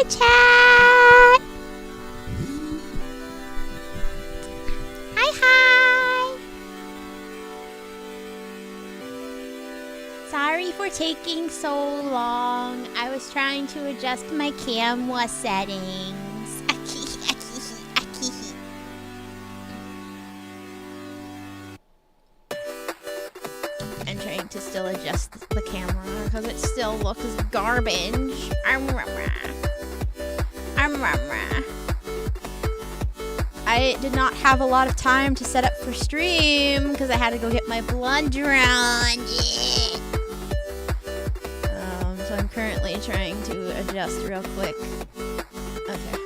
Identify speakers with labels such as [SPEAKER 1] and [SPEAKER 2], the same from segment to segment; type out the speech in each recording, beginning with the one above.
[SPEAKER 1] chat. Hi, hi. Sorry for taking so long. I was trying to adjust my camera settings. I'm trying to still adjust the camera because it still looks garbage. I did not have a lot of time to set up for stream because I had to go get my blood drawn. So I'm currently trying to adjust real quick. Okay.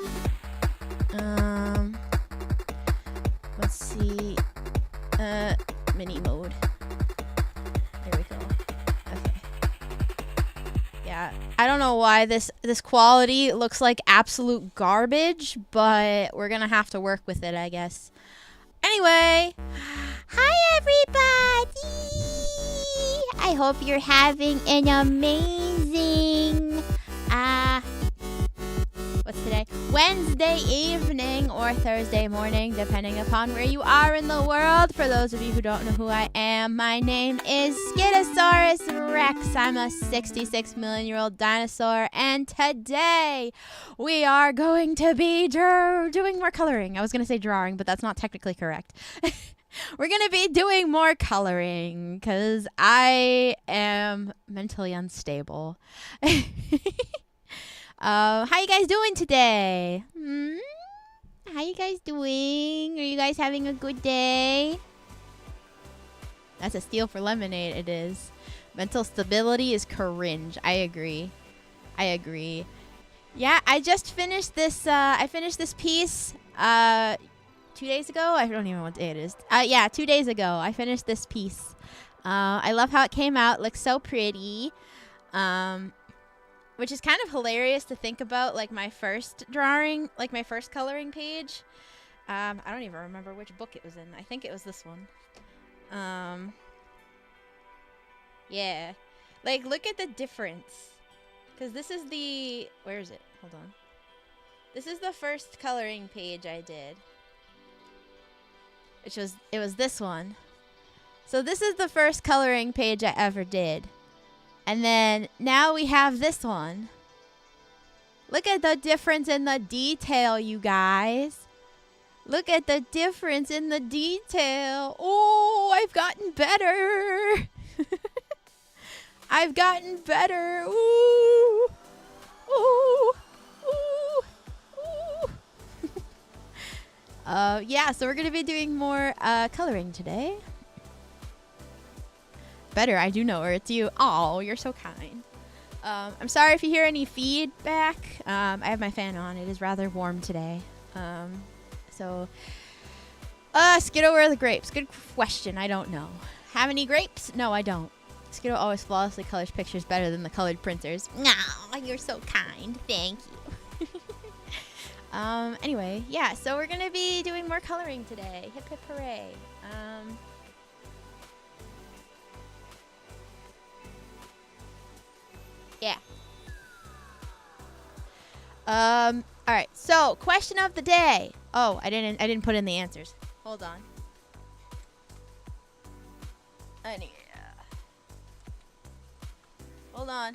[SPEAKER 1] Let's see. Mini mode. There we go. Okay. Yeah, I don't know why this quality looks like absolute garbage, but we're gonna have to work with it, I guess. Anyway, hi everybody! I hope you're having an amazing, what's today? Wednesday evening or Thursday morning, depending upon where you are in the world. For those of you who don't know who I am, my name is Skiddosaurus Rex. I'm a 66 million-year-old dinosaur, and today we are going to be doing more coloring. I was going to say drawing, but that's not technically correct. We're going to be doing more coloring because I am mentally unstable. How you guys doing today? How you guys doing? Are you guys having a good day? That's a steal for lemonade, it is. Mental stability is cringe. I agree. Yeah, I just finished this, I finished this piece, 2 days ago? I don't even know what day it is. Yeah, 2 days ago, I finished this piece. I love how it came out. It looks so pretty. Which is kind of hilarious to think about, like my first drawing, like my first coloring page. I don't even remember which book it was in. I think it was this one. Yeah. Like, look at the difference. Because this is the... Where is it? Hold on. This is the first coloring page I did. It was this one. So this is the first coloring page I ever did. And then now we have this one. Look at the difference in the detail, you guys. Look at the difference in the detail. Oh, I've gotten better. I've gotten better. Ooh. Ooh. Ooh. Ooh. Yeah, so we're going to be doing more coloring today. Better, I do know her. It's you. Oh, you're so kind. I'm sorry if you hear any feedback. I have my fan on. It is rather warm today. Skiddo, where are the grapes? Good question. I don't know. Have any grapes? No, I don't. Skiddo always flawlessly colors pictures better than the colored printers. No, you're so kind. Thank you. Anyway, yeah, so we're going to be doing more coloring today. Hip, hip, hooray. Yeah. All right. So, question of the day. Oh, I didn't put in the answers. Hold on. Hold on.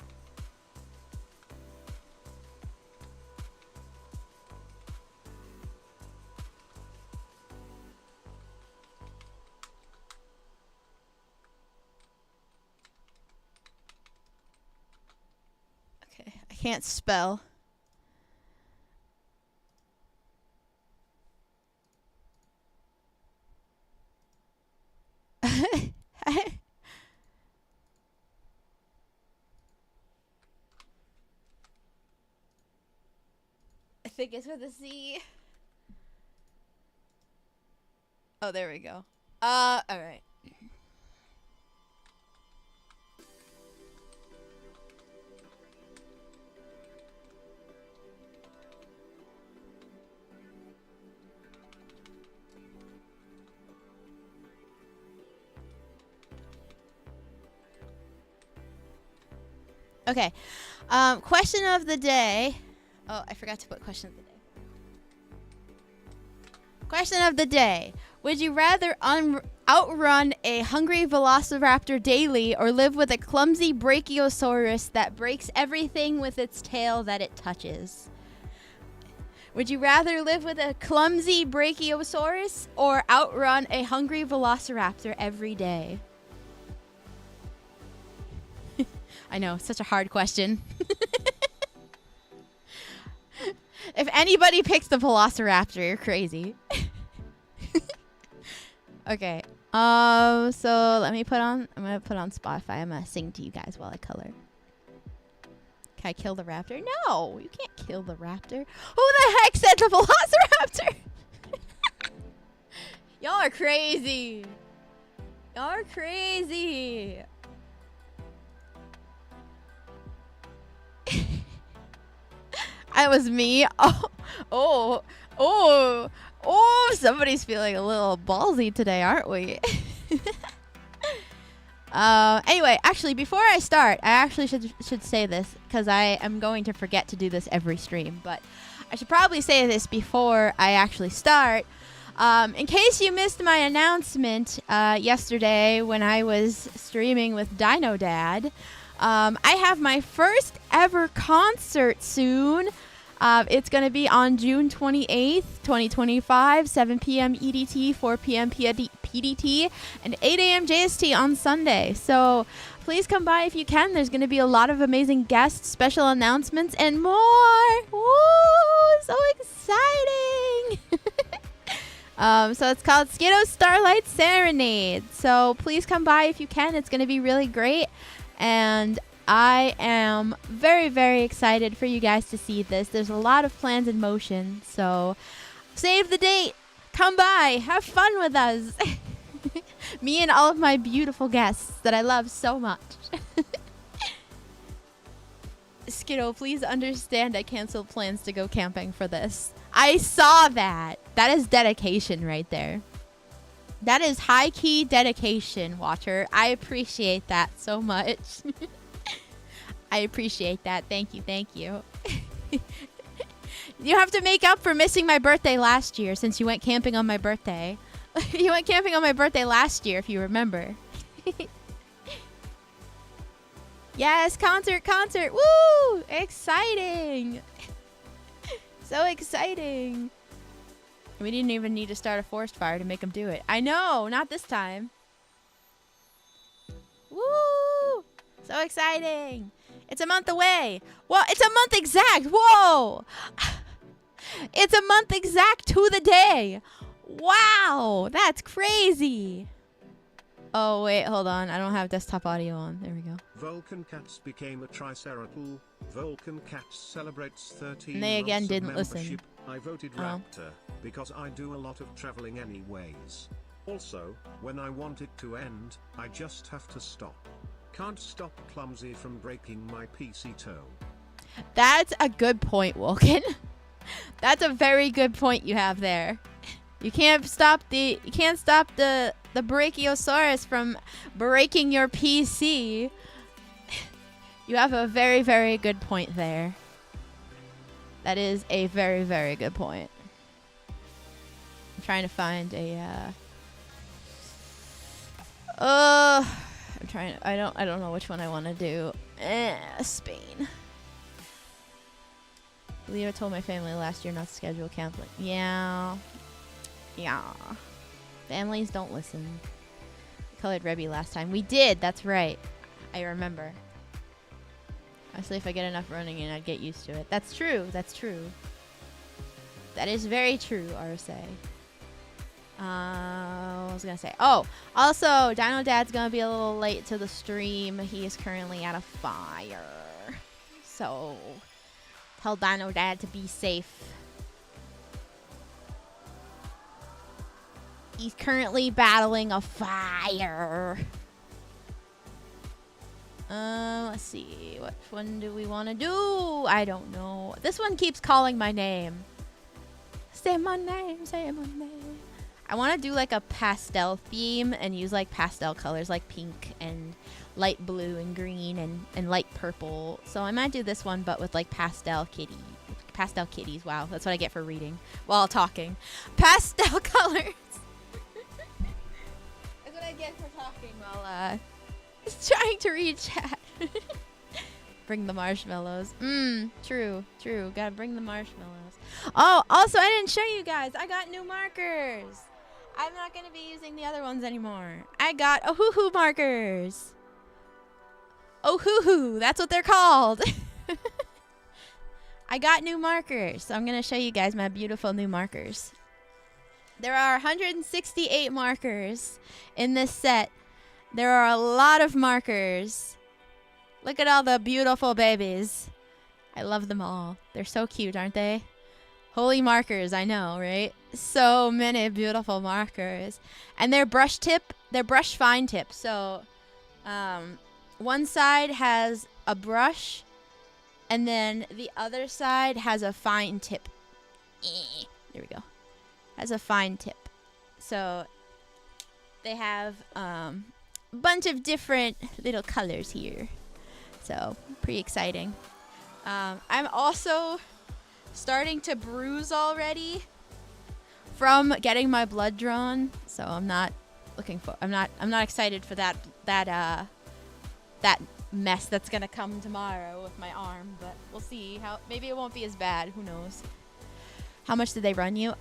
[SPEAKER 1] Okay, I can't spell. I think it's with a C. Oh, there we go. All right. Okay. Question of the day. Oh, I forgot to put question of the day. Question of the day. Would you rather outrun a hungry velociraptor daily or live with a clumsy brachiosaurus that breaks everything with its tail that it touches? Would you rather live with a clumsy brachiosaurus or outrun a hungry velociraptor every day? I know, such a hard question. If anybody picks the velociraptor, you're crazy. Okay. So I'm gonna put on Spotify. I'm gonna sing to you guys while I color. Can I kill the raptor? No, you can't kill the raptor. Who the heck said the velociraptor? Y'all are crazy. Y'all are crazy. That was me. Oh, somebody's feeling a little ballsy today, aren't we? Anyway, actually, before I start, I actually should say this because I am going to forget to do this every stream, but I should probably say this before I actually start. In case you missed my announcement yesterday when I was streaming with Dino Dad, I have my first ever concert soon. It's going to be on June 28th, 2025, 7 p.m. EDT, 4 p.m. PDT, and 8 a.m. JST on Sunday. So please come by if you can. There's going to be a lot of amazing guests, special announcements, and more. Woo! So exciting! So it's called Skiddo Starlight Serenade. So please come by if you can. It's going to be really great. And I am very, very excited for you guys to see this. There's a lot of plans in motion, so save the date. Come by. Have fun with us. Me and all of my beautiful guests that I love so much. Skiddo, please understand I canceled plans to go camping for this. I saw that. That is dedication right there. That is high-key dedication, Watcher. I appreciate that so much. I appreciate that. Thank you. Thank you. You have to make up for missing my birthday last year since you went camping on my birthday. You went camping on my birthday last year, if you remember. Yes, concert. Woo! Exciting. So exciting. We didn't even need to start a forest fire to make them do it. I know, not this time. Woo! So exciting. It's a month away. Well, it's a month exact. Whoa! It's a month exact to the day. Wow, that's crazy. Oh, wait, hold on. I don't have desktop audio on. There we go.
[SPEAKER 2] Vulcan Cats became a TriceraPal. Vulcan Cats celebrates 13
[SPEAKER 1] And they again
[SPEAKER 2] months
[SPEAKER 1] didn't
[SPEAKER 2] of
[SPEAKER 1] listen.
[SPEAKER 2] membership. I voted Raptor because I do a lot of traveling anyways. Also, when I want it to end, I just have to stop. Can't stop Clumsy from breaking my PC toe.
[SPEAKER 1] That's a good point, Vulcan. That's a very good point you have there. You can't stop the Brachiosaurus from breaking your PC. You have a very, very good point there. That is a very, very good point. I'm trying to find a I don't know which one I want to do. Spain. I believe I told my family last year not to schedule camping. Yeah. Families don't listen. We colored Rebby last time. We did. That's right. I remember. Honestly, if I get enough running in, I'd get used to it. That's true. That's true. That is very true, RSA. What was I gonna say? Oh, also, Dino Dad's gonna be a little late to the stream. He is currently at a fire. So, tell Dino Dad to be safe. He's currently battling a fire. Let's see. Which one do we want to do? I don't know. This one keeps calling my name. Say my name, say my name. I want to do like a pastel theme and use like pastel colors like pink and light blue and green and light purple. So I might do this one but with like pastel Pastel kitties. Wow, that's what I get for reading while talking. Pastel colors. That's what I get for talking while trying to read chat. Bring the marshmallows. True. Gotta bring the marshmallows. Oh, also, I didn't show you guys. I got new markers. I'm not gonna be using the other ones anymore. I got Ohuhu markers. Ohuhu, that's what they're called. I got new markers, so I'm gonna show you guys my beautiful new markers. There are 168 markers in this set. There are a lot of markers. Look at all the beautiful babies. I love them all. They're so cute, aren't they? Holy markers, I know, right? So many beautiful markers. And they're brush fine tip. So one side has a brush, and then the other side has a fine tip. There we go. Has a fine tip. So they have a bunch of different little colors here. So pretty exciting. I'm also starting to bruise already from getting my blood drawn, so I'm not excited for that mess that's gonna come tomorrow with my arm, but we'll see. Maybe it won't be as bad, who knows. How much did they run you?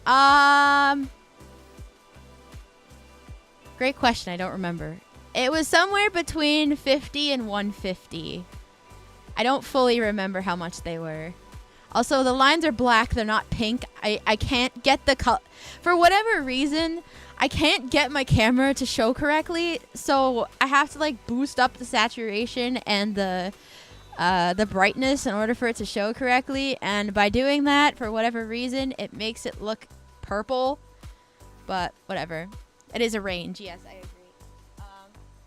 [SPEAKER 1] Great question. I don't remember. It was somewhere between 50 and 150. I don't fully remember how much they were. Also, the lines are black. They're not pink. I can't get the color. For whatever reason, I can't get my camera to show correctly. So I have to like boost up the saturation and the brightness in order for it to show correctly. And by doing that, for whatever reason, it makes it look purple. But whatever. It is a range. Yes, I agree.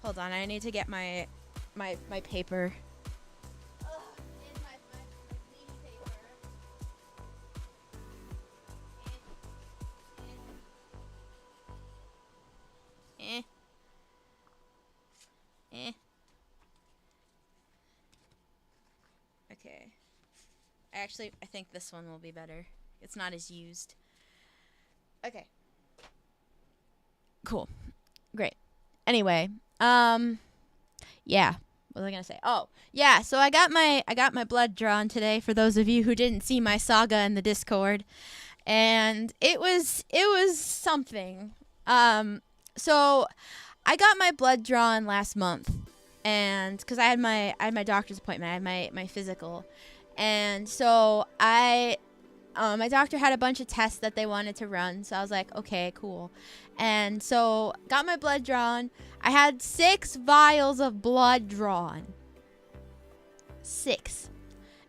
[SPEAKER 1] Hold on. I need to get my paper. Okay. I think this one will be better. It's not as used. Okay. Cool. Great. Anyway, yeah. What was I gonna say? Oh, yeah. So I got my blood drawn today. For those of you who didn't see my saga in the Discord, and it was something. So I got my blood drawn last month, and because I had my doctor's appointment, I had my physical, and so my doctor had a bunch of tests that they wanted to run, so I was like, okay, cool. And so got my blood drawn. I had 6 vials of blood drawn. 6.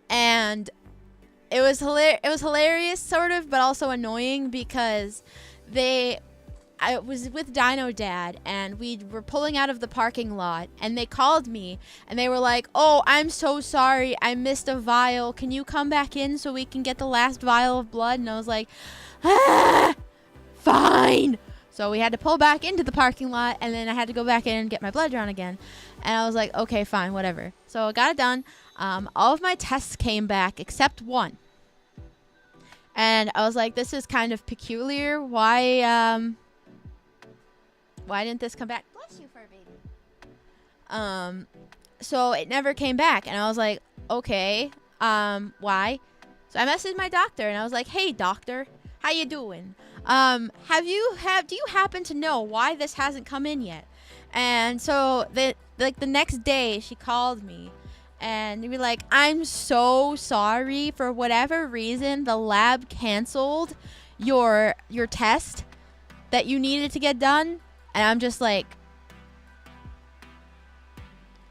[SPEAKER 1] And it was hilarious, sort of, but also annoying because I was with Dino Dad, and we were pulling out of the parking lot, and they called me, and they were like, oh, I'm so sorry, I missed a vial. Can you come back in so we can get the last vial of blood? And I was like, fine. So we had to pull back into the parking lot, and then I had to go back in and get my blood drawn again. And I was like, okay, fine, whatever. So I got it done. All of my tests came back except one. And I was like, this is kind of peculiar. Why didn't this come back? Bless you, fur baby. So it never came back, and I was like, okay, why? So I messaged my doctor, and I was like, hey, doctor, how you doing? Do you happen to know why this hasn't come in yet? And so the next day, she called me, and they were like, I'm so sorry. For whatever reason, the lab canceled your test that you needed to get done. And I'm just like,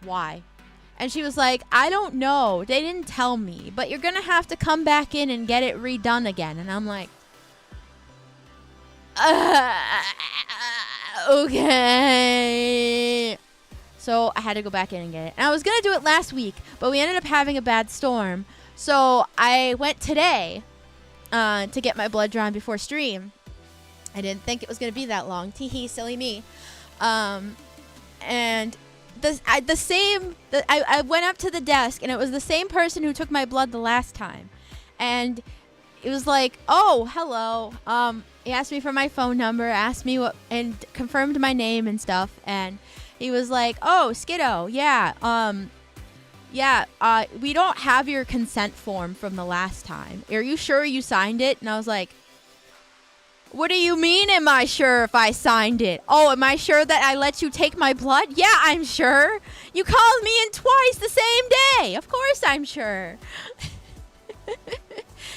[SPEAKER 1] why? And she was like, I don't know. They didn't tell me. But you're going to have to come back in and get it redone again. And I'm like, okay. So I had to go back in and get it. And I was going to do it last week, but we ended up having a bad storm. So I went today to get my blood drawn before stream. I didn't think it was going to be that long. Tee-hee, silly me. And I went up to the desk, and it was the same person who took my blood the last time. And it was like, oh, hello. He asked me for my phone number, asked me what, and confirmed my name and stuff. And he was like, oh, Skiddo, yeah, we don't have your consent form from the last time. Are you sure you signed it? And I was like, what do you mean, am I sure if I signed it? Oh, am I sure that I let you take my blood? Yeah, I'm sure. You called me in twice the same day. Of course I'm sure.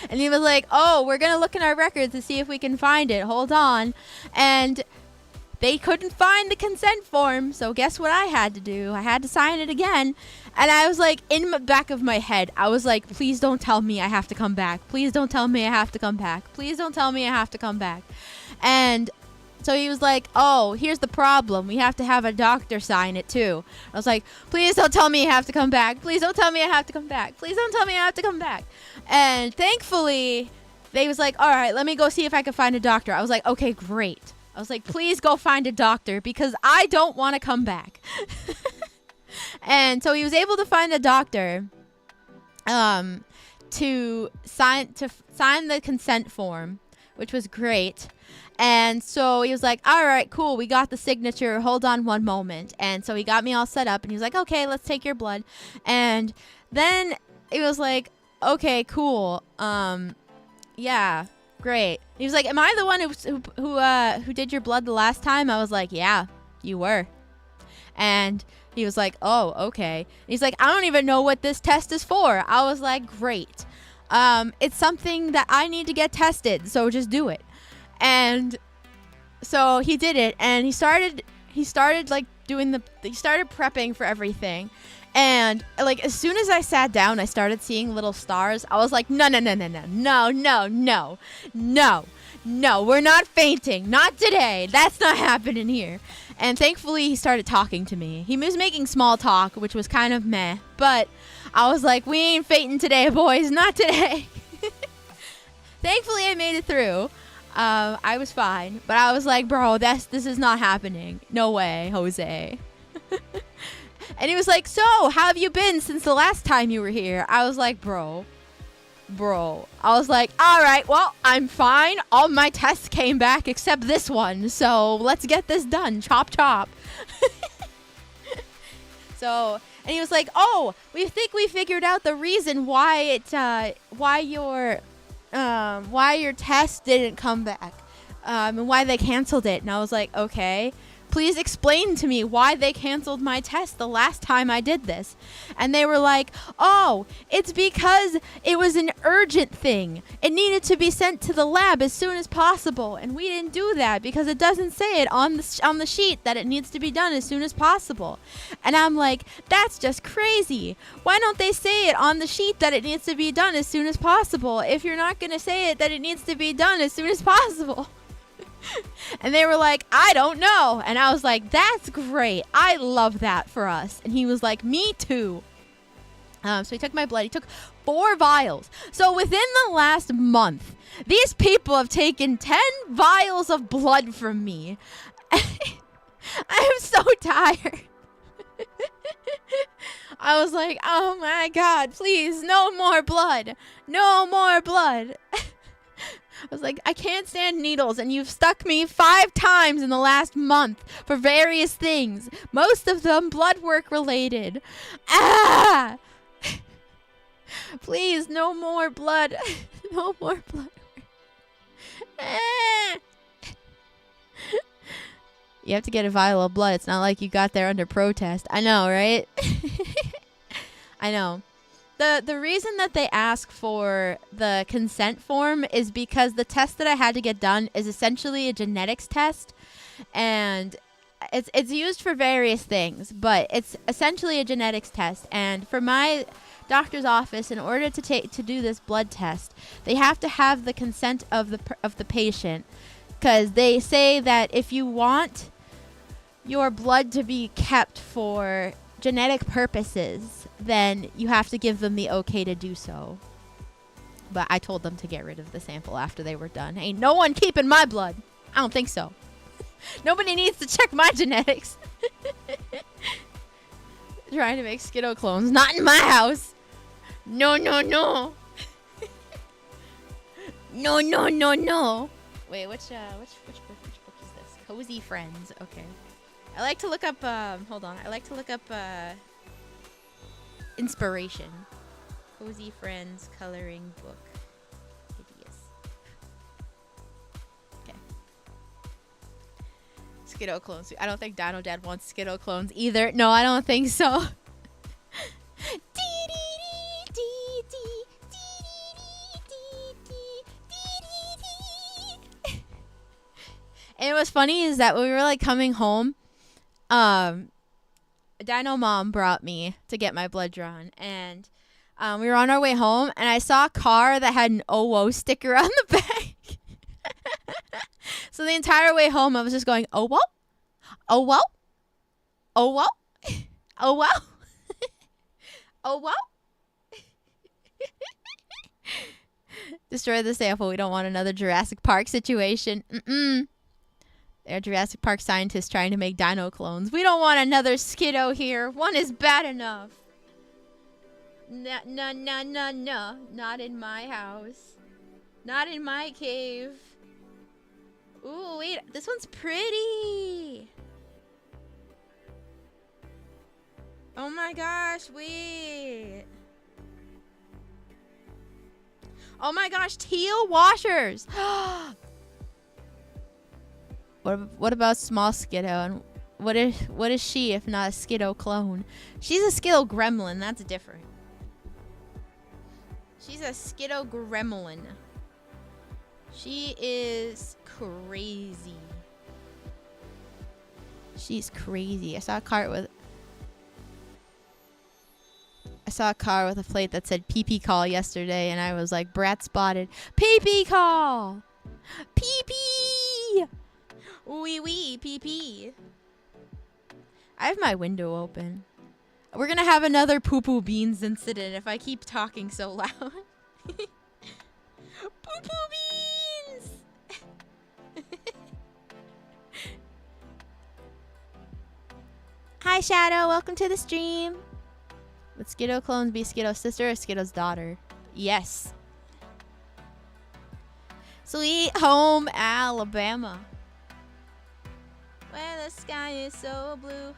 [SPEAKER 1] And he was like, oh, we're going to look in our records to see if we can find it. Hold on. And they couldn't find the consent form. So guess what I had to do? I had to sign it again. And I was like, in the back of my head, I was like, please don't tell me I have to come back. Please don't tell me I have to come back. Please don't tell me I have to come back. And so he was like, oh, here's the problem. We have to have a doctor sign it too. I was like, please don't tell me I have to come back. Please don't tell me I have to come back. Please don't tell me I have to come back. And thankfully, they was like, all right, let me go see if I can find a doctor. I was like, okay, great. I was like, please go find a doctor because I don't want to come back. And so he was able to find a doctor to sign the consent form, which was great. And so he was like, all right, cool. We got the signature. Hold on one moment. And so he got me all set up and he was like, okay, let's take your blood. And then it was like, okay, cool. Yeah, great. He was like, am I the one who did your blood the last time? I was like, yeah, you were. And he was like, oh, okay. He's like, I don't even know what this test is for. I was like, great. It's something that I need to get tested, so just do it. And so he did it, and he started like he started prepping for everything. And like as soon as I sat down, I started seeing little stars. I was like, no, we're not fainting. Not today. That's not happening here. And thankfully, he started talking to me. He was making small talk, which was kind of meh. But I was like, we ain't fainting today, boys. Not today. Thankfully, I made it through. I was fine. But I was like, bro, this is not happening. No way, Jose. And he was like, so, how have you been since the last time you were here? I was like, bro. I was like, all right, well, I'm fine. All my tests came back except this one. So let's get this done. Chop, chop. So, and he was like, oh, we think we figured out the reason why your test didn't come back, and why they canceled it. And I was like, okay. Please explain to me why they canceled my test the last time I did this. And they were like, oh, it's because it was an urgent thing. It needed to be sent to the lab as soon as possible. And we didn't do that because it doesn't say it on the sheet that it needs to be done as soon as possible. And I'm like, that's just crazy. Why don't they say it on the sheet that it needs to be done as soon as possible if you're not going to say it that it needs to be done as soon as possible? And they were like, I don't know. And I was like, that's great. I love that for us. And he was like, me too. So he took my blood. He took 4 vials. So within the last month, these people have taken 10 vials of blood from me. I am so tired. I was like, oh my God, please, no more blood. No more blood. I was like, I can't stand needles, and you've stuck me 5 times in the last month for various things. Most of them blood work related. Ah! Please, no more blood. No more blood. Ah! You have to get a vial of blood. It's not like you got there under protest. I know, right? I know. The reason that they ask for the consent form is because the test that I had to get done is essentially a genetics test, and it's used for various things, but it's essentially a genetics test. And for my doctor's office, in order to do this blood test, they have to have the consent of the patient, because they say that if you want your blood to be kept for genetic purposes, then you have to give them the okay to do so. But I told them to get rid of the sample after they were done. Ain't no one keeping my blood. I don't think so. Nobody needs to check my genetics. Trying to make Skiddo clones. Not in my house. No, no, no. No, no, no, no. Wait, which book is this? Cozy Friends. Okay. I like to look up, hold on. I like to look up, inspiration. Cozy Friends coloring book. Hideous. Okay. Skiddo clones. I don't think Dino Dad wants Skiddo clones either. No, I don't think so. And what's funny is that when we were like coming home, Dino Mom brought me to get my blood drawn, and we were on our way home, and I saw a car that had an OWO sticker on the back. So the entire way home, I was just going, OWO, OWO, OWO, OWO, OWO. Destroy the sample. We don't want another Jurassic Park situation. They're Jurassic Park scientists trying to make dino clones. We don't want another Skiddo here. One is bad enough. No, no, no, no, no. Not in my house. Not in my cave. Ooh, wait. This one's pretty. Oh my gosh, wait. Oh my gosh, teal washers. What about small Skiddo? And what is she if not a Skiddo clone? She's a Skiddo gremlin. That's different. She's a Skiddo gremlin. She is crazy. She's crazy. I saw a car with a plate that said pee-pee call yesterday, and I was like, brat spotted. Pee-pee call! Pee-pee! Wee wee, pee-pee. I have my window open. We're gonna have another poo-poo beans incident if I keep talking so loud. Poo-poo beans! Hi, Shadow. Welcome to the stream. Would Skiddo clones be Skiddo's sister or Skiddo's daughter? Yes. Sweet home Alabama, where the sky is so blue.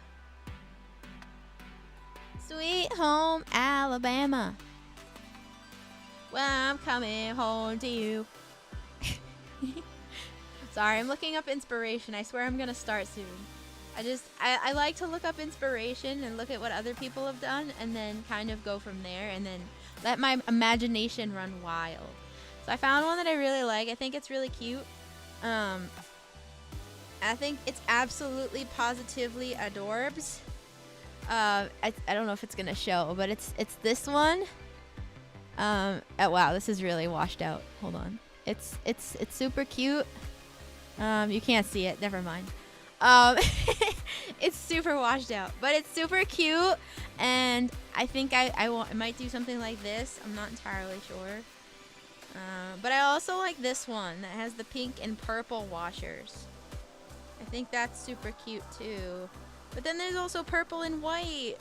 [SPEAKER 1] Sweet home Alabama, well, I'm coming home to you. Sorry, I'm looking up inspiration. I swear I'm gonna start soon. I like to look up inspiration and look at what other people have done, and then kind of go from there, and then let my imagination run wild. So I found one that I really like. I think it's really cute. I think it's absolutely positively adorbs. I don't know if it's gonna show, but it's this one. Oh, wow, this is really washed out. Hold on. It's super cute. You can't see it. Never mind. It's super washed out, but it's super cute, and I think I might do something like this. I'm not entirely sure. But I also like this one that has the pink and purple washers. I think that's super cute too. But then there's also purple and white.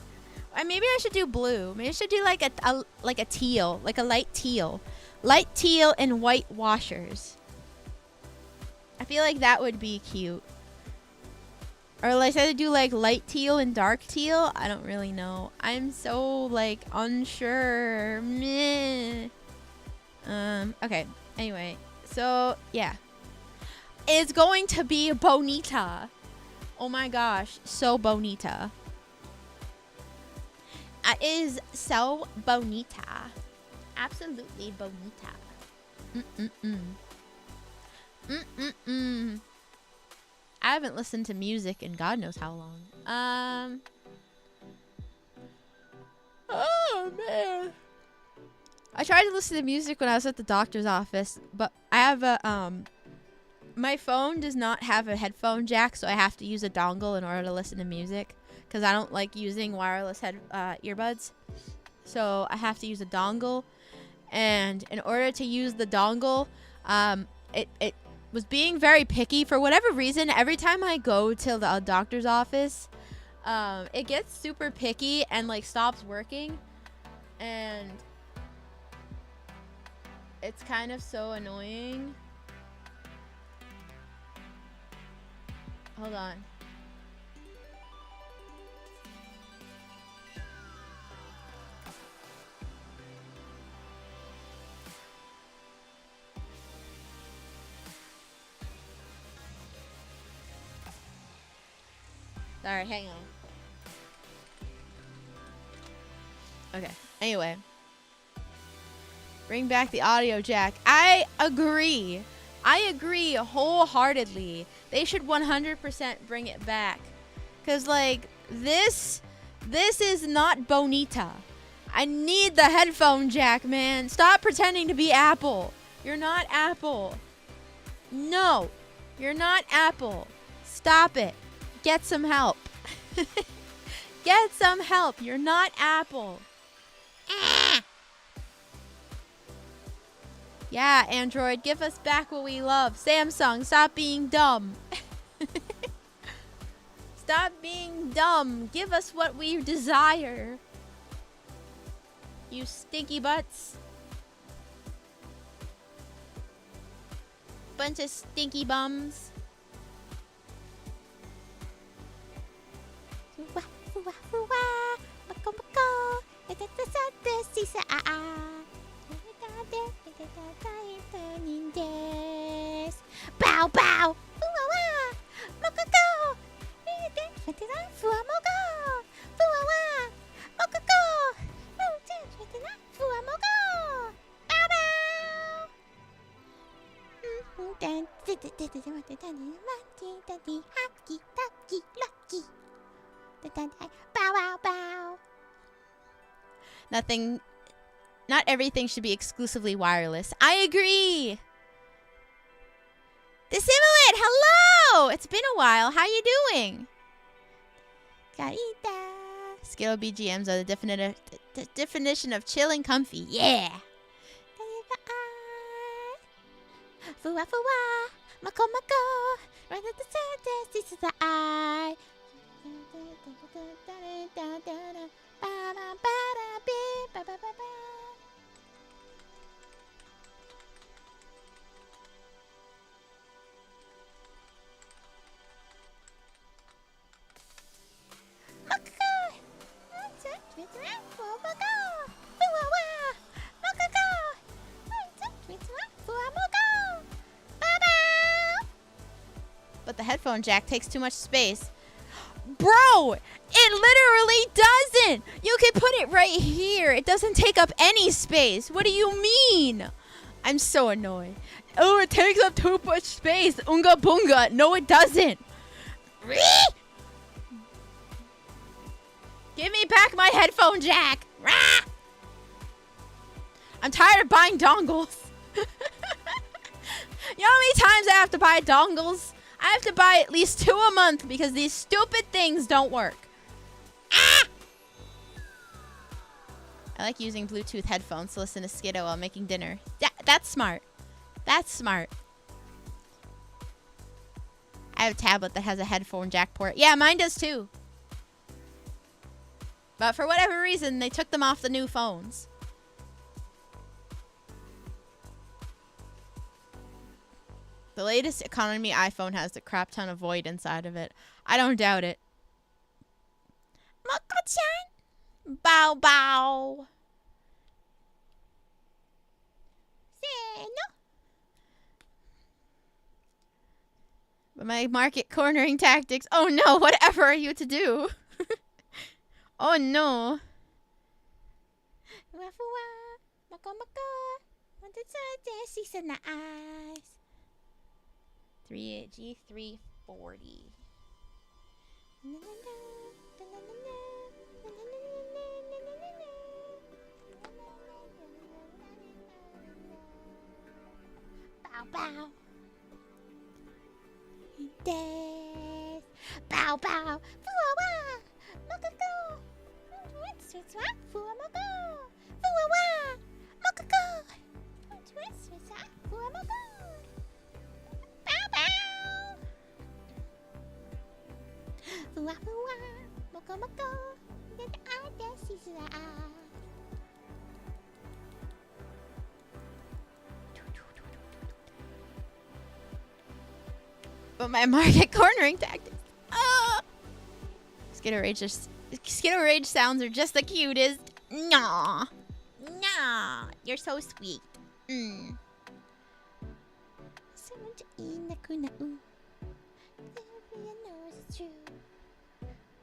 [SPEAKER 1] Maybe I should do blue. Maybe I should do like a teal, like a light teal and white washers. I feel like that would be cute. Or like I do like light teal and dark teal. I don't really know. I'm so like unsure. Meh. Okay. Anyway, so yeah, it's going to be bonita. Oh my gosh, so bonita. It is so bonita. Absolutely bonita. I haven't listened to music in God knows how long. Oh man. I tried to listen to music when I was at the doctor's office, but I have my phone does not have a headphone jack, so I have to use a dongle in order to listen to music, because I don't like using wireless earbuds. So I have to use a dongle, and in order to use the dongle, it was being very picky for whatever reason. Every time I go to the doctor's office, it gets super picky and like stops working, and It's kind of so annoying. Hold on. Alright, hang on. Okay, anyway. Bring back the audio jack. I agree. I agree wholeheartedly. They should 100% bring it back. Because, like, this is not bonita. I need the headphone jack, man. Stop pretending to be Apple. You're not Apple. No, you're not Apple. Stop it. Get some help. Get some help. You're not Apple. Yeah, Android, give us back what we love. Samsung, stop being dumb. Stop being dumb. Give us what we desire. You stinky butts. Bunch of stinky bums. Bow bow. Bow bow. Nothing. Not everything should be exclusively wireless. I agree. Dissimulant, hello! It's been a while. How you doing? Carita. Skiddo BGMs are the definition of chill and comfy. Yeah. Fua fua. Mako mako. Right at the center. This is the eye. But the headphone jack takes too much space. Bro, it literally doesn't. You can put it right here. It doesn't take up any space. What do you mean? I'm so annoyed. Oh, it takes up too much space. Unga bunga. No, it doesn't. Give me back my headphone jack. I'm tired of buying dongles. You know how many times I have to buy dongles? I have to buy at least 2 a month because these stupid things don't work. I like using Bluetooth headphones to listen to Skiddo while making dinner. That's smart. That's smart. I have a tablet that has a headphone jack port. Yeah, mine does too. But for whatever reason, they took them off the new phones. The latest economy iPhone has a crap ton of void inside of it. I don't doubt it. Moko-chan! Bow bow! But my market cornering tactics. Oh no, whatever are you to do? Oh no. G340. Bow bow. Death. Bow bow. Fua-wa. Mokoko. Fua-moko. Fua-wa. Mokoko. Fua-moko. Bow bow. Fua-fua. Moko-moko. of my market cornering tactics. Skiddo Rage sounds are just the cutest. Nah. Nah. You're so sweet. So much knows it's true.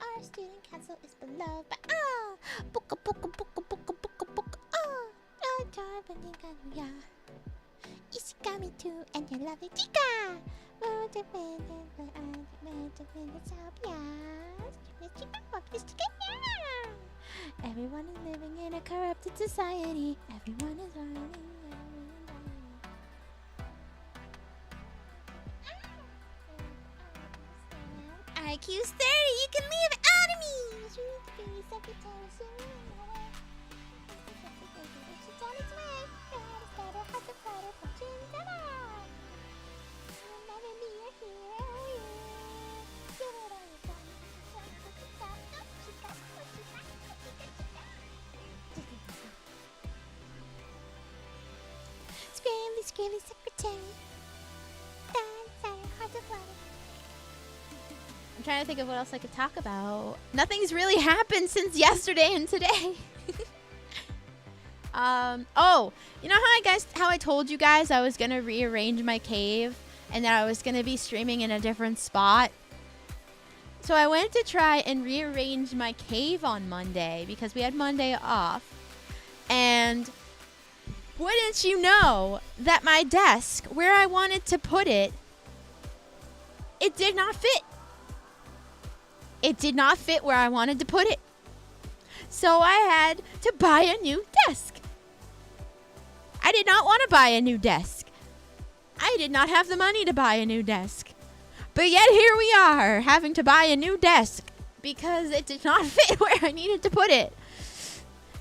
[SPEAKER 1] Our student council is beloved by all. Buka buka buka buka buka buka. Oh, yeah. Ishigami too, and your lovely chica. Everyone is living in a corrupted society. Everyone is running. IQ's 30. You can leave out of me. Screamy secretary. I'm trying to think of what else I could talk about. Nothing's really happened since yesterday and today. Oh, you know how I told you guys I was gonna rearrange my cave and that I was gonna be streaming in a different spot? So I went to try and rearrange my cave on Monday because we had Monday off. And wouldn't you know that my desk, where I wanted to put it, it did not fit. It did not fit where I wanted to put it. So I had to buy a new desk. I did not want to buy a new desk. I did not have the money to buy a new desk. But yet here we are, having to buy a new desk because it did not fit where I needed to put it.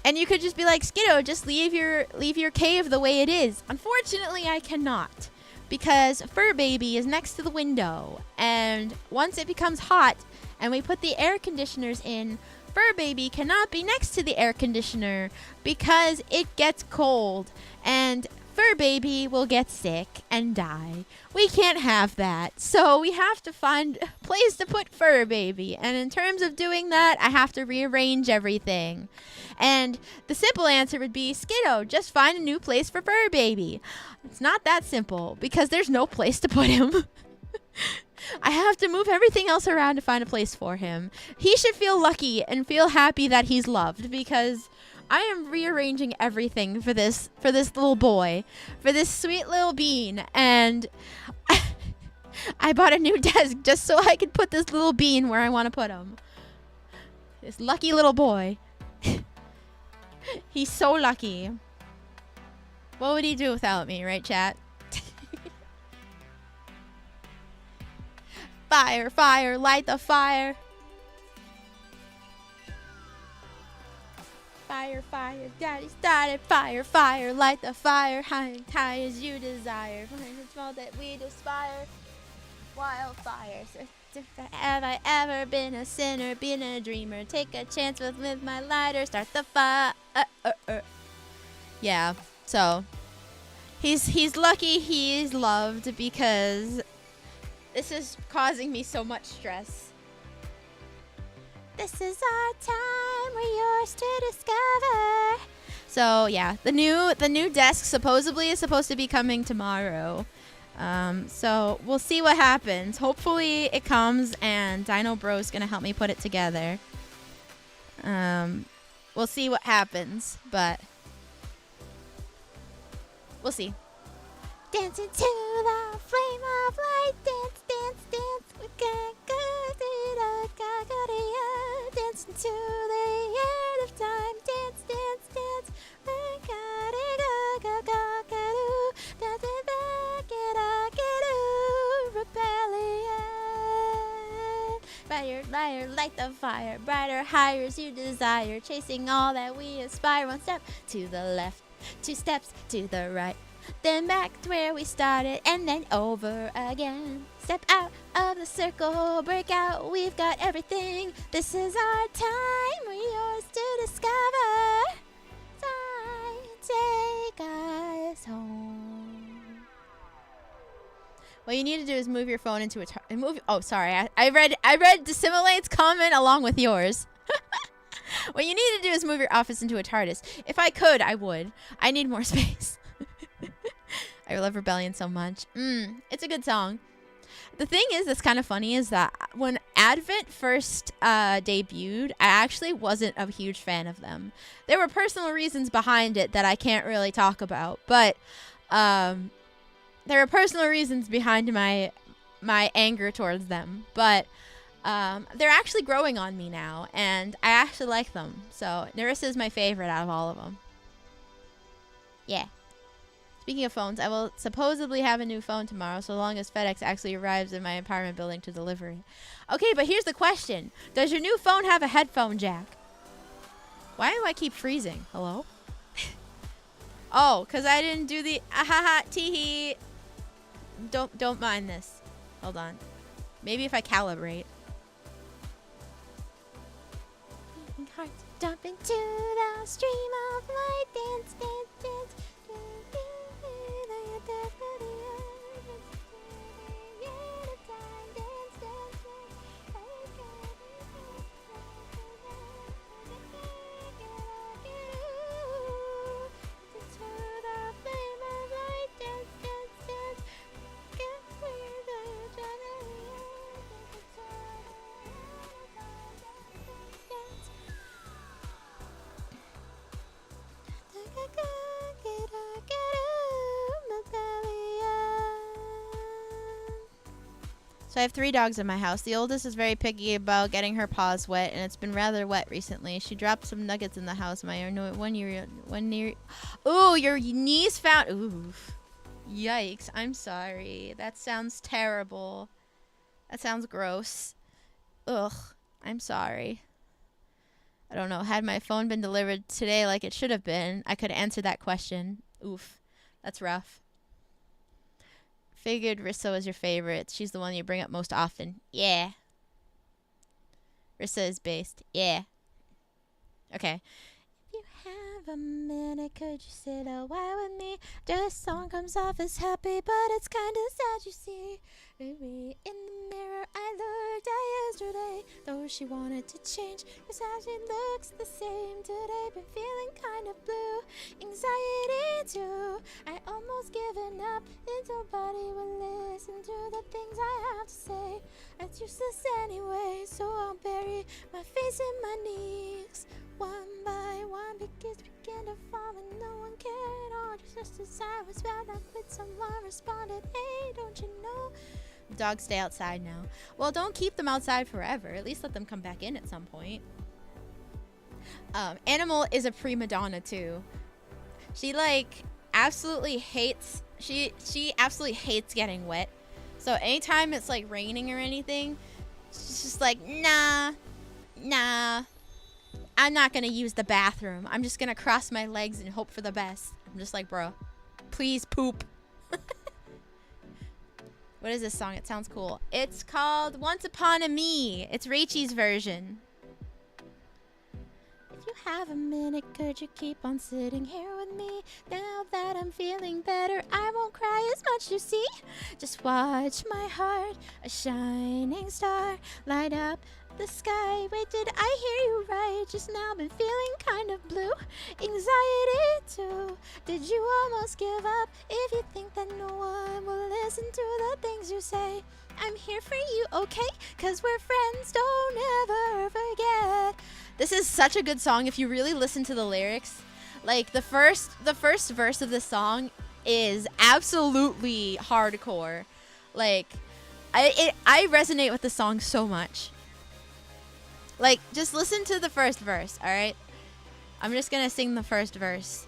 [SPEAKER 1] And you could just be like, Skiddo, just leave your cave the way it is. Unfortunately, I cannot. Because Fur Baby is next to the window. And once it becomes hot and we put the air conditioners in, Fur Baby cannot be next to the air conditioner because it gets cold. And Fur Baby will get sick and die. We can't have that. So we have to find a place to put Fur Baby. And in terms of doing that, I have to rearrange everything. And the simple answer would be, Skiddo, just find a new place for Fur Baby. It's not that simple because there's no place to put him. I have to move everything else around to find a place for him. He should feel lucky and feel happy that he's loved because I am rearranging everything for this little boy, for this sweet little bean. And I bought a new desk just so I could put this little bean where I want to put him. This lucky little boy. He's so lucky. What would he do without me, right, chat? Fire, fire, light the fire. Fire, fire, daddy started. Fire, fire, light the fire. High as you desire. Find the small that we aspire. Wildfire. Have I ever been a sinner, been a dreamer? Take a chance with my lighter. Start the fire. Yeah, so he's lucky he's loved because this is causing me so much stress. This is our time, we're yours to discover. So yeah, the new desk supposedly is supposed to be coming tomorrow. So we'll see what happens. Hopefully it comes and Dino Bro's gonna help me put it together. We'll see what happens, but we'll see. Dancing to the flame of light, dance, dance, dance. We can't go dancing to the end of time, dance, dance, dance. We gotta go, dancing back in a rebellion. Fire, light the fire, brighter, higher as you desire, chasing all that we aspire. One step to the left, 2 steps to the right. Then back to where we started, and then over again. Step out of the circle, break out, we've got everything. This is our time, we're yours to discover. Time, take us home. What you need to do is move your phone into a move. Oh, sorry. I read Dissimulate's comment along with yours. What you need to do is move your office into a TARDIS. If I could, I would. I need more space. I love Rebellion so much. It's a good song. The thing is, that's kind of funny, is that when Advent first debuted, I actually wasn't a huge fan of them. There were personal reasons behind it that I can't really talk about, but there were personal reasons behind my anger towards them. But they're actually growing on me now, and I actually like them. So Nerissa is my favorite out of all of them. Yeah. Speaking of phones, I will supposedly have a new phone tomorrow, so long as FedEx actually arrives in my apartment building to deliver it. Okay, but here's the question. Does your new phone have a headphone jack? Why do I keep freezing? Hello? Oh, because I didn't do the ahaha teehee. Don't mind this. Hold on. Maybe if I calibrate. Hearts dump into the stream of light. Dance, dance, dance. So I have 3 dogs in my house. The oldest is very picky about getting her paws wet, and it's been rather wet recently. She dropped some nuggets in the house. One year. Ooh, your niece found. Ooh, yikes! I'm sorry. That sounds terrible. That sounds gross. Ugh, I'm sorry. I don't know. Had my phone been delivered today like it should have been, I could answer that question. Oof, that's rough. Figured Rissa was your favorite. She's the one you bring up most often. Yeah. Rissa is based. Yeah. Okay. If you have a minute, could you sit a while with me? This song comes off as happy, but it's kind of sad, you see. Baby, in the mirror I looked at yesterday, though she wanted to change, cause how she looks the same today. Been feeling kind of blue, anxiety too. I almost given up, and nobody will listen to the things I have to say. It's useless anyway, so I'll bury my face in my knees. One by one, because begin to fall and no one cared. All just as I was bound up with someone responded, hey, don't you know? Dogs stay outside now. Well, don't keep them outside forever. At least let them come back in at some point. Animal is a prima donna too. She absolutely hates. She absolutely hates getting wet. So anytime it's like raining or anything, she's just like, nah. I'm not gonna use the bathroom. I'm just gonna cross my legs and hope for the best. I'm just like, bro, please poop. What is this song? It sounds cool. It's called Once Upon a Me. It's Rachel's version. If you have a minute, could you keep on sitting here with me? Now that I'm feeling better, I won't cry as much, you see. Just watch my heart, a shining star, light up the sky. Wait, did I hear you right? Just now been feeling kind of blue. Anxiety too. Did you almost give up? If you think that no one will listen to the things you say, I'm here for you, okay? Cause we're friends, don't ever forget. This is such a good song if you really listen to the lyrics. Like the first verse of this song is absolutely hardcore. Like I resonate with the song so much. Like, just listen to the first verse, alright? I'm just gonna sing the first verse.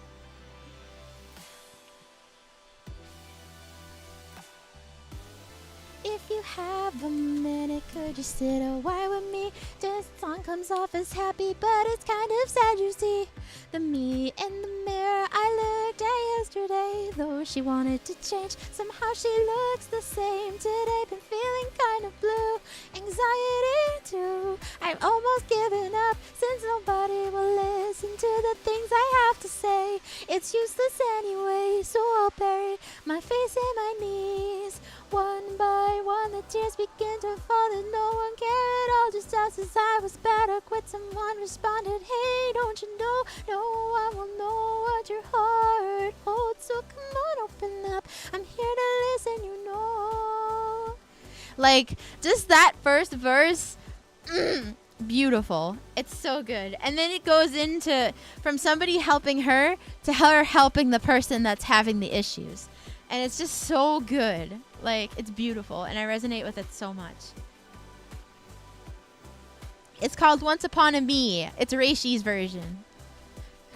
[SPEAKER 1] If you have a minute, could you sit a while with me? This song comes off as happy, but it's kind of sad, you see. The me in the mirror I looked at yesterday, though she wanted to change, somehow she looks the same today. Been feeling kind of blue, anxiety too. I've almost given up, since nobody will listen to the things I have to say. It's useless anyway, so I'll bury my face in my knees. One One by one, the tears begin to fall, and no one cared at all. Just as I was about to quit, someone responded, hey, don't you know? No one will know what your heart holds. So come on, open up. I'm here to listen, you know. Like, just that first verse, beautiful. It's so good. And then it goes into from somebody helping her to her helping the person that's having the issues. And it's just so good. Like, it's beautiful. And I resonate with it so much. It's called Once Upon a Me. It's Reishi's version.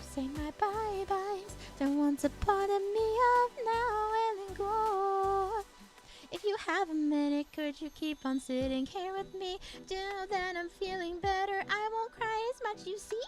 [SPEAKER 1] Say my bye-byes to once upon a me of now and then go. If you have a minute, could you keep on sitting here with me? Now that I'm feeling better, I won't cry as much, you see.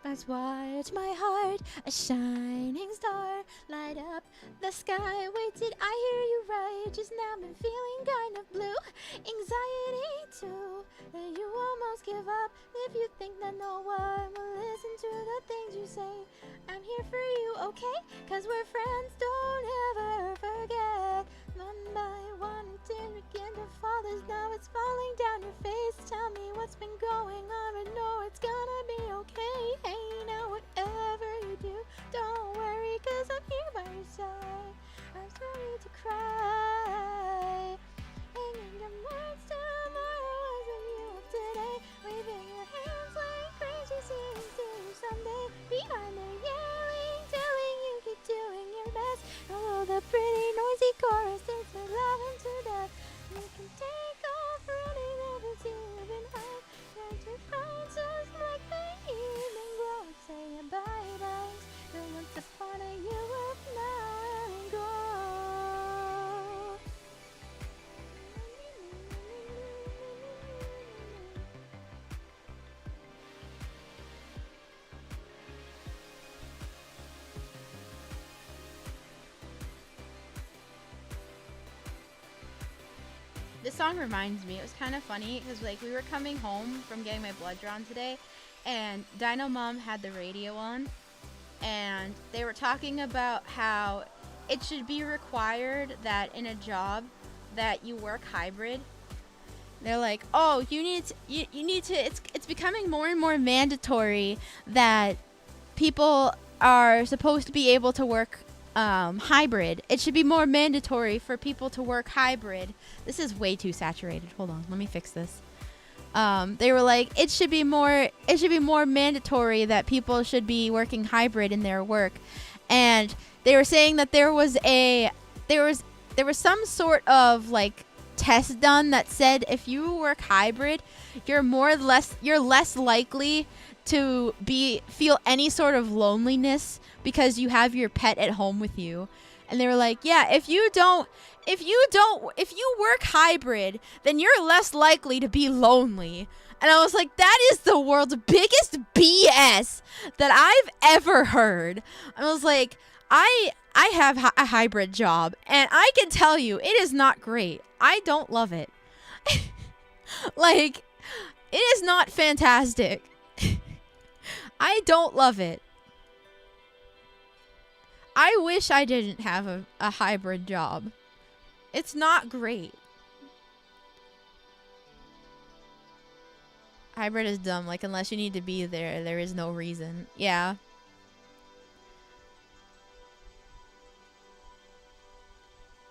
[SPEAKER 1] Let's watch my heart, a shining star, light up the sky. Wait, did I hear you right? Just now been feeling kind of blue. Anxiety too, that you almost give up. If you think that no one will listen to the things you say, I'm here for you, okay? Cause we're friends, don't ever forget. One by one, it did begin to fall, as now it's falling down your face. Tell me what's been going on, I know it's gonna be okay. Hey, now whatever you do, don't worry, cause I'm here by your side. I'm sorry to cry. Hanging your words tomorrow as if you of today. Waving your hands like crazy, seeing to you someday. Behind the yelling, telling you keep doing your best. Although the pretty noisy chorus takes my love into death. You can take off running over to been high. Try to find just like the evening glow. Saying bye-byes. Then once upon a you up now and go. This song reminds me, it was kind of funny because like we were coming home from getting my blood drawn today, and Dino Mom had the radio on, and they were talking about how it should be required that in a job that you work hybrid. They're like, oh, you need to. It's becoming more and more mandatory that people are supposed to be able to work hybrid. It should be more mandatory for people to work hybrid. This is way too saturated. Hold on, let me fix this. They were like, it should be more mandatory that people should be working hybrid in their work. And they were saying that there was some sort of like test done that said if you work hybrid, you're less likely to feel any sort of loneliness because you have your pet at home with you. And they were like, yeah, if you work hybrid, then you're less likely to be lonely. And I was like, that is the world's biggest BS that I've ever heard. And I was like, I have a hybrid job, and I can tell you it is not great. I don't love it. Like, it is not fantastic. I don't love it. I wish I didn't have a hybrid job. It's not great. Hybrid is dumb. Like, unless you need to be there, there is no reason. Yeah.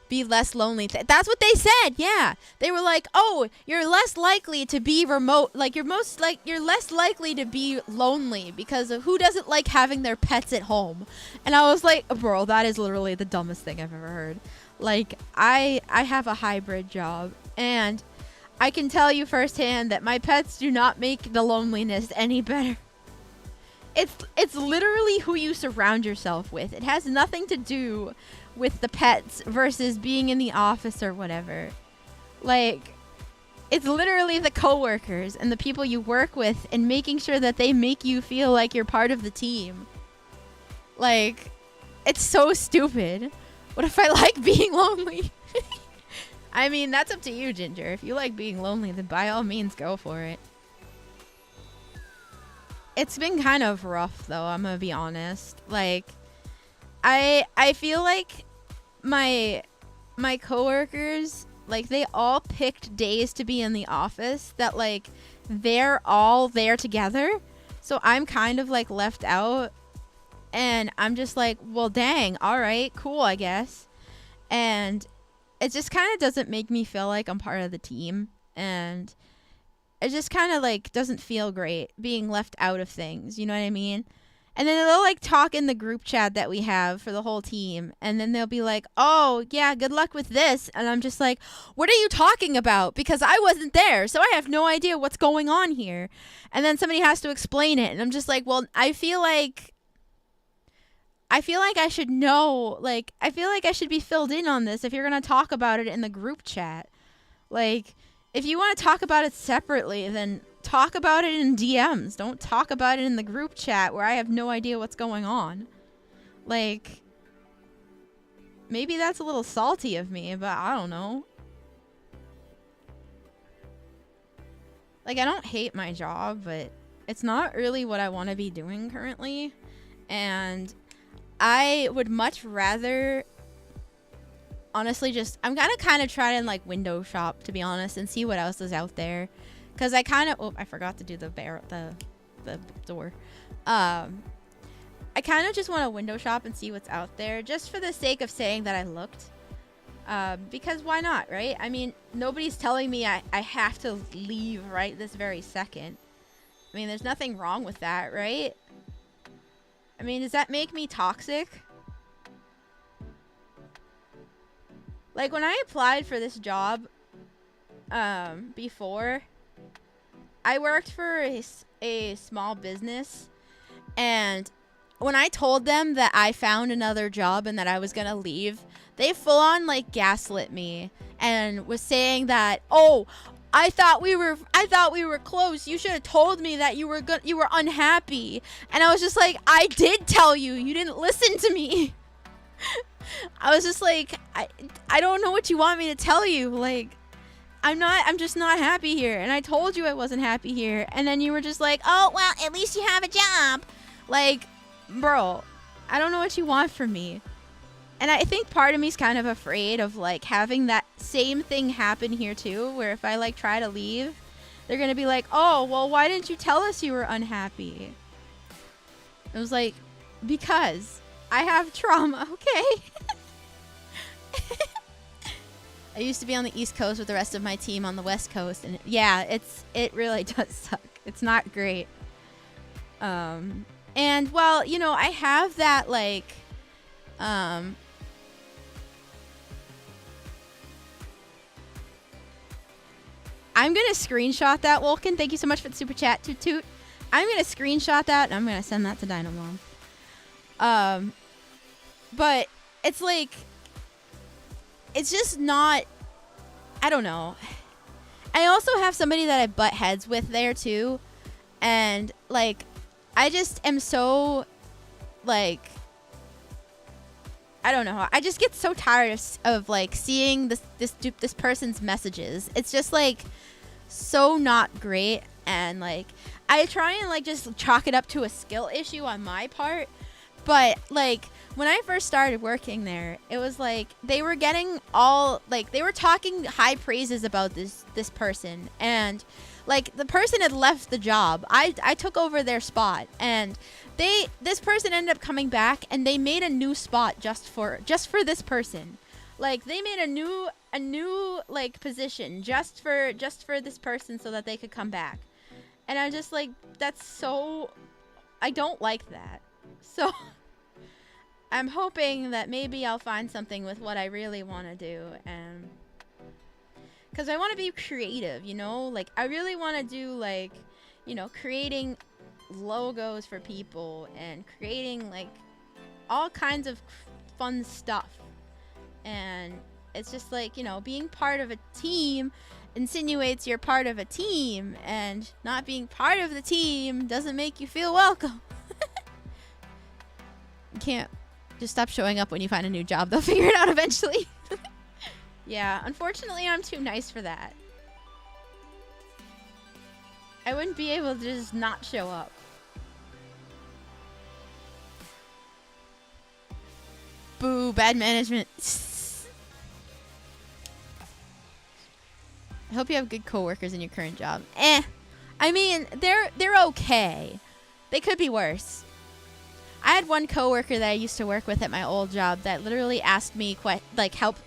[SPEAKER 1] Be less lonely. That's what they said. Yeah. They were like, oh, you're less likely to be remote. Like, you're less likely to be lonely because of who doesn't like having their pets at home. And I was like, bro, that is literally the dumbest thing I've ever heard. Like, I have a hybrid job, and I can tell you firsthand that my pets do not make the loneliness any better. It's literally who you surround yourself with. It has nothing to do with the pets versus being in the office or whatever. Like, it's literally the coworkers and the people you work with and making sure that they make you feel like you're part of the team. Like, it's so stupid. What if I like being lonely? I mean, that's up to you, Ginger. If you like being lonely, then by all means go for it. It's been kind of rough, though, I'm gonna be honest. Like, I feel like my coworkers, Like, they all picked days to be in the office that, like, they're all there together. So I'm kind of, like, left out. And I'm just like, well, dang, all right, cool, I guess. And it just kind of doesn't make me feel like I'm part of the team. And it just kind of, like, doesn't feel great being left out of things. You know what I mean? And then they'll, like, talk in the group chat that we have for the whole team. And then they'll be like, oh, yeah, good luck with this. And I'm just like, what are you talking about? Because I wasn't there, so I have no idea what's going on here. And then somebody has to explain it. And I'm just like, well, I feel like I should know. Like, I feel like I should be filled in on this if you're going to talk about it in the group chat. Like, if you want to talk about it separately, then talk about it in DMs. Don't talk about it in the group chat where I have no idea what's going on. Like, maybe that's a little salty of me, but I don't know. Like, I don't hate my job, but it's not really what I want to be doing currently. And I would much rather, honestly, I'm gonna kind of try to, like, window shop, to be honest, and see what else is out there. Because I kind of... Oh, I forgot to do the door. I kind of just want to window shop and see what's out there, just for the sake of saying that I looked. Because why not, right? I mean, nobody's telling me I have to leave right this very second. I mean, there's nothing wrong with that, right? I mean, does that make me toxic? Like, when I applied for this job, before, I worked for a small business, and when I told them that I found another job and that I was gonna leave, they full on, like, gaslit me and was saying that, oh, I thought we were close. You should have told me that you were unhappy. And I was just like, I did tell you. You didn't listen to me. I was just like, I don't know what you want me to tell you. Like, I'm just not happy here. And I told you I wasn't happy here. And then you were just like, oh, well, at least you have a job. Like, bro, I don't know what you want from me. And I think part of me is kind of afraid of, like, having that same thing happen here too, where if I, like, try to leave, they're going to be like, oh, well, why didn't you tell us you were unhappy? It was like, because I have trauma, okay? I used to be on the East Coast with the rest of my team on the West Coast, and yeah, it really does suck. It's not great. And, well, you know, I have that, like, I'm going to screenshot that, Wolken. Thank you so much for the super chat, Toot Toot. I'm going to screenshot that, and I'm going to send that to Dynamom. But it's like, it's just not, I don't know. I also have somebody that I butt heads with there, too. And, like, I just am so, like, I don't know. I just get so tired of like, seeing this person's messages. It's just, like, so not great. And, like, I try and, like, just chalk it up to a skill issue on my part. But, like, when I first started working there, it was like they were getting all, like, they were talking high praises about this person. And, like, the person had left the job. I took over their spot, and this person ended up coming back, and they made a new spot just for this person. Like, they made a new like position just for this person so that they could come back. And I'm just like, that's so, I don't like that. So I'm hoping that maybe I'll find something with what I really want to do, and because I want to be creative, you know? Like, I really want to do, like, you know, creating logos for people and creating, like, all kinds of fun stuff. And it's just like, you know, being part of a team insinuates you're part of a team, and not being part of the team doesn't make you feel welcome. You can't just stop showing up when you find a new job. They'll figure it out eventually. Yeah, unfortunately, I'm too nice for that. I wouldn't be able to just not show up. Boo, bad management. I hope you have good coworkers in your current job. I mean, they're okay. They could be worse. I had one coworker that I used to work with at my old job that literally asked me help.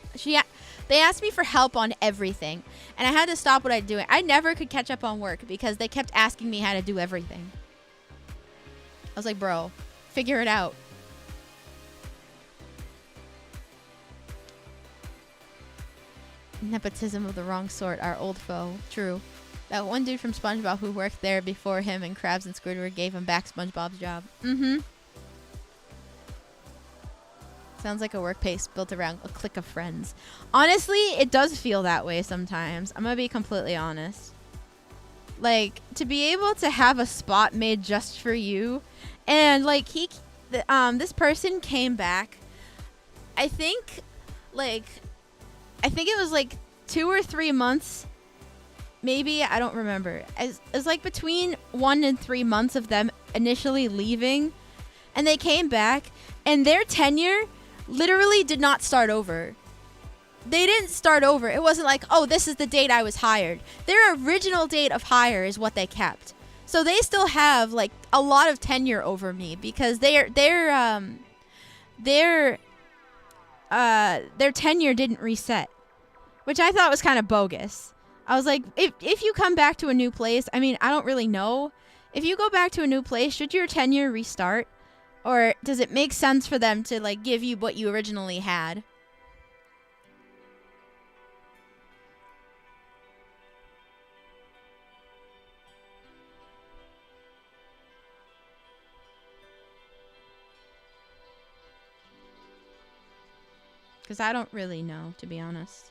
[SPEAKER 1] They asked me for help on everything, and I had to stop what I was doing. I never could catch up on work because they kept asking me how to do everything. I was like, bro, figure it out. Nepotism of the wrong sort, our old foe. True. That one dude from SpongeBob who worked there before him and Krabs and Squidward gave him back SpongeBob's job. Mm-hmm. Sounds like a workplace built around a clique of friends. Honestly, it does feel that way sometimes. I'm gonna be completely honest. Like, to be able to have a spot made just for you, and like this person came back. I think it was like 2 or 3 months. Maybe, I don't remember. It was like between 1 and 3 months of them initially leaving, and they came back, and their tenure literally did not start over. They didn't start over. It wasn't like, oh, this is the date I was hired. Their original date of hire is what they kept. So they still have like a lot of tenure over me because their tenure didn't reset, which I thought was kind of bogus. I was like, if you come back to a new place, I mean, I don't really know. If you go back to a new place, should your tenure restart? Or does it make sense for them to like give you what you originally had? Because I don't really know, to be honest.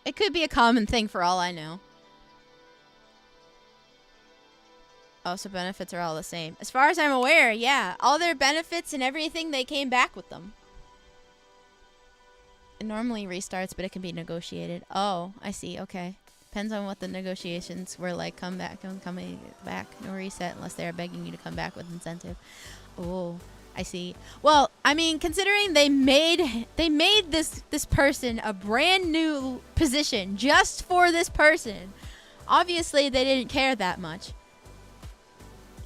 [SPEAKER 1] It could be a common thing for all I know. Oh, so benefits are all the same. As far as I'm aware, yeah. All their benefits and everything, they came back with them. It normally restarts, but it can be negotiated. Oh, I see. Okay. Depends on what the negotiations were like. Coming back. No reset unless they're begging you to come back with incentive. Oh, I see. Well, I mean, considering they made this person a brand new position just for this person, obviously they didn't care that much.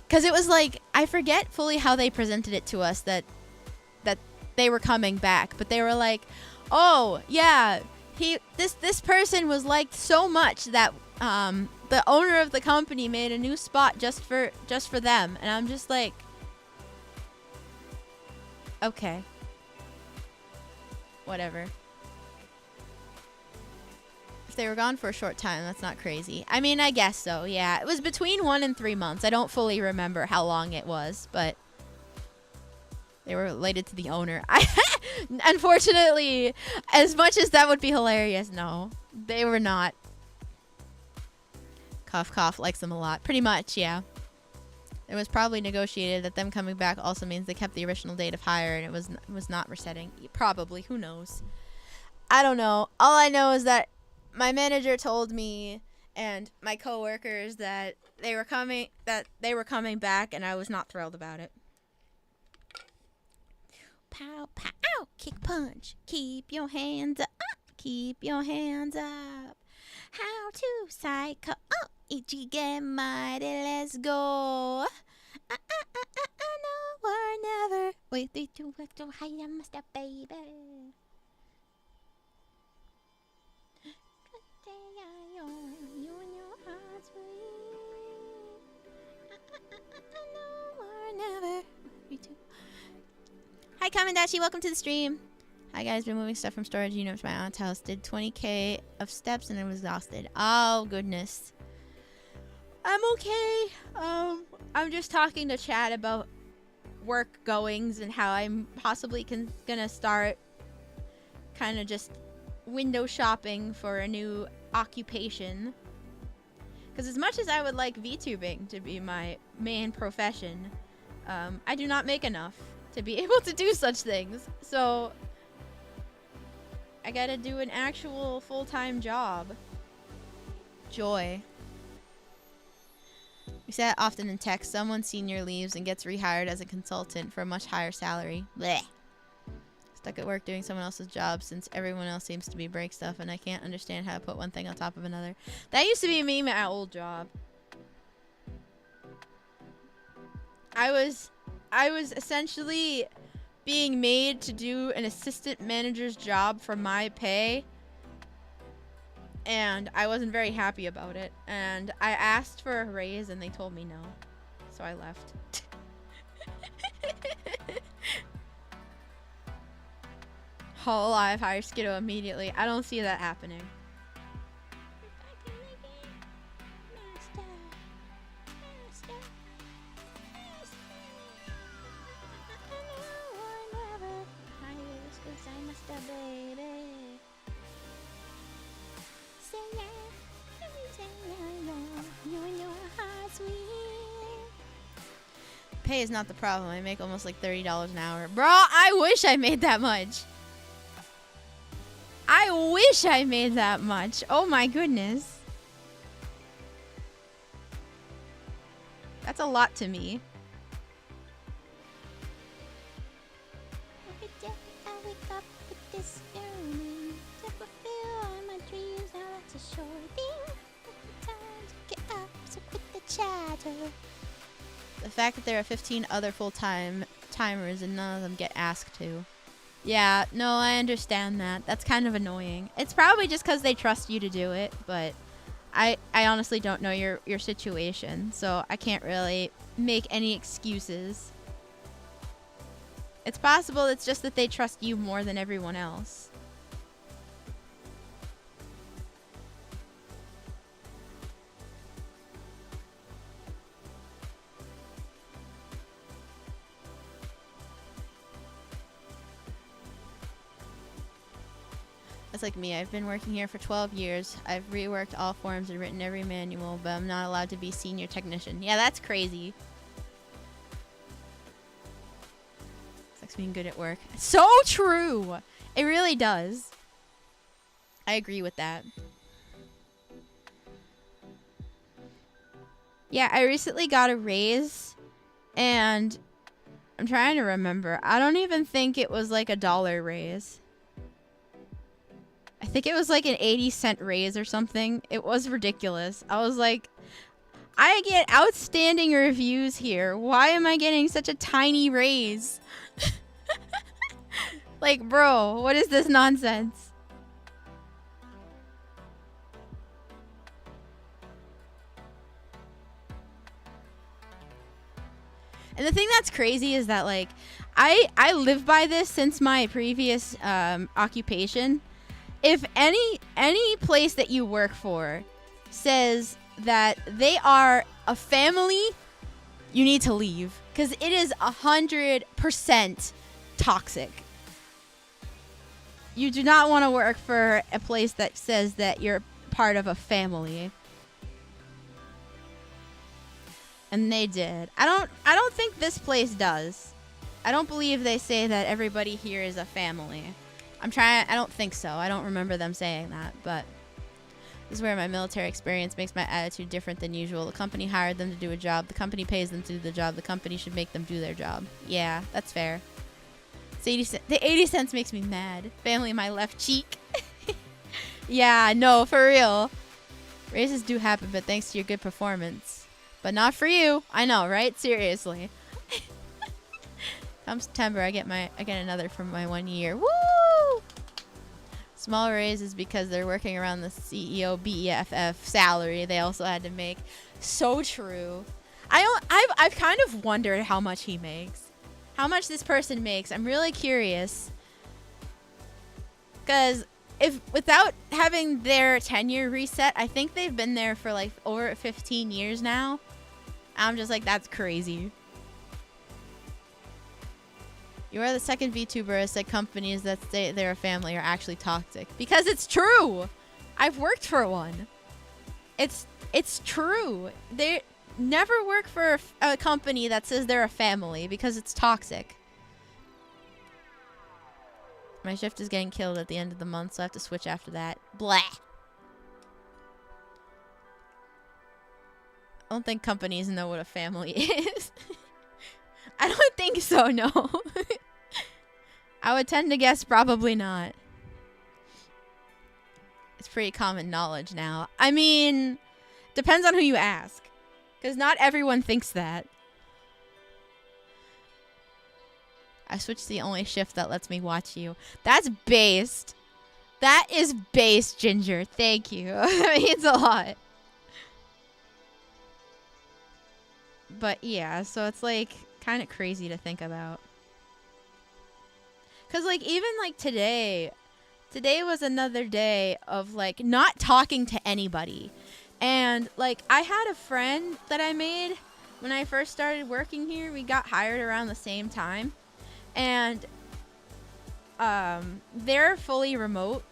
[SPEAKER 1] Because it was like, I forget fully how they presented it to us that they were coming back, but they were like, oh yeah, this person was liked so much that the owner of the company made a new spot just for them, and I'm just like, okay, whatever. If they were gone for a short time, that's not crazy. I mean, I guess so, yeah. It was between 1 and 3 months. I don't fully remember how long it was, but they were related to the owner. Unfortunately, as much as that would be hilarious, no, they were not. Cough, cough, likes them a lot. Pretty much, yeah. It was probably negotiated that them coming back also means they kept the original date of hire and it was not resetting. Probably, who knows? I don't know. All I know is that my manager told me and my coworkers that they were coming back, and I was not thrilled about it. Pow, pow, kick, punch. Keep your hands up. Keep your hands up. How to psycho. Oh, itchy get mighty. Let's go. No, we're never. Wait, 3, 2, 1, so high, I must have, baby. Hi, Kamendachi. Welcome to the stream. Hi, guys. Been moving stuff from storage unit to my aunt's house. Did 20k of steps and I was exhausted. Oh, goodness. I'm okay. I'm just talking to Chad about work goings and how I'm possibly gonna start kind of just window shopping for a new occupation. Because as much as I would like VTubing to be my main profession, I do not make enough to be able to do such things. So I gotta do an actual full-time job. Joy. We say that often in text. Someone senior leaves and gets rehired as a consultant for a much higher salary. Blech. Stuck at work doing someone else's job since everyone else seems to be break stuff and I can't understand how to put one thing on top of another. That used to be me at my old job. I was essentially being made to do an assistant manager's job for my pay, and I wasn't very happy about it, and I asked for a raise and they told me no, so I left. Whole Alive, hire Skiddo immediately. I don't see that happening. Pay is not the problem. I make almost like $30 an hour. Bro, I wish I made that much. I wish I made that much. Oh my goodness. That's a lot to me. Every day I wake up with this yearning to fulfill all my dreams. Now that's a sure thing. Time to get up, so quit the chatter. The fact that there are 15 other full-time timers and none of them get asked to. Yeah, no, I understand that. That's kind of annoying. It's probably just because they trust you to do it, but I honestly don't know your situation, so I can't really make any excuses. It's possible it's just that they trust you more than everyone else. That's like me. I've been working here for 12 years. I've reworked all forms and written every manual, but I'm not allowed to be senior technician. Yeah, that's crazy. Sucks being good at work. So true! It really does. I agree with that. Yeah, I recently got a raise, and I'm trying to remember. I don't even think it was like $1 raise. I think it was like an 80-cent raise or something. It was ridiculous. I was like, I get outstanding reviews here. Why am I getting such a tiny raise? Like, bro, what is this nonsense? And the thing that's crazy is that, like, I live by this since my previous occupation. If any place that you work for says that they are a family, you need to leave, because it is 100% toxic. You do not want to work for a place that says that you're part of a family. And they did. I don't think this place does. I don't believe they say that everybody here is a family. I don't think so. I don't remember them saying that, but this is where my military experience makes my attitude different than usual. The company hired them to do a job. The company pays them to do the job. The company should make them do their job. Yeah, that's fair. It's the 80 cents makes me mad. Family in my left cheek. Yeah, no, for real. Raises do happen, but thanks to your good performance. But not for you. I know, right? Seriously. Come September, I get another from my 1 year. Woo! Small raises because they're working around the CEO BEFF salary they also had to make. So true. I've kind of wondered how much he makes. How much this person makes. I'm really curious. Because without having their tenure reset, I think they've been there for like over 15 years now. I'm just like, that's crazy. You are the second VTuber that said companies that say they're a family are actually toxic. Because it's true. I've worked for one. It's true. They never work for a company that says they're a family because it's toxic. My shift is getting killed at the end of the month, so I have to switch after that. Blah. I don't think companies know what a family is. I don't think so, no. I would tend to guess probably not. It's pretty common knowledge now. I mean, depends on who you ask. Because not everyone thinks that. I switched to the only shift that lets me watch you. That's based. That is based, Ginger. Thank you. That means a lot. But yeah, so it's like kind of crazy to think about. Because like even like today was another day of like not talking to anybody. And like I had a friend that I made when I first started working here. We got hired around the same time. And they're fully remote.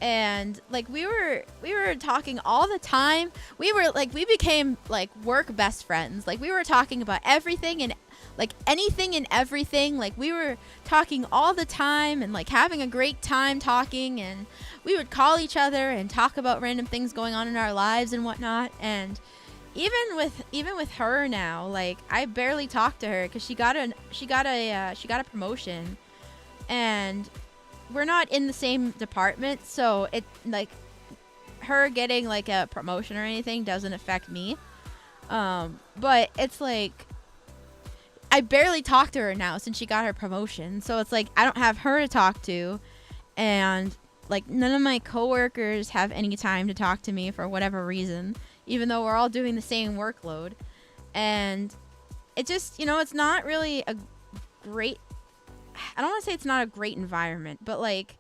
[SPEAKER 1] And like we were talking all the time. We became like work best friends. Like we were talking about everything and like anything and everything. Like we were talking all the time and like having a great time talking, and we would call each other and talk about random things going on in our lives and whatnot. And even with her now, like I barely talk to her because she got a promotion, and we're not in the same department, so it like her getting like a promotion or anything doesn't affect me. But it's like I barely talk to her now since she got her promotion, so it's like I don't have her to talk to, and like none of my coworkers have any time to talk to me for whatever reason, even though we're all doing the same workload. And it just, it's not really a great, I don't want to say it's not a great environment, but like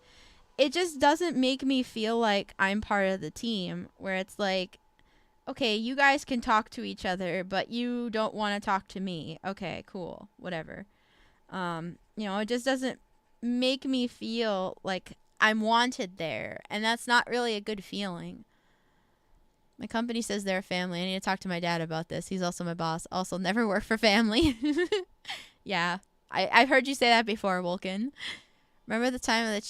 [SPEAKER 1] it just doesn't make me feel like I'm part of the team, where it's like, okay, you guys can talk to each other, but you don't want to talk to me. Okay, cool, whatever. It just doesn't make me feel like I'm wanted there, and that's not really a good feeling. My company says they're a family. I need to talk to my dad about this. He's also my boss. Also, never work for family. Yeah, I've heard you say that before, Wolken. Remember the time of the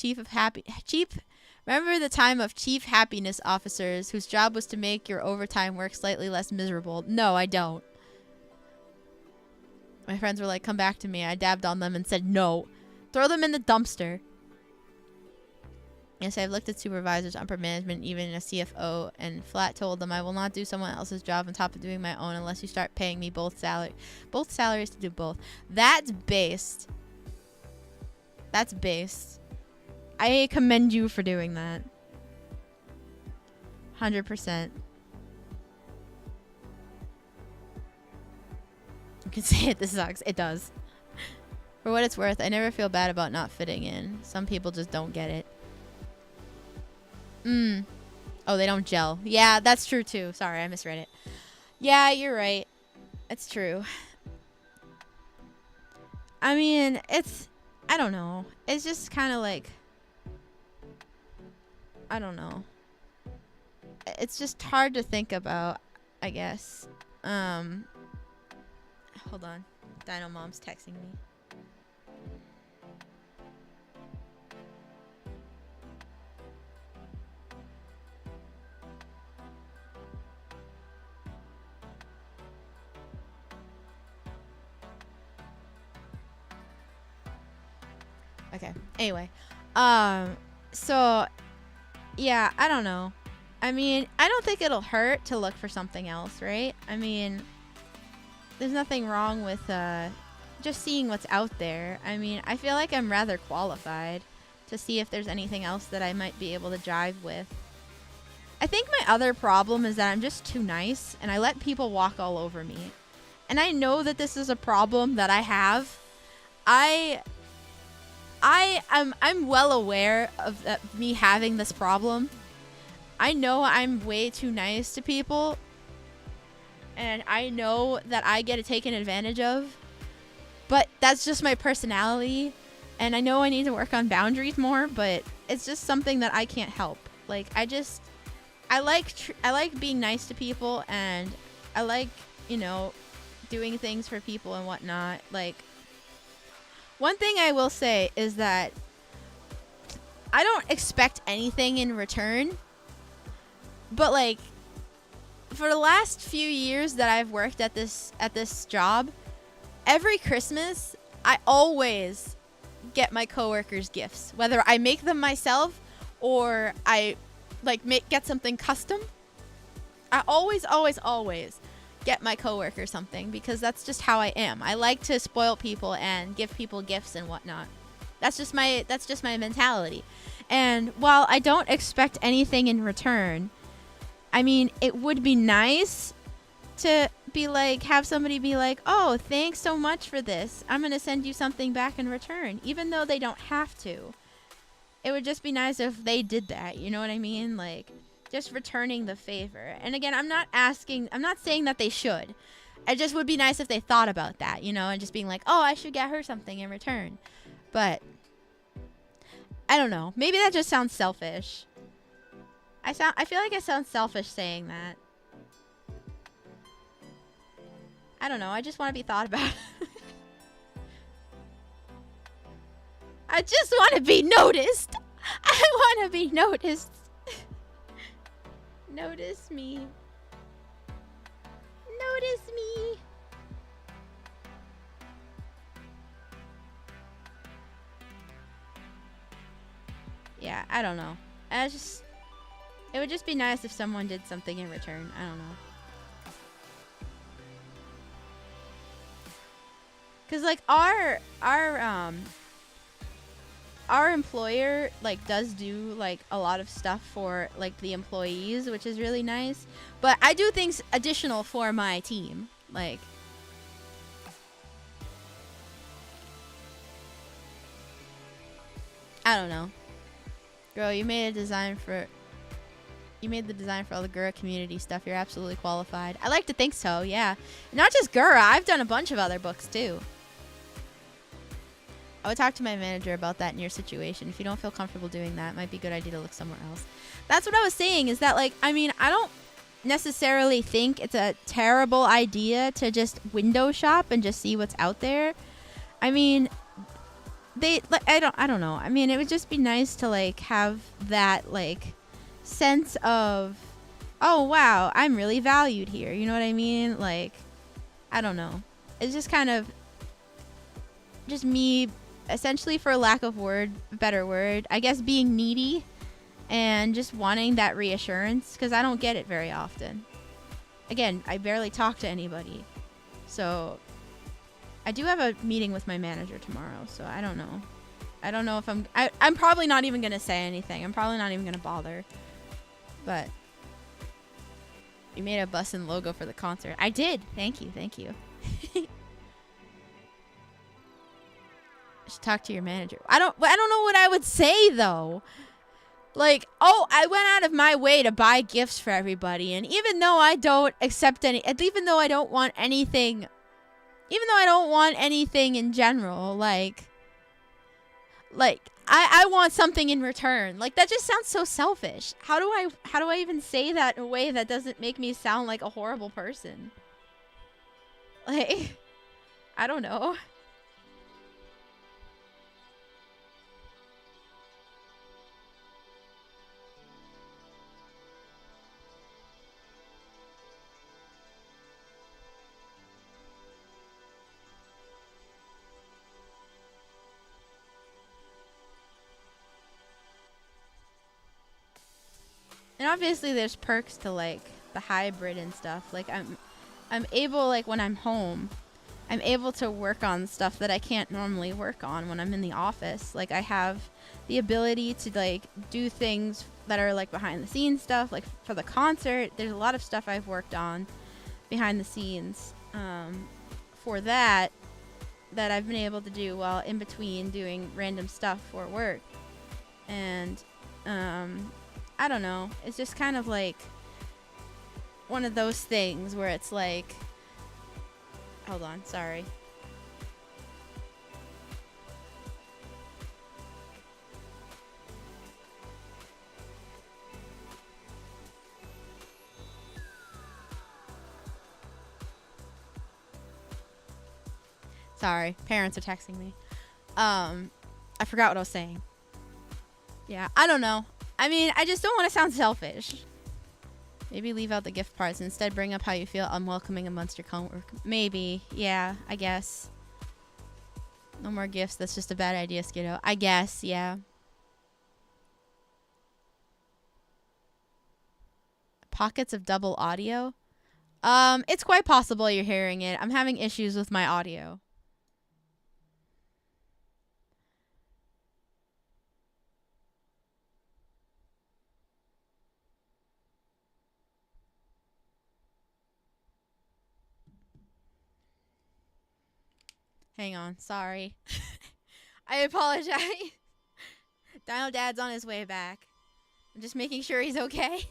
[SPEAKER 1] chief happiness officers whose job was to make your overtime work slightly less miserable? No, I don't. My friends were like, come back to me. I dabbed on them and said, no. Throw them in the dumpster. Yes, I've looked at supervisors, upper management, even a CFO, and flat told them I will not do someone else's job on top of doing my own unless you start paying me both salaries to do both. That's based. That's based. I commend you for doing that. 100%. You can say it, this sucks. It does. For what it's worth, I never feel bad about not fitting in. Some people just don't get it. Oh, they don't gel. Yeah, that's true too. Sorry, I misread it. Yeah, you're right. It's true. I mean, I don't know. It's just kind of like, I don't know. It's just hard to think about, I guess. Hold on. Dino Mom's texting me. Okay. Anyway, so yeah, I don't know. I mean, I don't think it'll hurt to look for something else, right? I mean, there's nothing wrong with just seeing what's out there. I mean, I feel like I'm rather qualified to see if there's anything else that I might be able to jive with. I think my other problem is that I'm just too nice and I let people walk all over me. And I know that this is a problem that I have. I'm well aware of me having this problem. I know I'm way too nice to people, and I know that I get taken advantage of, but that's just my personality, and I know I need to work on boundaries more, but it's just something that I can't help. Like, I like being nice to people, and I like, doing things for people and whatnot. Like, one thing I will say is that I don't expect anything in return. But like, for the last few years that I've worked at this job, every Christmas I always get my coworkers gifts, whether I make them myself or I like get something custom. I always get my coworker something because that's just how I am. I like to spoil people and give people gifts and whatnot. That's just my mentality. And while I don't expect anything in return, I mean, it would be nice to be like, have somebody be like, oh, thanks so much for this. I'm going to send you something back in return, even though they don't have to. It would just be nice if they did that. You know what I mean? Like, just returning the favor. And again, I'm not saying that they should. It just would be nice if they thought about that, you know, and just being like, oh, I should get her something in return. But I don't know. Maybe that just sounds selfish. I feel like I sound selfish saying that. I don't know. I just want to be thought about. I just want to be noticed. I want to be noticed. Notice me. Notice me. Yeah, I don't know. It would just be nice if someone did something in return. I don't know. Cause like our employer like does do like a lot of stuff for like the employees, which is really nice. But I do things additional for my team. Like I don't know. Girl, you made the design for all the Gura community stuff. You're absolutely qualified. I like to think so, yeah. Not just Gura, I've done a bunch of other books too. I would talk to my manager about that in your situation. If you don't feel comfortable doing that, it might be a good idea to look somewhere else. That's what I was saying, is that, like, I mean, I don't necessarily think it's a terrible idea to just window shop and just see what's out there. I mean, I don't know. I mean, it would just be nice to, like, have that, like, sense of, oh, wow, I'm really valued here. You know what I mean? Like, I don't know. It's just kind of just me, essentially, for lack of better word, I guess being needy and just wanting that reassurance, because I don't get it very often. Again, I barely talk to anybody. So I do have a meeting with my manager tomorrow, so I don't know. I don't know if I'm probably not even going to say anything. I'm probably not even going to bother. But you made a bussin' logo for the concert. I did. Thank you. I should talk to your manager. I don't know what I would say though. Like, oh, I went out of my way to buy gifts for everybody, and even though I don't accept even though I don't want anything in general, like I want something in return. Like, that just sounds so selfish. How do I even say that in a way that doesn't make me sound like a horrible person? Like, I don't know. And obviously there's perks to, like, the hybrid and stuff. Like, I'm able, like, when I'm home, I'm able to work on stuff that I can't normally work on when I'm in the office. Like, I have the ability to, like, do things that are, like, behind the scenes stuff. Like, for the concert, there's a lot of stuff I've worked on behind the scenes for that I've been able to do while in between doing random stuff for work. And I don't know. It's just kind of like one of those things where it's like, hold on, sorry. Sorry, parents are texting me. I forgot what I was saying. Yeah, I don't know. I mean, I just don't want to sound selfish. Maybe leave out the gift parts and instead bring up how you feel unwelcoming amongst your coworkers. Maybe. Yeah, I guess. No more gifts. That's just a bad idea, Skiddo. I guess, yeah. Pockets of double audio? It's quite possible you're hearing it. I'm having issues with my audio. Hang on, sorry. I apologize. Dino Dad's on his way back. I'm just making sure he's okay.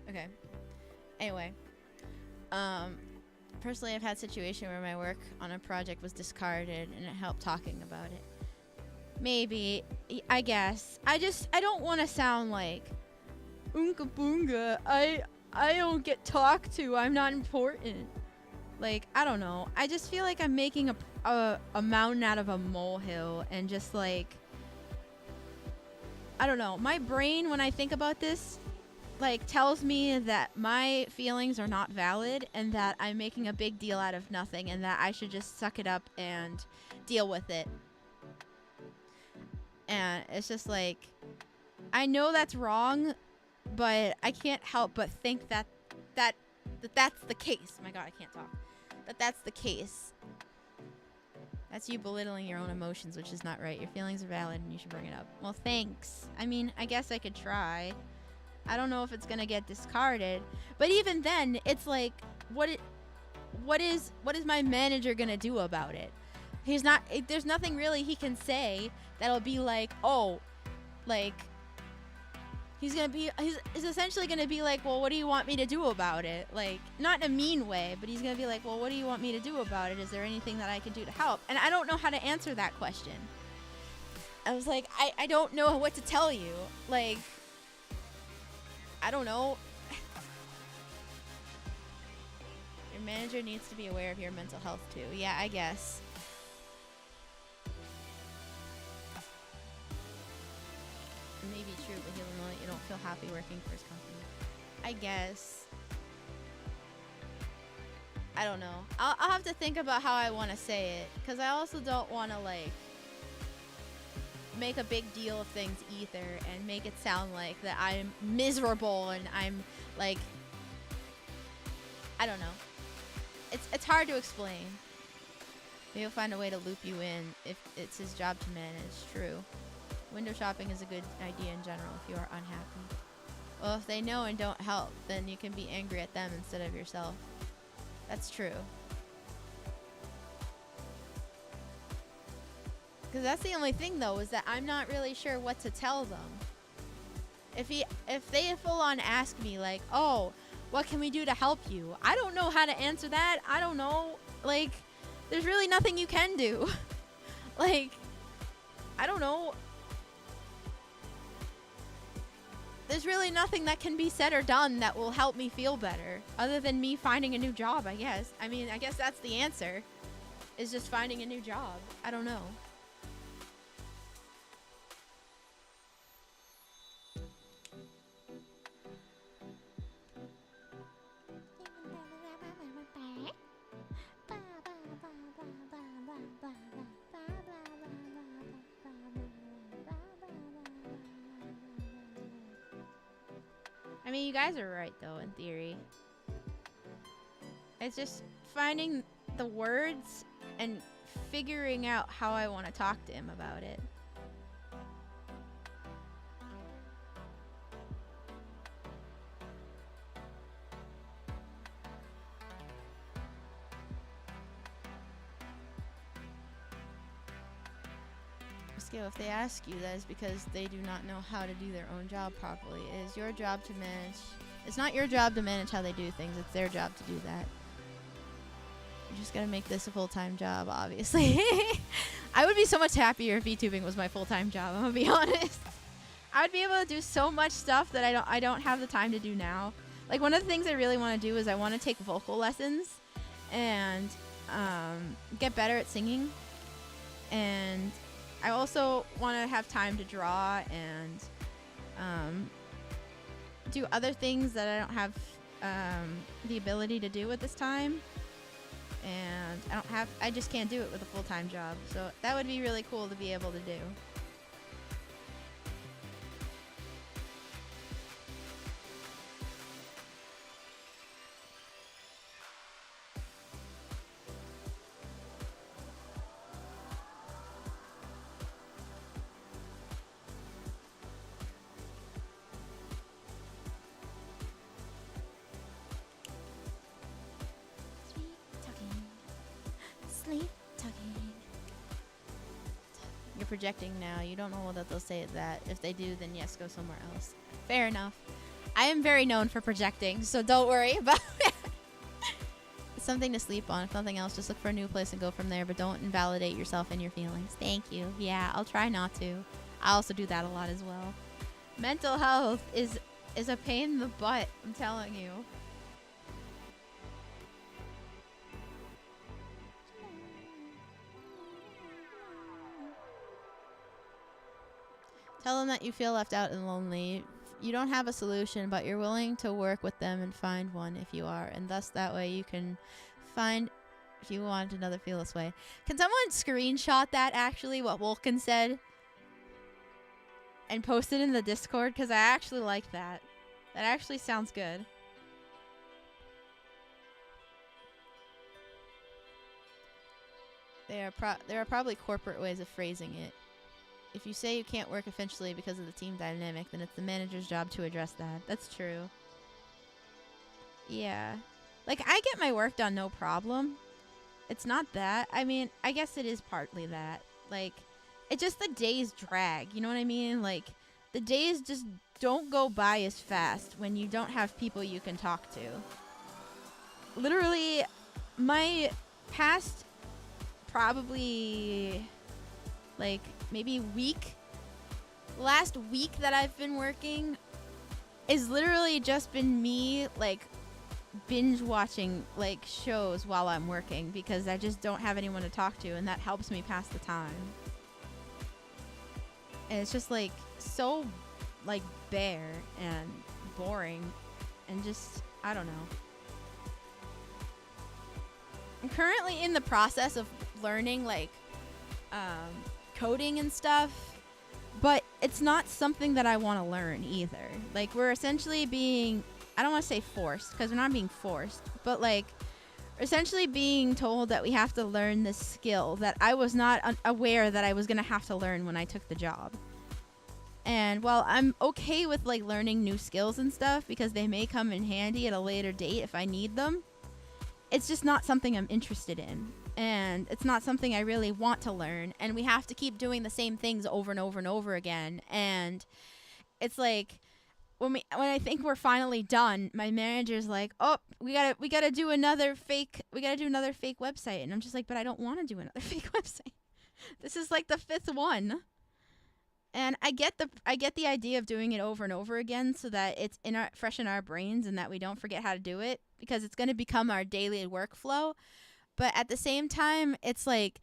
[SPEAKER 1] Okay. Anyway. Personally, I've had a situation where my work on a project was discarded and it helped talking about it. Maybe. I guess. I don't want to sound like Oonka Boonga. I don't get talked to. I'm not important. Like, I don't know. I just feel like I'm making a mountain out of a molehill and just like, I don't know. My brain, when I think about this, like, tells me that my feelings are not valid and that I'm making a big deal out of nothing and that I should just suck it up and deal with it. And it's just like, I know that's wrong, but I can't help but think that that's the case. My God, I can't talk. That's the case. That's you belittling your own emotions, which is not right. Your feelings are valid and you should bring it up. Well, thanks. I mean, I guess I could try. I don't know if it's gonna get discarded, but even then, it's like, what is my manager gonna do about it? He's not. There's nothing really he can say that'll be like, oh, like he's essentially gonna be like, well, what do you want me to do about it? Like, not in a mean way, but he's gonna be like, well, what do you want me to do about it? Is there anything that I can do to help? And I don't know how to answer that question. I was like, I don't know what to tell you. Like, I don't know. Your manager needs to be aware of your mental health too. Yeah, I guess. It may be true, but he'll know that you don't feel happy working for his company. I guess. I don't know. I'll have to think about how I want to say it, because I also don't want to, like, make a big deal of things either and make it sound like that I'm miserable and I'm like, I don't know. It's hard to explain. Maybe he'll find a way to loop you in if it's his job to manage. True. Window shopping is a good idea in general if you are unhappy. Well, if they know and don't help, then you can be angry at them instead of yourself. That's true. Because that's the only thing, though, is that I'm not really sure what to tell them. If they full on ask me, like, oh, what can we do to help you? I don't know how to answer that. I don't know. Like, there's really nothing you can do. Like, I don't know. There's really nothing that can be said or done that will help me feel better, other than me finding a new job, I guess. I mean, I guess that's the answer, is just finding a new job. I don't know. I mean, you guys are right, though, in theory. It's just finding the words and figuring out how I want to talk to him about it. If they ask you, that is because they do not know how to do their own job properly. It is your job to manage. It's not your job to manage how they do things. It's their job to do that. You just gotta make this a full-time job, obviously. I would be so much happier if VTubing was my full-time job, I'm gonna be honest. I would be able to do so much stuff that I don't have the time to do now. Like, one of the things I really want to do is I want to take vocal lessons and get better at singing. And I also want to have time to draw and do other things that I don't have the ability to do at this time. And I just can't do it with a full-time job. So that would be really cool to be able to do. You're projecting now. You don't know that they'll say that. If they do, then yes, go somewhere else. Fair enough. I am very known for projecting, so don't worry about it. It's something to sleep on. If nothing else, just look for a new place and go from there, but don't invalidate yourself and your feelings. Thank you. Yeah, I'll try not to. I also do that a lot as well. Mental health is a pain in the butt, I'm telling you. Tell them that you feel left out and lonely. You don't have a solution, but you're willing to work with them and find one if you are. And thus that way you can find, if you want another feel this way. Can someone screenshot that actually, what Wolken said? And post it in the Discord? Because I actually like that. That actually sounds good. There are probably corporate ways of phrasing it. If you say you can't work efficiently because of the team dynamic, then it's the manager's job to address that. That's true. Yeah. Like, I get my work done no problem. It's not that. I mean, I guess it is partly that. Like, it's just the days drag. You know what I mean? Like, the days just don't go by as fast when you don't have people you can talk to. Literally, my past probably, like, maybe last week that I've been working is literally just been me, like, binge watching, like, shows while I'm working because I just don't have anyone to talk to, and that helps me pass the time. And it's just, like, so, like, bare and boring and just, I don't know. I'm currently in the process of learning, like, coding and stuff, but it's not something that I want to learn either. Like, we're essentially being, I don't want to say forced, because we're not being forced, but, like, essentially being told that we have to learn this skill that I was not aware that I was going to have to learn when I took the job. And while I'm okay with, like, learning new skills and stuff, because they may come in handy at a later date if I need them, it's just not something I'm interested in. And it's not something I really want to learn. And we have to keep doing the same things over and over and over again. And it's like, when I think we're finally done, my manager's like, "Oh, we gotta do another fake website." And I'm just like, "But I don't want to do another fake website. This is like the 5th one." And I get the idea of doing it over and over again so that it's fresh in our brains and that we don't forget how to do it, because it's going to become our daily workflow. But at the same time, it's like,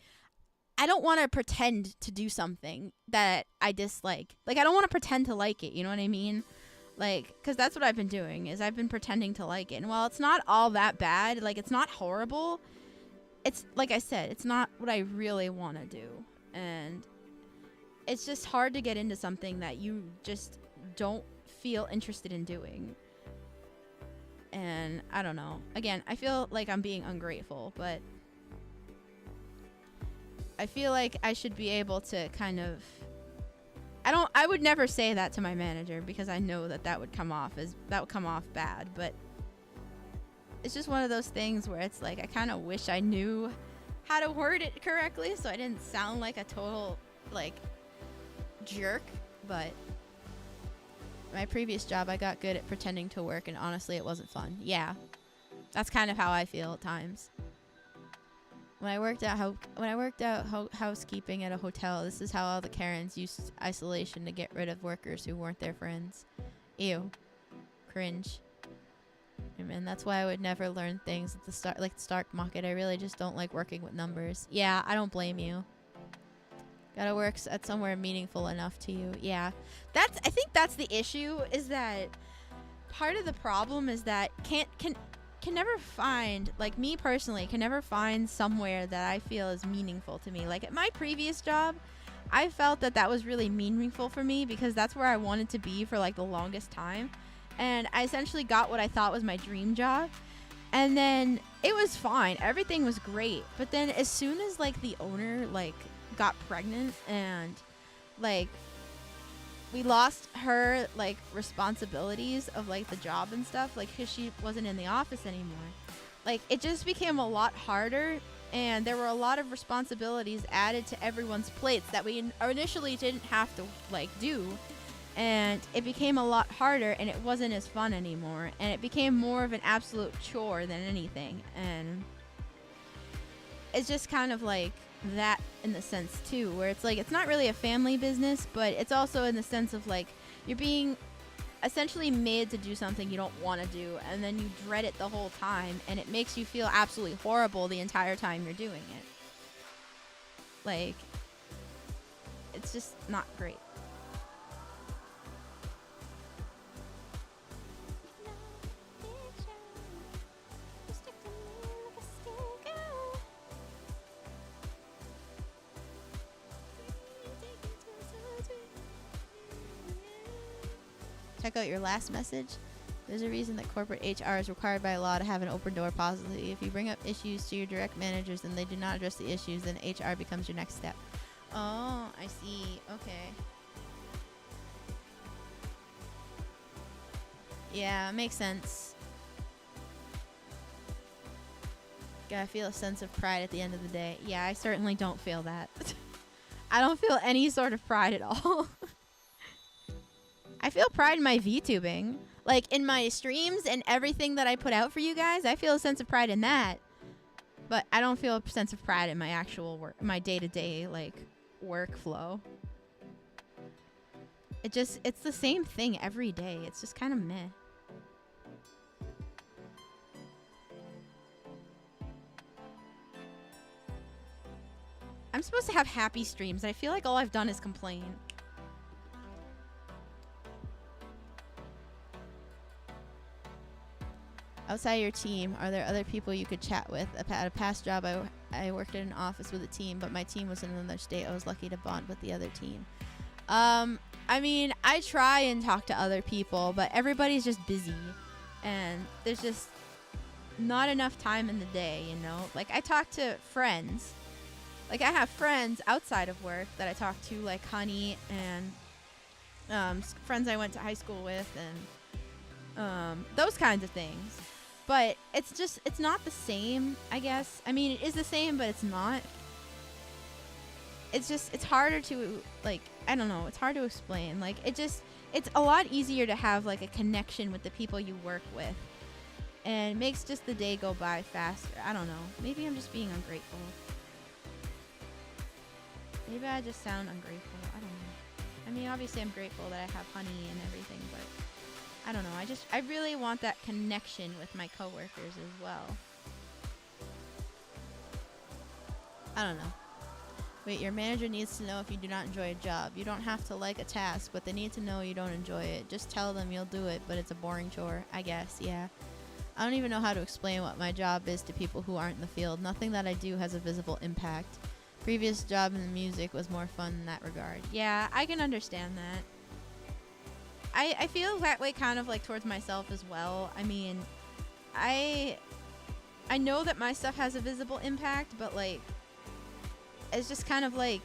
[SPEAKER 1] I don't want to pretend to do something that I dislike. Like, I don't want to pretend to like it, you know what I mean? Like, because that's what I've been doing, is I've been pretending to like it. And while it's not all that bad, like, it's not horrible, it's, like I said, it's not what I really want to do. And it's just hard to get into something that you just don't feel interested in doing. And I don't know. Again, I feel like I'm being ungrateful, but I feel like I should be able to kind of, I would never say that to my manager, because I know that would come off bad, but it's just one of those things where it's like, I kind of wish I knew how to word it correctly so I didn't sound like a total, like, jerk. But my previous job, I got good at pretending to work, and honestly, it wasn't fun. Yeah, that's kind of how I feel at times. When I worked out housekeeping at a hotel, this is how all the Karens used isolation to get rid of workers who weren't their friends. Ew, cringe. And that's why I would never learn things at the start, like the stock market. I really just don't like working with numbers. Yeah, I don't blame you. Gotta work at somewhere meaningful enough to you. Yeah. I think that's the issue, is that part of the problem is that can never find, like me personally, can never find somewhere that I feel is meaningful to me. Like at my previous job, I felt that was really meaningful for me because that's where I wanted to be for like the longest time. And I essentially got what I thought was my dream job. And then it was fine. Everything was great. But then as soon as like the owner like got pregnant and like we lost her like responsibilities of like the job and stuff, like because she wasn't in the office anymore, like it just became a lot harder, and there were a lot of responsibilities added to everyone's plates that we initially didn't have to like do, and it became a lot harder, and it wasn't as fun anymore, and it became more of an absolute chore than anything. And it's just kind of like that in the sense too, where it's like it's not really a family business, but it's also in the sense of like you're being essentially made to do something you don't want to do, and then you dread it the whole time, and it makes you feel absolutely horrible the entire time you're doing it. Like, it's just not great. Check out your last message. There's a reason that corporate HR is required by law to have an open door policy. If you bring up issues to your direct managers and they do not address the issues, then HR becomes your next step. Oh, I see. Okay. Yeah, makes sense. Gotta feel a sense of pride at the end of the day. Yeah, I certainly don't feel that. I don't feel any sort of pride at all. I feel pride in my VTubing. Like, in my streams and everything that I put out for you guys, I feel a sense of pride in that. But I don't feel a sense of pride in my actual work, my day-to-day, like, workflow. It's the same thing every day. It's just kind of meh. I'm supposed to have happy streams. I feel like all I've done is complain. Outside your team, are there other people you could chat with? At a past job, I worked in an office with a team, but my team was in another state. I was lucky to bond with the other team. I mean, I try and talk to other people, but everybody's just busy. And there's just not enough time in the day, you know? Like, I talk to friends. Like, I have friends outside of work that I talk to, like Honey and friends I went to high school with and those kinds of things. But it's not the same, I guess. I mean, it is the same, but it's not. It's harder to, like, I don't know, it's hard to explain. Like, it's a lot easier to have, like, a connection with the people you work with. And it makes just the day go by faster. I don't know. Maybe I'm just being ungrateful. Maybe I just sound ungrateful. I don't know. I mean, obviously I'm grateful that I have Honey and everything, but I don't know. I really want that connection with my coworkers as well. I don't know. Wait, your manager needs to know if you do not enjoy a job. You don't have to like a task, but they need to know you don't enjoy it. Just tell them you'll do it, but it's a boring chore, I guess, yeah. I don't even know how to explain what my job is to people who aren't in the field. Nothing that I do has a visible impact. Previous job in the music was more fun in that regard. Yeah, I can understand that. I feel that way kind of like towards myself as well. I mean, I know that my stuff has a visible impact, but like, it's just kind of like,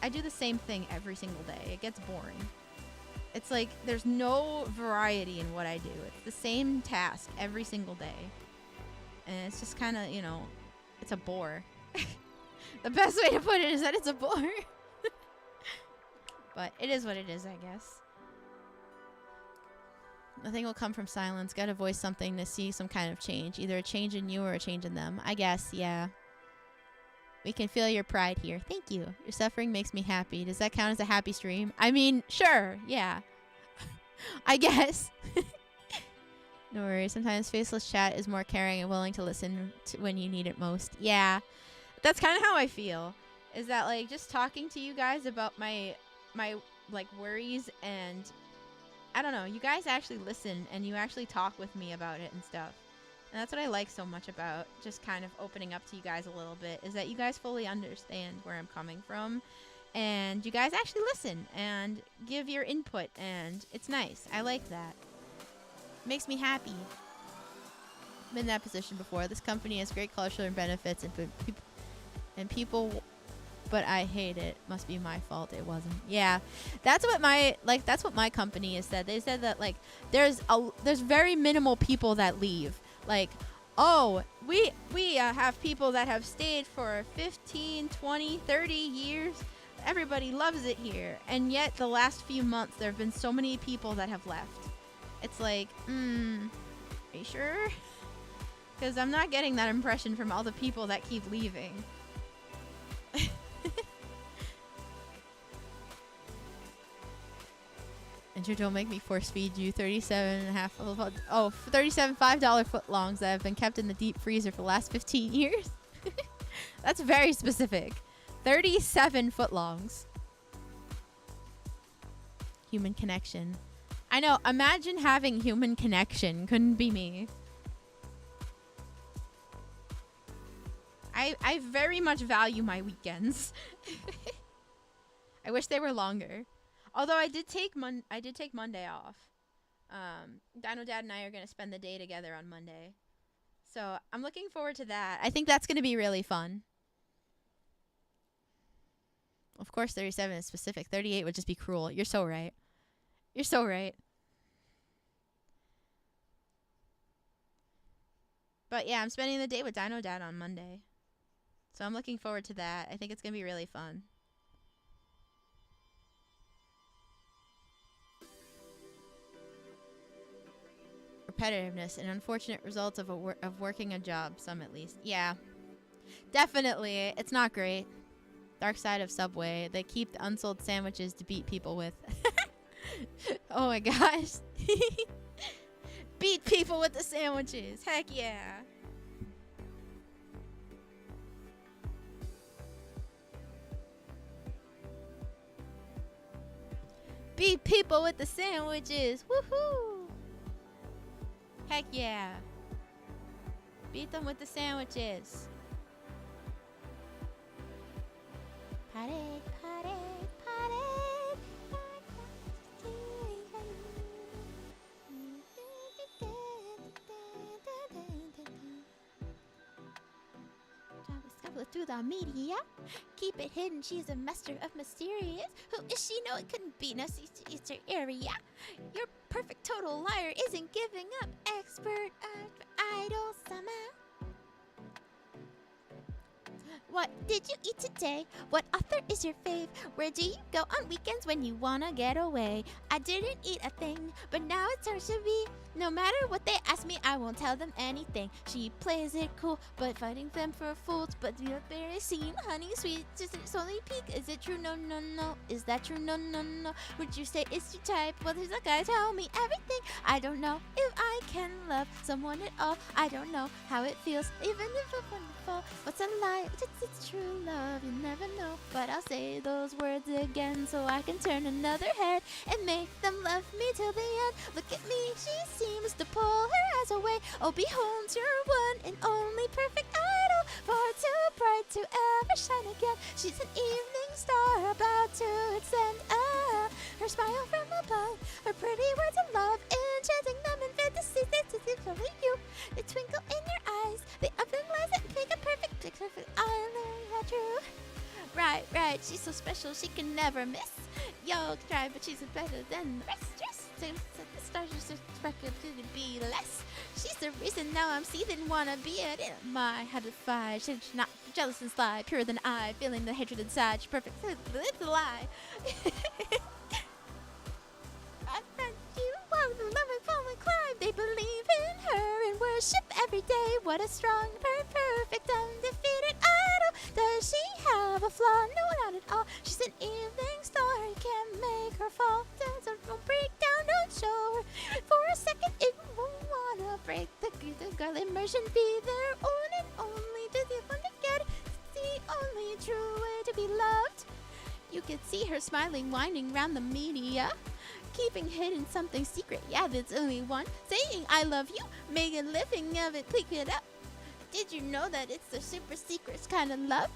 [SPEAKER 1] I do the same thing every single day. It gets boring. It's like, there's no variety in what I do. It's the same task every single day. And it's just kind of, you know, it's a bore. The best way to put it is that it's a bore. But it is what it is, I guess. Nothing will come from silence. Gotta voice something to see some kind of change. Either a change in you or a change in them. I guess, yeah. We can feel your pride here. Thank you. Your suffering makes me happy. Does that count as a happy stream? I mean, sure, yeah. I guess. No worries. Sometimes faceless chat is more caring and willing to listen to when you need it most. Yeah. That's kind of how I feel. is that like just talking to you guys about my like worries, and I don't know, you guys actually listen and you actually talk with me about it and stuff. And that's what I like so much about just kind of opening up to you guys a little bit, is that you guys fully understand where I'm coming from, and you guys actually listen and give your input, and it's nice. I like that. It makes me happy. I've been in that position before. This company has great culture and benefits, and people, but I hate it. Must be my fault. It wasn't. Yeah, that's what my company has said. They said that like there's very minimal people that leave. Like, oh, we have people that have stayed for 15, 20, 30 years. Everybody loves it here. And yet the last few months there have been so many people that have left. It's like, are you sure? Because I'm not getting that impression from all the people that keep leaving. Andrew, don't make me force feed you 37 $5 footlongs that have been kept in the deep freezer for the last 15 years. That's very specific. 37 footlongs. Human connection. I know, imagine having human connection. Couldn't be me. I very much value my weekends. I wish they were longer. Although I did take Monday off. Dino Dad and I are going to spend the day together on Monday. So I'm looking forward to that. I think that's going to be really fun. Of course 37 is specific. 38 would just be cruel. You're so right. You're so right. But yeah, I'm spending the day with Dino Dad on Monday. So I'm looking forward to that. I think it's going to be really fun. Repetitiveness, an unfortunate result of working a job, some at least. Yeah, definitely. It's not great. Dark side of Subway. They keep the unsold sandwiches to beat people with. Oh my gosh. Beat people with the sandwiches. Heck yeah. Beat people with the sandwiches. Woohoo. Heck yeah. Beat them with the sandwiches. Party, party, party. Travel through the media. Keep it hidden, she's a master of mysterious. Who is she? No, it couldn't be. No, it's her area. Your perfect total liar isn't giving up. Expert idol somehow. What did you eat today? What author is your fave? Where do you go on weekends when you wanna get away? I didn't eat a thing, but now it's hard to be. No matter what they ask me, I won't tell them anything. She plays it cool, but fighting them for fools. But the very scene, honey sweet, just it's only peak. Is it true? No, no, no. Is that true? No, no, no. Would you say it's your type? Well, there's a guy tell me everything. I don't know if I can love someone at all. I don't know how it feels, even if it's wonderful. What's a lie? It's true love, you never know. But I'll say those words again so I can turn another head and make them love me till the end. Look at me, she seems to pull her eyes away. Oh, behold, your one and only perfect idol, far too bright to ever shine again. She's an evening star about to ascend. Her smile from above, her pretty words of love, enchanting them in fantasy. They only you. They twinkle in your eyes. They open glass and make a perfect picture for I learned how true. Right, right. She's so special, she can never miss. Yo, try, but she's better than the rest. Just to set the stars, just expect it to be less. She's the reason now I'm seething, wanna be it in my head of fire. She's not jealous and sly, purer than I, feeling the hatred inside. She's perfect, it's a lie. I found you while the love and fall and climb. They believe in her and worship every day. What a strong, perfect, undefeated idol. Does she have a flaw? No, not at all. She's an evening star, you can't make her fall. Don't break down, don't show her for a second. It won't wanna break the girl immersion. Be their own and only. Does you want to get it? It's the only true way to be could see her smiling, whining round the media. Keeping hidden something secret, yeah, there's only one. Saying I love you, make a living of it, click it up. Did you know that it's the super secret kind of love?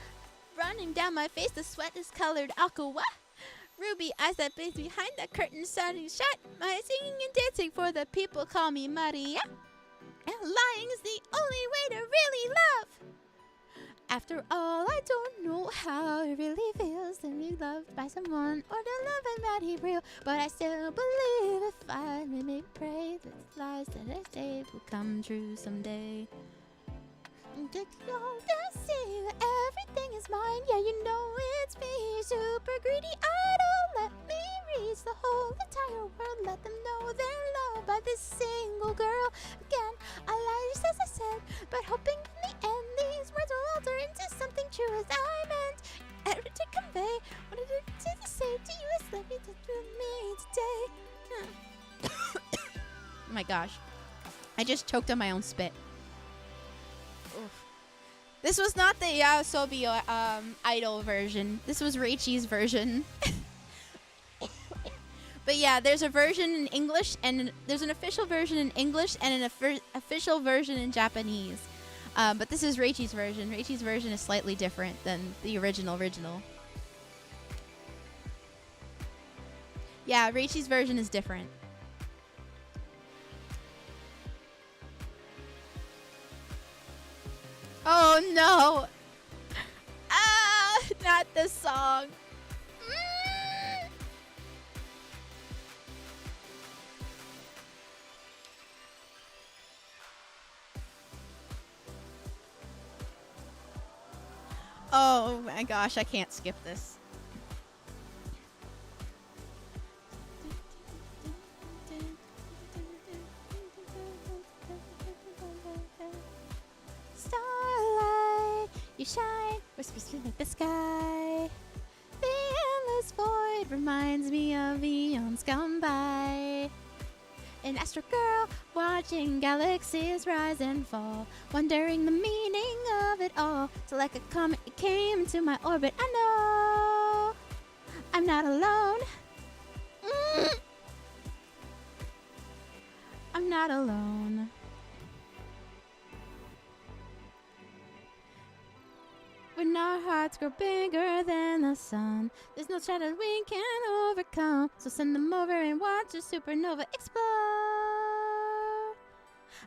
[SPEAKER 1] Running down my face, the sweat is colored aqua. Ruby eyes that blaze behind the curtain shining shut. My singing and dancing for the people call me Maria. And lying is the only way to really love. After all, I don't know how it really feels to be loved by someone or to love anybody real. But I still believe if I maybe pray that the lies that I say will come true someday. To see that everything is mine, yeah, you know it's me. Super greedy idol, let me reach the whole entire world. Let them know they're loved by this single girl. Again, I lied just as I said, but hoping in the end these words will alter into something true as I meant. Ever to convey what I did to say to you is let me to me today. Oh my gosh, I just choked on my own spit. Oof. This was not the Yasobi idol version. This was Reichi's version. But yeah, there's a version in English, and there's an official version in English and an official version in Japanese. But this is Reichi's version. Reichi's version is slightly different than the original. Yeah, Reichi's version is different. Oh no! Ah, not this song. Oh my gosh, I can't skip this. Starlight, you shine, whispers like the sky. The endless void reminds me of eons gone by. An astro girl watching galaxies rise and fall, wondering the meaning of it all. So like a comet, it came into my orbit. I know I'm not alone. I'm not alone. When our hearts grow bigger than the sun, there's no shadow we can overcome. So send them over and watch a supernova explode.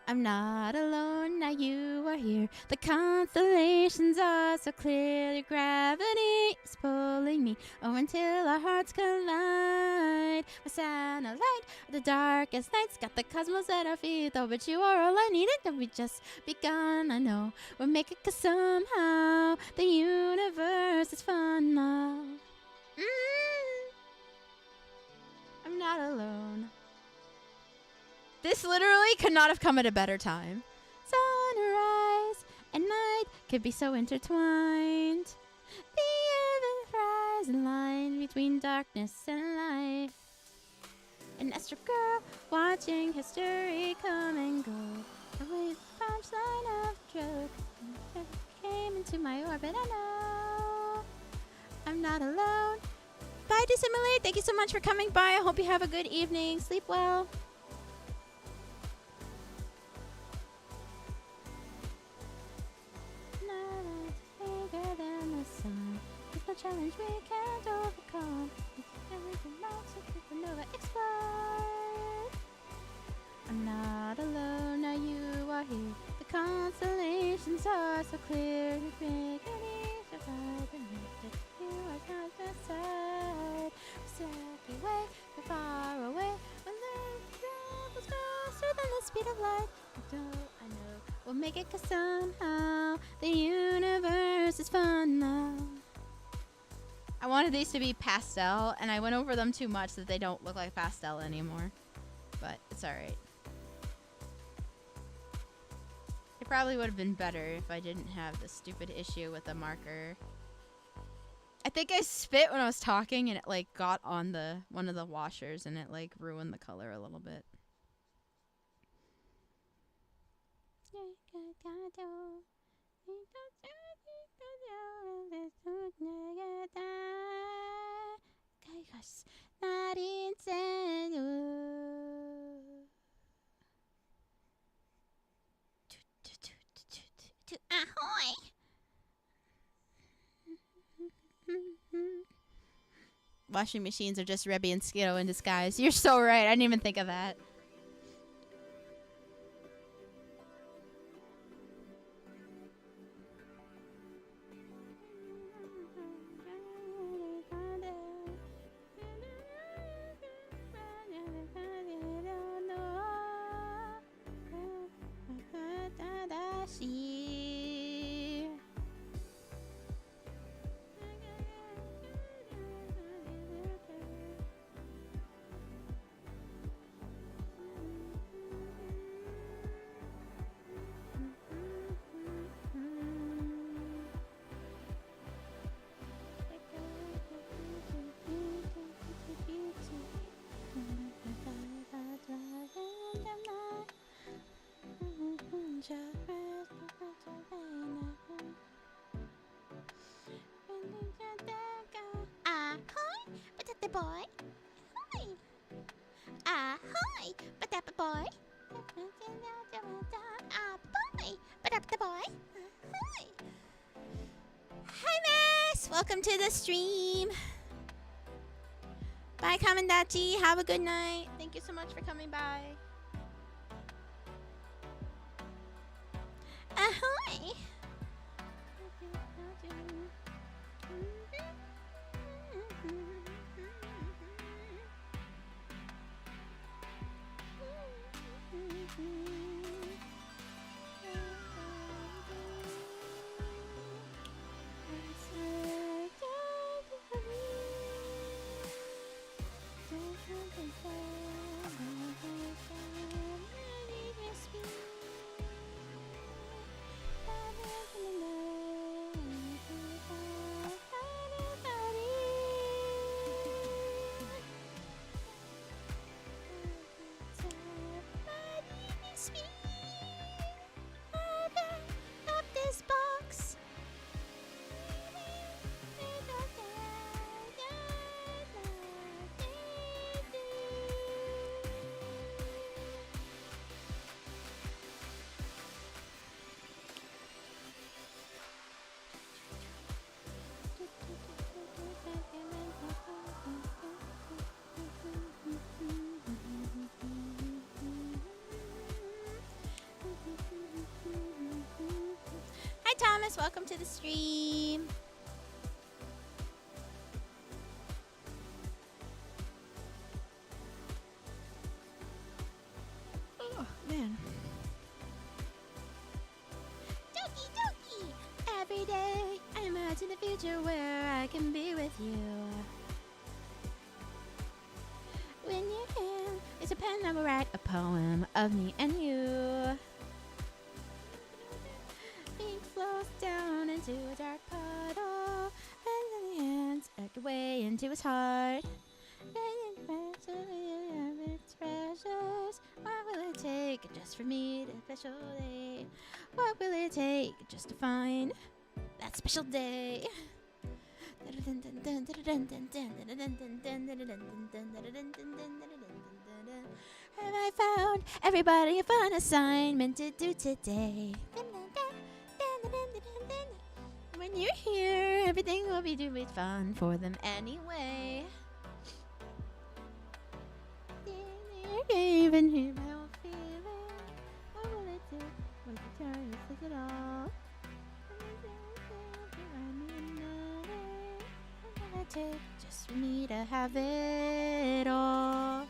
[SPEAKER 1] I'm not alone, now you are here. The constellations are so clear. The gravity is pulling me over until our hearts collide. My satellite, the darkest nights, got the cosmos at our feet. Though, but you are all I needed, and we just begun. I know we'll make it, 'cause somehow the universe is fun now. I'm not alone. This literally could not have come at a better time. Sunrise and night could be so intertwined. The ever-rising line between darkness and light. An astro girl watching history come and go. With the punchline of joke came into my orbit. I know I'm not alone. Bye, Dissimulate. Thank you so much for coming by. I hope you have a good evening. Sleep well. Bigger than the sun. There's no challenge we can't overcome. Everything melts so supernova explode. I'm not alone, now you are here. The constellations are so clear. You make it easy to survive and make it. You are not the side. Step away, you're far away. When the travels faster than the speed of light. I know. We'll make it, 'cause somehow the universe is fun now. I wanted these to be pastel, and I went over them too much that they don't look like pastel anymore. But it's alright. It probably would have been better if I didn't have this stupid issue with the marker. I think I spit when I was talking, and it like got on the one of the washers, and it like ruined the color a little bit. Washing machines are just Rebby and Skiddo in disguise. You're so right. I didn't even think of that.
[SPEAKER 3] Boy. Hi. Hi. But that boy. Boy. But that boy. Hi.
[SPEAKER 1] Hi, Miss. Welcome to the stream. Bye, Comandachi. Have a good night. Thank you so much for coming by.
[SPEAKER 3] Ahoy.
[SPEAKER 1] Thomas, welcome to the stream. Oh, man.
[SPEAKER 3] Doki. Every day, I imagine a future where I can be with you.
[SPEAKER 1] When your hand is a pen, I will write a poem of me and you. Ink flows down into a dark puddle, and then the hands act away into his heart. Its treasures. What will it take just for me to special day? What will it take just to find that special day? Have I found everybody a fun assignment to do today? When you're here, everything will be doing fun for them anyway. Even hear my own feeling. What will it do? Will it turn to take it all? What will it take just for me to have it all?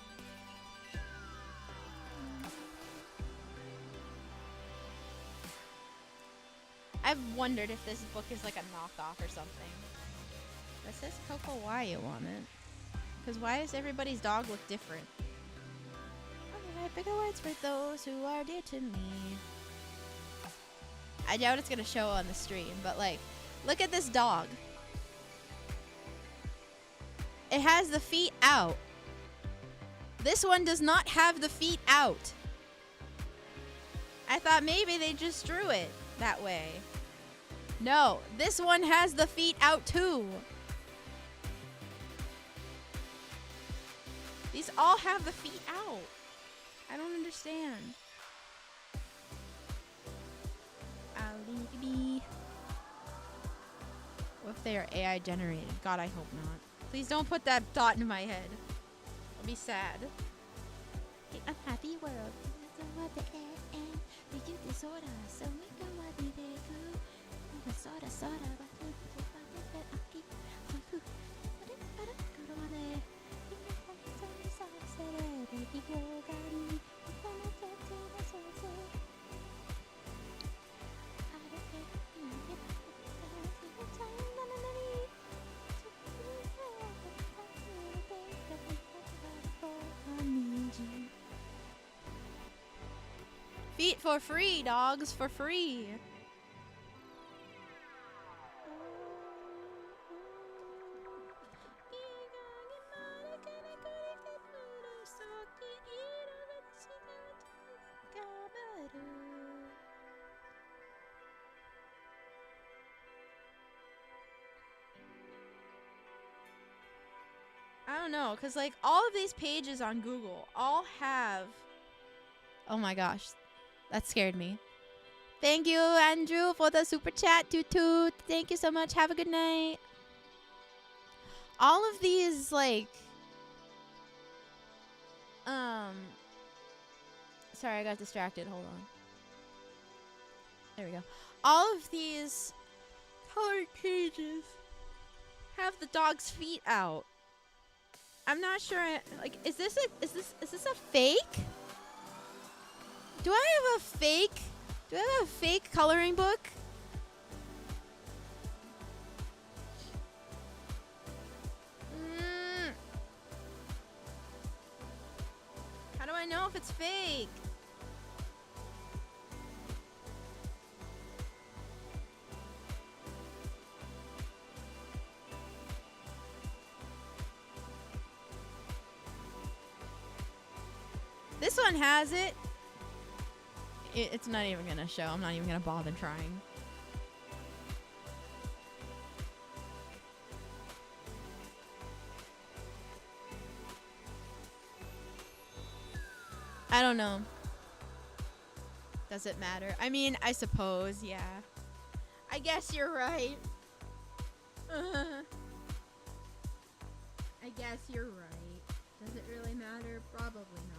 [SPEAKER 1] I've wondered if this book is like a knockoff or something. It says Coco Waiu on it. Because why does everybody's dog look different? I bigger words for those who are dear to me. I doubt it's gonna show on the stream, but like, look at this dog. It has the feet out. This one does not have the feet out. I thought maybe they just drew it that way. No, this one has the feet out too. These all have the feet out. I don't understand. Ali. With if they are AI generated. God, I hope not. Please don't put that thought into my head. I'll be sad.
[SPEAKER 3] The unhappy world.
[SPEAKER 1] Feet for free, dogs for free. I don't know, because like all of these pages on Google all have... Oh my gosh, that scared me. Thank you, Andrew, for the super chat. Toot toot. Thank you so much. Have a good night. All of these, like... Sorry, I got distracted. Hold on. There we go. All of these colored pages have the dog's feet out. I'm not sure. Like, is this a fake? Do I have a fake? Do I have a fake coloring book? How do I know if it's fake? This one has it. It's not even gonna show. I'm not even gonna bother trying. I don't know. Does it matter? I mean, I suppose, yeah. I guess you're right. I guess you're right. Does it really matter? Probably not.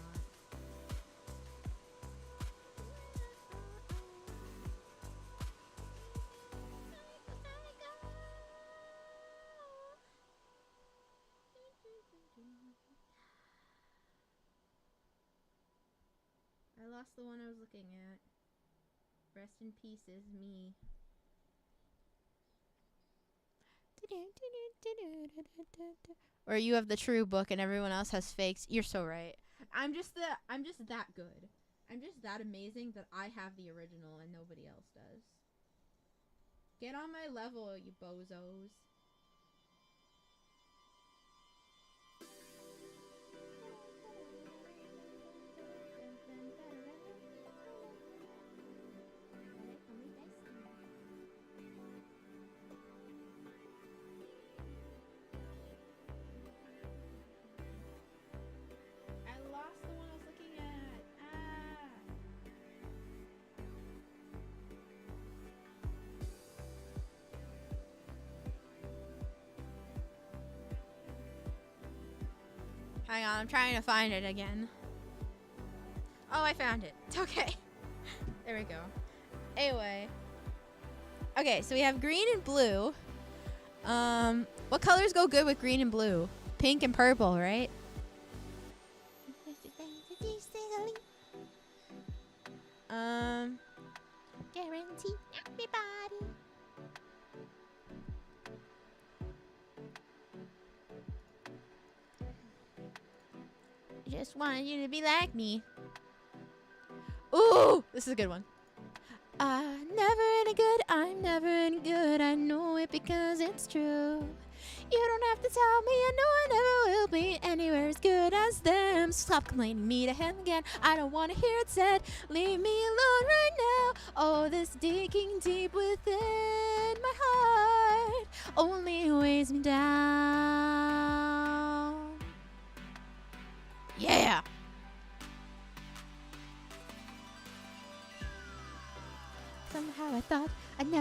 [SPEAKER 1] I lost the one I was looking at. Rest in pieces, me. Or you have the true book and everyone else has fakes. You're so right. I'm just that good. I'm just that amazing that I have the original and nobody else does. Get on my level, you bozos. Hang on, I'm trying to find it again. Oh, I found it. It's okay. There we go. Anyway. Okay, so we have green and blue. What colors go good with green and blue? Pink and purple, right?
[SPEAKER 3] Guarantee everybody.
[SPEAKER 1] Just wanted you to be like me. Ooh, this is a good one. Never any good, I'm never any good. I know it because it's true. You don't have to tell me, I know I never will be anywhere as good as them. So stop complaining me to him again. I don't want to hear it said. Leave me alone right now. Oh, this digging deep within my heart only weighs me down. Yeah. Somehow I thought I'd never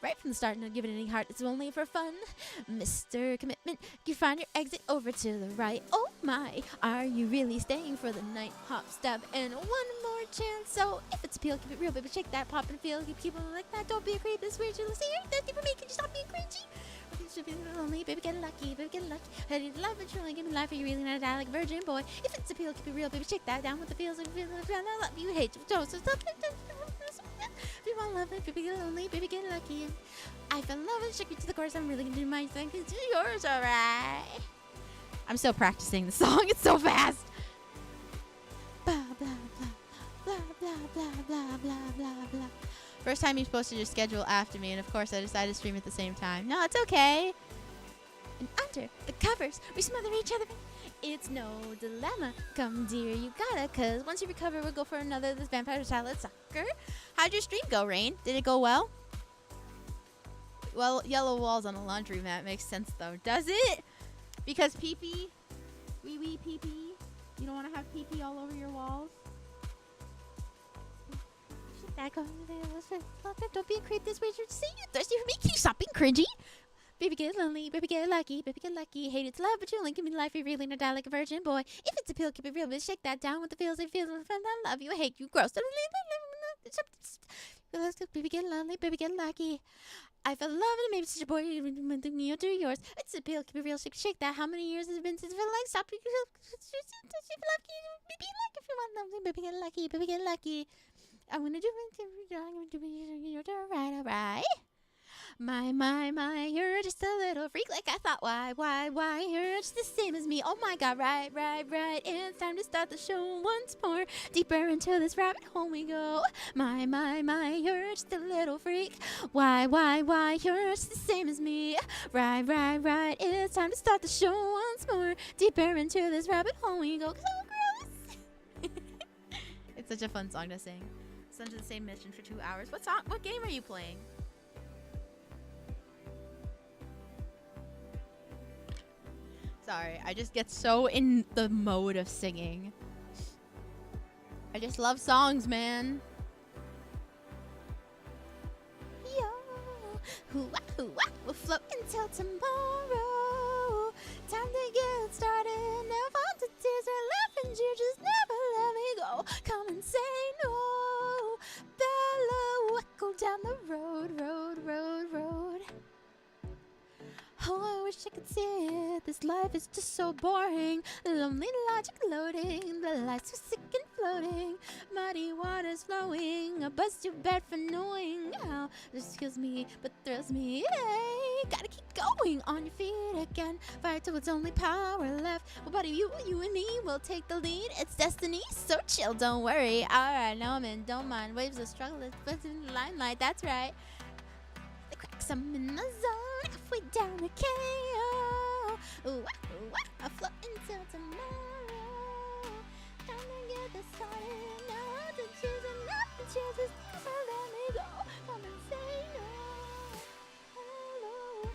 [SPEAKER 3] Right from the start, not giving any heart, it's only for fun. Mr. Commitment, you find your exit over to the right. Oh my, are you really staying for the night? Hop, step, and one more chance. So if it's appeal, keep it real, baby. Shake that, pop and feel. Keep people like that. Don't be a creep. This weird, you'll see. You're thirsty for me. Can you stop being cringy? You should be lonely, baby. Get lucky, baby. Get lucky. Heading to love, but you only give me life. Are you really not die like a virgin boy? If it's appeal, keep it real, baby. Shake that down with the feels. Like I love you, hate you. Don't stop. If you want love, baby, get lonely, baby, get lucky. I fell in love and shook you to the chorus. I'm really gonna do my thing. Cause yours, alright. I'm still practicing the song. It's so fast. Blah blah blah blah blah blah blah blah blah. First time you posted your schedule after me, and of course I decided to stream at the same time. No, it's okay. And under the covers, we smother each other. It's no dilemma. Come, dear, you gotta. Cause once you recover, we'll go for another. This vampire salad sucker. How'd your stream go, Rain? Did it go well? Well, yellow walls on a laundry mat makes sense, though. Does it? Because pee-pee, wee-wee pee-pee. You don't want to have pee-pee all over your walls? Don't be a creep this way. You're saying you're thirsty for me. Can you stop being cringy? Baby, get lonely. Baby, get lucky. Baby, get lucky. Hate it's love, but you only give me life. You're really not die like a virgin boy. If it's appeal, keep it real. But shake that down with the feels. It feels. I love you. I hate you. Gross. Baby, get lonely. Baby, get lucky. I fell in love and maybe such a boy. Me to yours. It's appeal. Keep it real. Shake that. How many years has it been since I feel like stop? Baby, like if you want something. Baby, get lucky. Baby, get lucky. I'm gonna do it. I'm gonna do it. Alright. My, you're just a little freak like I thought. Why? You're just the same as me. Oh my god, right. It's time to start the show once more. Deeper into this rabbit hole we go. My, you're just a little freak. Why? You're just the same as me. Right. It's time to start the show once more. Deeper into this rabbit hole we go. So gross. It's such a fun song to sing. It's under the same mission for 2 hours. What game are you playing? Sorry, I just get so in the mode of singing. I just love songs, man. Yo, hoo-wah, we'll float until tomorrow. Time to get started. Never want to tears or laughing. You just never let me go. Come and say no. Bella, go down the road. Oh, I wish I could see it. This life is just so boring. Lonely logic loading. The lights are sick and floating. Muddy waters flowing. A buzz too bad for knowing how this kills me but thrills me. Hey, gotta keep going on your feet again. Fight till it's only power left. Well, buddy, you and me will take the lead. It's destiny, so chill, don't worry. Alright, now I'm in, don't mind. Waves of struggle, it's in the limelight, that's right. The cracks, I'm in the zone. Halfway down the KO. I float until tomorrow. Time to get this started. Now to choose enough to choose this. So let me go. Come and say no. Hello,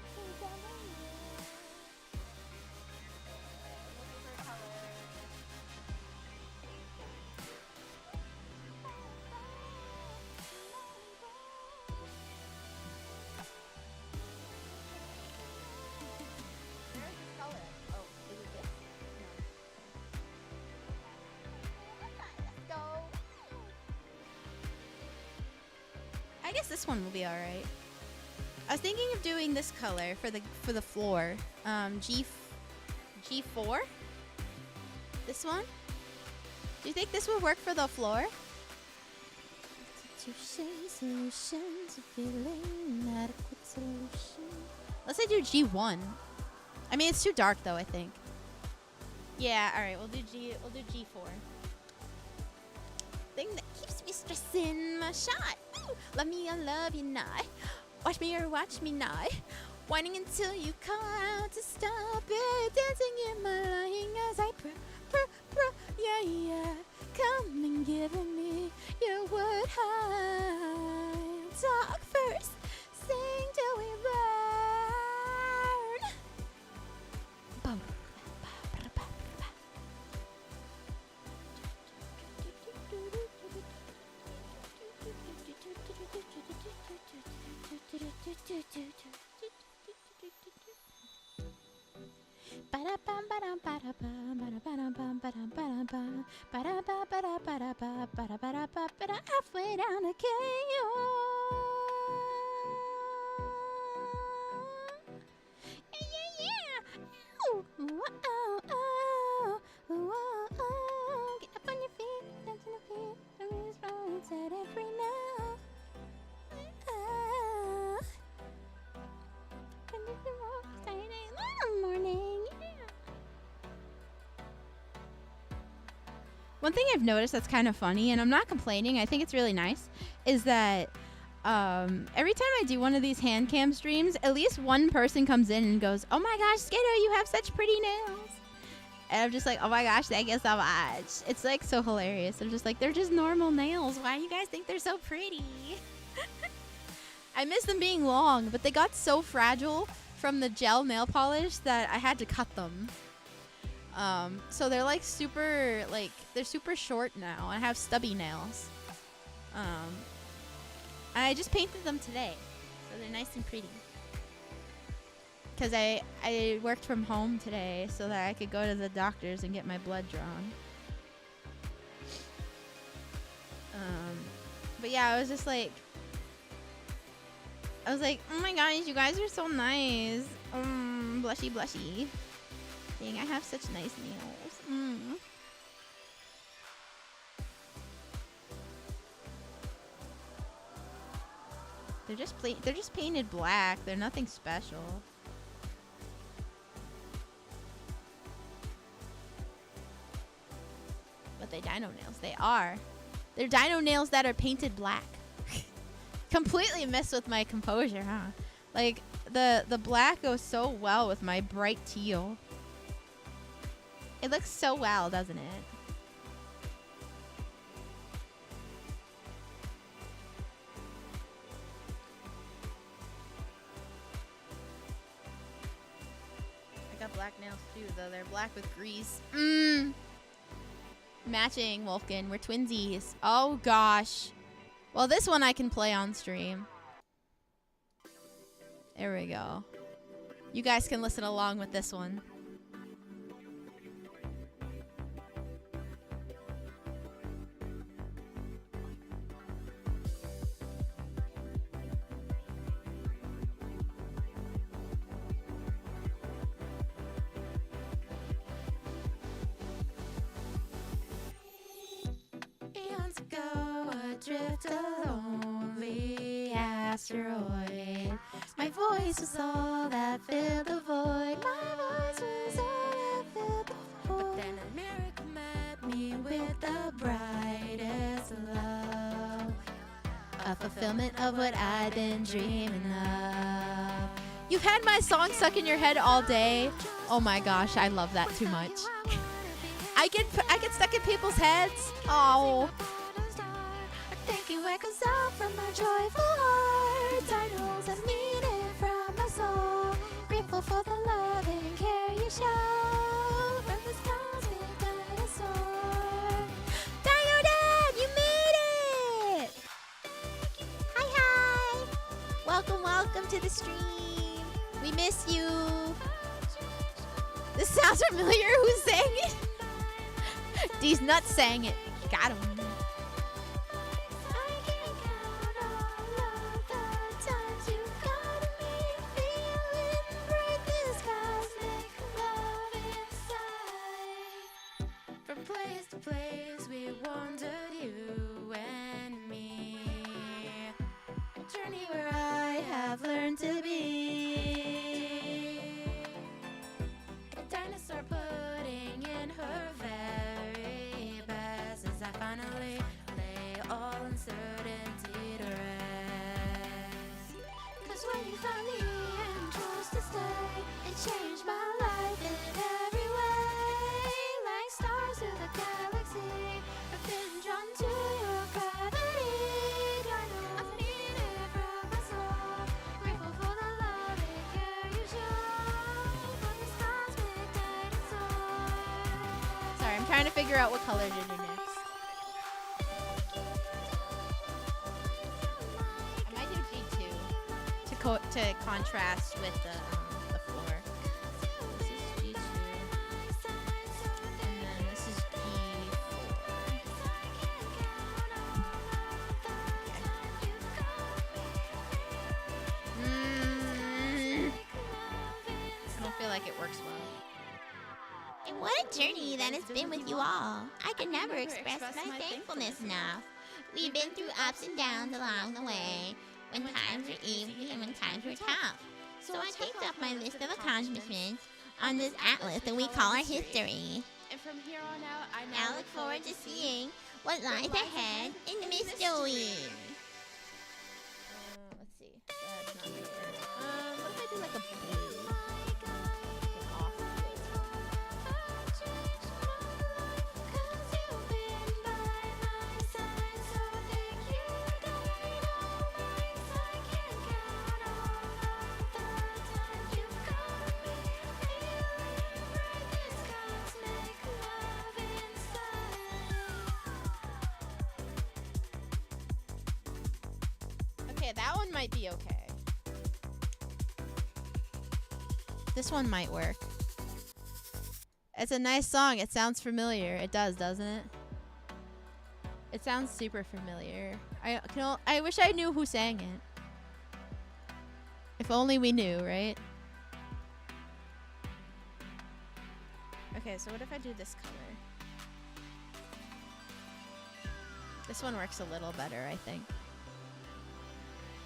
[SPEAKER 3] I guess this one will be alright. I was thinking of doing this color for the floor. G4? This one? Do you think this would work for the floor? Let's say do G1. I mean, it's too dark though, I think. Yeah, alright, we'll do G4. Thing that keeps me stressing my shot. Ooh, love me or love you not. Watch me or watch me not. Whining until you call out to stop it. Dancing in my lying as I yeah. Come and give me your word high. Talk first, sing till we burn. Boom. Halfway down to KO. Get up on your feet, dance on your feet. Everything's wrong, set it free now. Morning.
[SPEAKER 1] One thing I've noticed that's kind of funny, and I'm not complaining, I think it's really nice, is that every time I do one of these hand cam streams, at least one person comes in and goes, "Oh my gosh, Skiddo, you have such pretty nails." And I'm just like, "Oh my gosh, thank you so much." It's like so hilarious. I'm just like, they're just normal nails. Why do you guys think they're so pretty? I miss them being long, but they got so fragile from the gel nail polish that I had to cut them. So they're like super, like, they're super short now. I have stubby nails. I just painted them today, so they're nice and pretty. Because I worked from home today so that I could go to the doctor's and get my blood drawn. But yeah, I was like, oh my gosh, you guys are so nice. Blushy, blushy. Dang, I have such nice nails. They're just painted black. They're nothing special. But they dino nails. They are. They're dino nails that are painted black. Completely messed with my composure, huh? Like, the black goes so well with my bright teal. It looks so well, doesn't it? I got black nails too, though. They're black with grease. Matching, Wolfkin. We're twinsies. Oh, gosh. Well, this one I can play on stream. There we go. You guys can listen along with this one.
[SPEAKER 3] Eons ago, adrift along the asteroid. My voice was all that filled the void. My voice was all that filled the void. But then a miracle met me with the brightest love. A fulfillment of what I'd been dreaming of.
[SPEAKER 1] You've had my song stuck in your head all day. Oh my gosh, I love that too much. I get stuck in people's heads. Oh.
[SPEAKER 3] Thank you echoes out from my joyful heart. Titles of meaning from my soul. Grateful for the love and care you show. From this cosmic dinosaur. Dino Dad, you made it! Hi, hi! Welcome to the stream. We miss you.
[SPEAKER 1] This sounds familiar. Who sang it? These nuts sang it. Got him.
[SPEAKER 3] Place to place we wandered, you and me. A journey where I have learned to be a dinosaur pudding in her very best as I finally lay all uncertainty to rest. 'Cause when you found me and chose to stay, it changed my life in every way. Like stars through the galaxy, I've been drawn to your gravity. I know I've needed from my soul. Grateful for the love and care you show. From this cosmic dinosaur.
[SPEAKER 1] Sorry, I'm trying to figure out what color to do next. I might do G2 to contrast with the floor. This is G2. And then this is G4. I don't feel like it works well.
[SPEAKER 3] And what a journey that has been with you all. I can never express my thankfulness enough. We've been through ups and downs along the way, when times were easy and when times were tough. So I checked off my list of accomplishments on this atlas that we call our history.
[SPEAKER 1] And from here on out, I
[SPEAKER 3] Now look forward to seeing what lies ahead in the mystery.
[SPEAKER 1] Let's see. That's not right there. What if I do like a blue? Okay, that one might be okay. This one might work. It's a nice song. It sounds familiar. It does, doesn't it? It sounds super familiar. I wish I knew who sang it. If only we knew, right? Okay, so what if I do this color? This one works a little better, I think.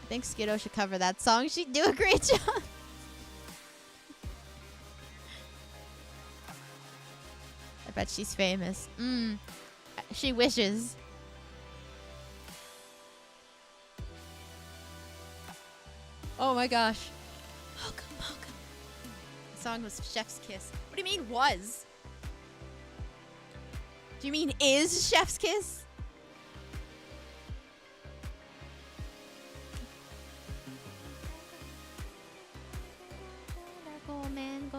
[SPEAKER 1] I think Skiddo should cover that song. She'd do a great job. I bet she's famous. She wishes. Oh my gosh. Hancam. The song was Chef's Kiss. What do you mean was? Do you mean is Chef's Kiss? Go man.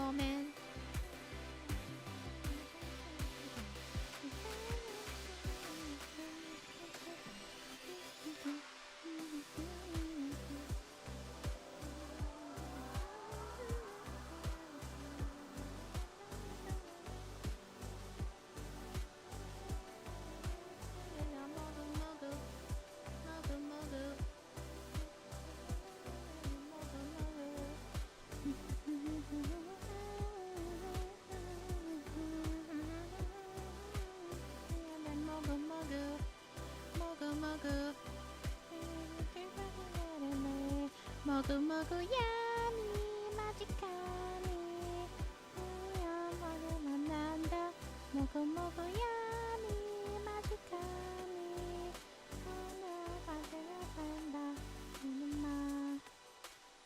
[SPEAKER 1] Mogu mogu yummy magicani. Mogu mananda. Mogu mogu yummy magicani.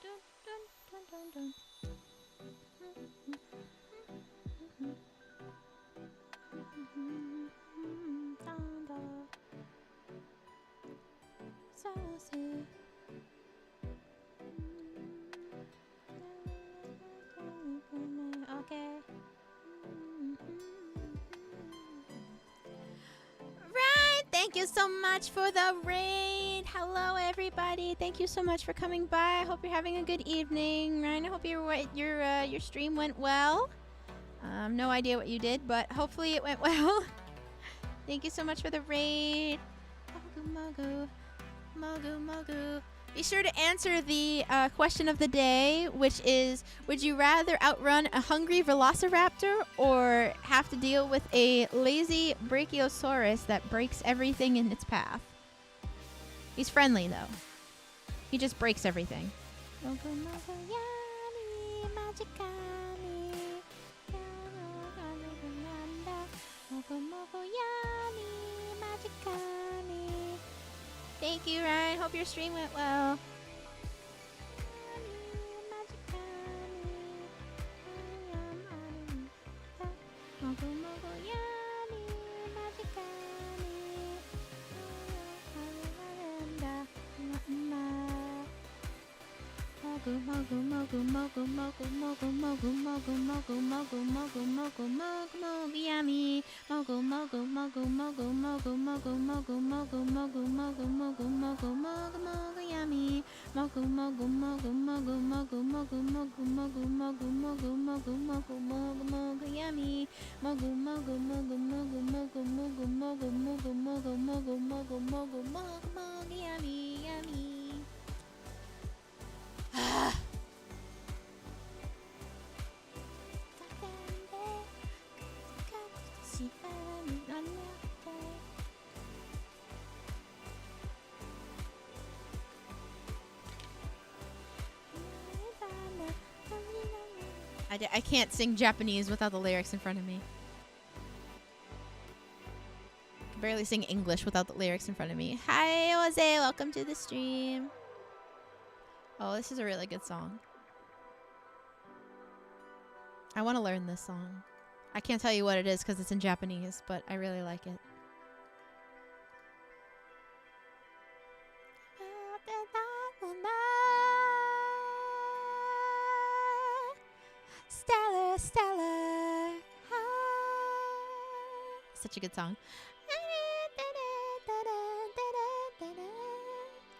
[SPEAKER 1] Dun dun dun dun dun. Saucy. Okay. Right. Thank you so much for the raid. Hello, everybody. Thank you so much for coming by. I hope you're having a good evening. Ryan, I hope your stream went well. No idea what you did, but hopefully it went well. Thank you so much for the raid. Mogu mogu. Be sure to answer the question of the day, which is, would you rather outrun a hungry velociraptor or have to deal with a lazy brachiosaurus that breaks everything in its path? He's friendly, though. He just breaks everything. Thank you, Ryan. Hope your stream went well. Mogu
[SPEAKER 3] yummy. Mogu mogu mogu mogu mogu mogu mogu mogu mogu mogu mogu mogu mogu mogu yummy. Mogu mogu mogu mogu mogu mogu mogu mogu mogu mogu mogu mogu mogu mogu yummy. Mogu mogu mogu mogu mogu mogu mogu mogu mogu mogu mogu mogu mogu yummy yummy. I can't sing Japanese without the lyrics in front of me. I can barely sing English without the lyrics in front of me. Hi, Jose. Welcome to the stream. Oh, this is a really good song. I want to learn this song. I can't tell you what it is because it's in Japanese, but I really like it. Stellar, stellar. Such a good song.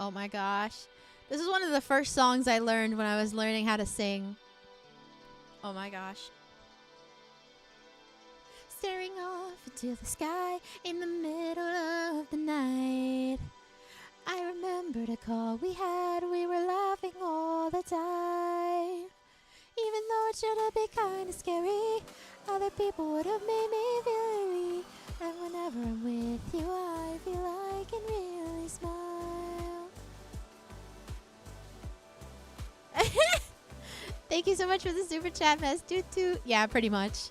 [SPEAKER 3] Oh my gosh. This is one of the first songs I learned when I was learning how to sing. Oh my gosh. Staring off into the sky in the middle of the night. I remembered a call we had. We were laughing all the time. Even though it should have been kind of scary, other people would have made me feel eerie. And whenever I'm with you, I feel I can really smile. Thank you so much for the super chat, Mess. Toot toot. Yeah, pretty much.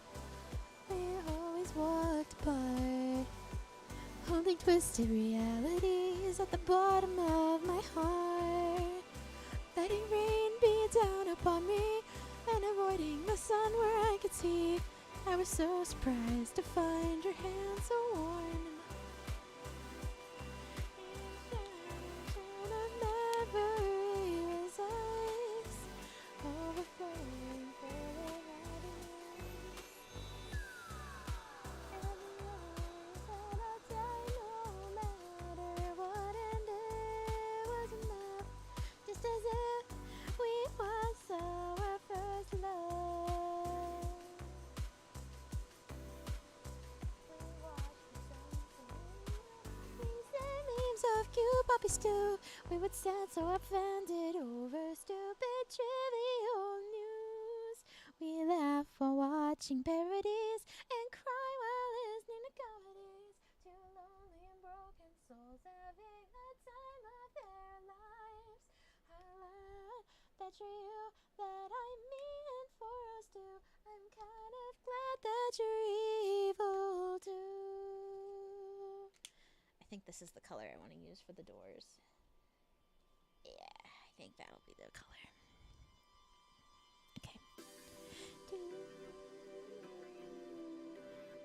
[SPEAKER 3] We always walked apart, holding twisted realities at the bottom of my heart. Letting rain beat down upon me and avoiding the sun where I could see. I was so surprised to find your hand so warm. Of cute puppies too. We would stand so offended over stupid trivial news. We laugh while watching parodies and cry while listening to comedies. Two lonely and broken souls having the time of their lives. I love that you're you, that I'm me, and for us too. I'm kind of glad that you're evil too. I think this is the color I want to use for the doors. Yeah, I think that'll be the color. Okay.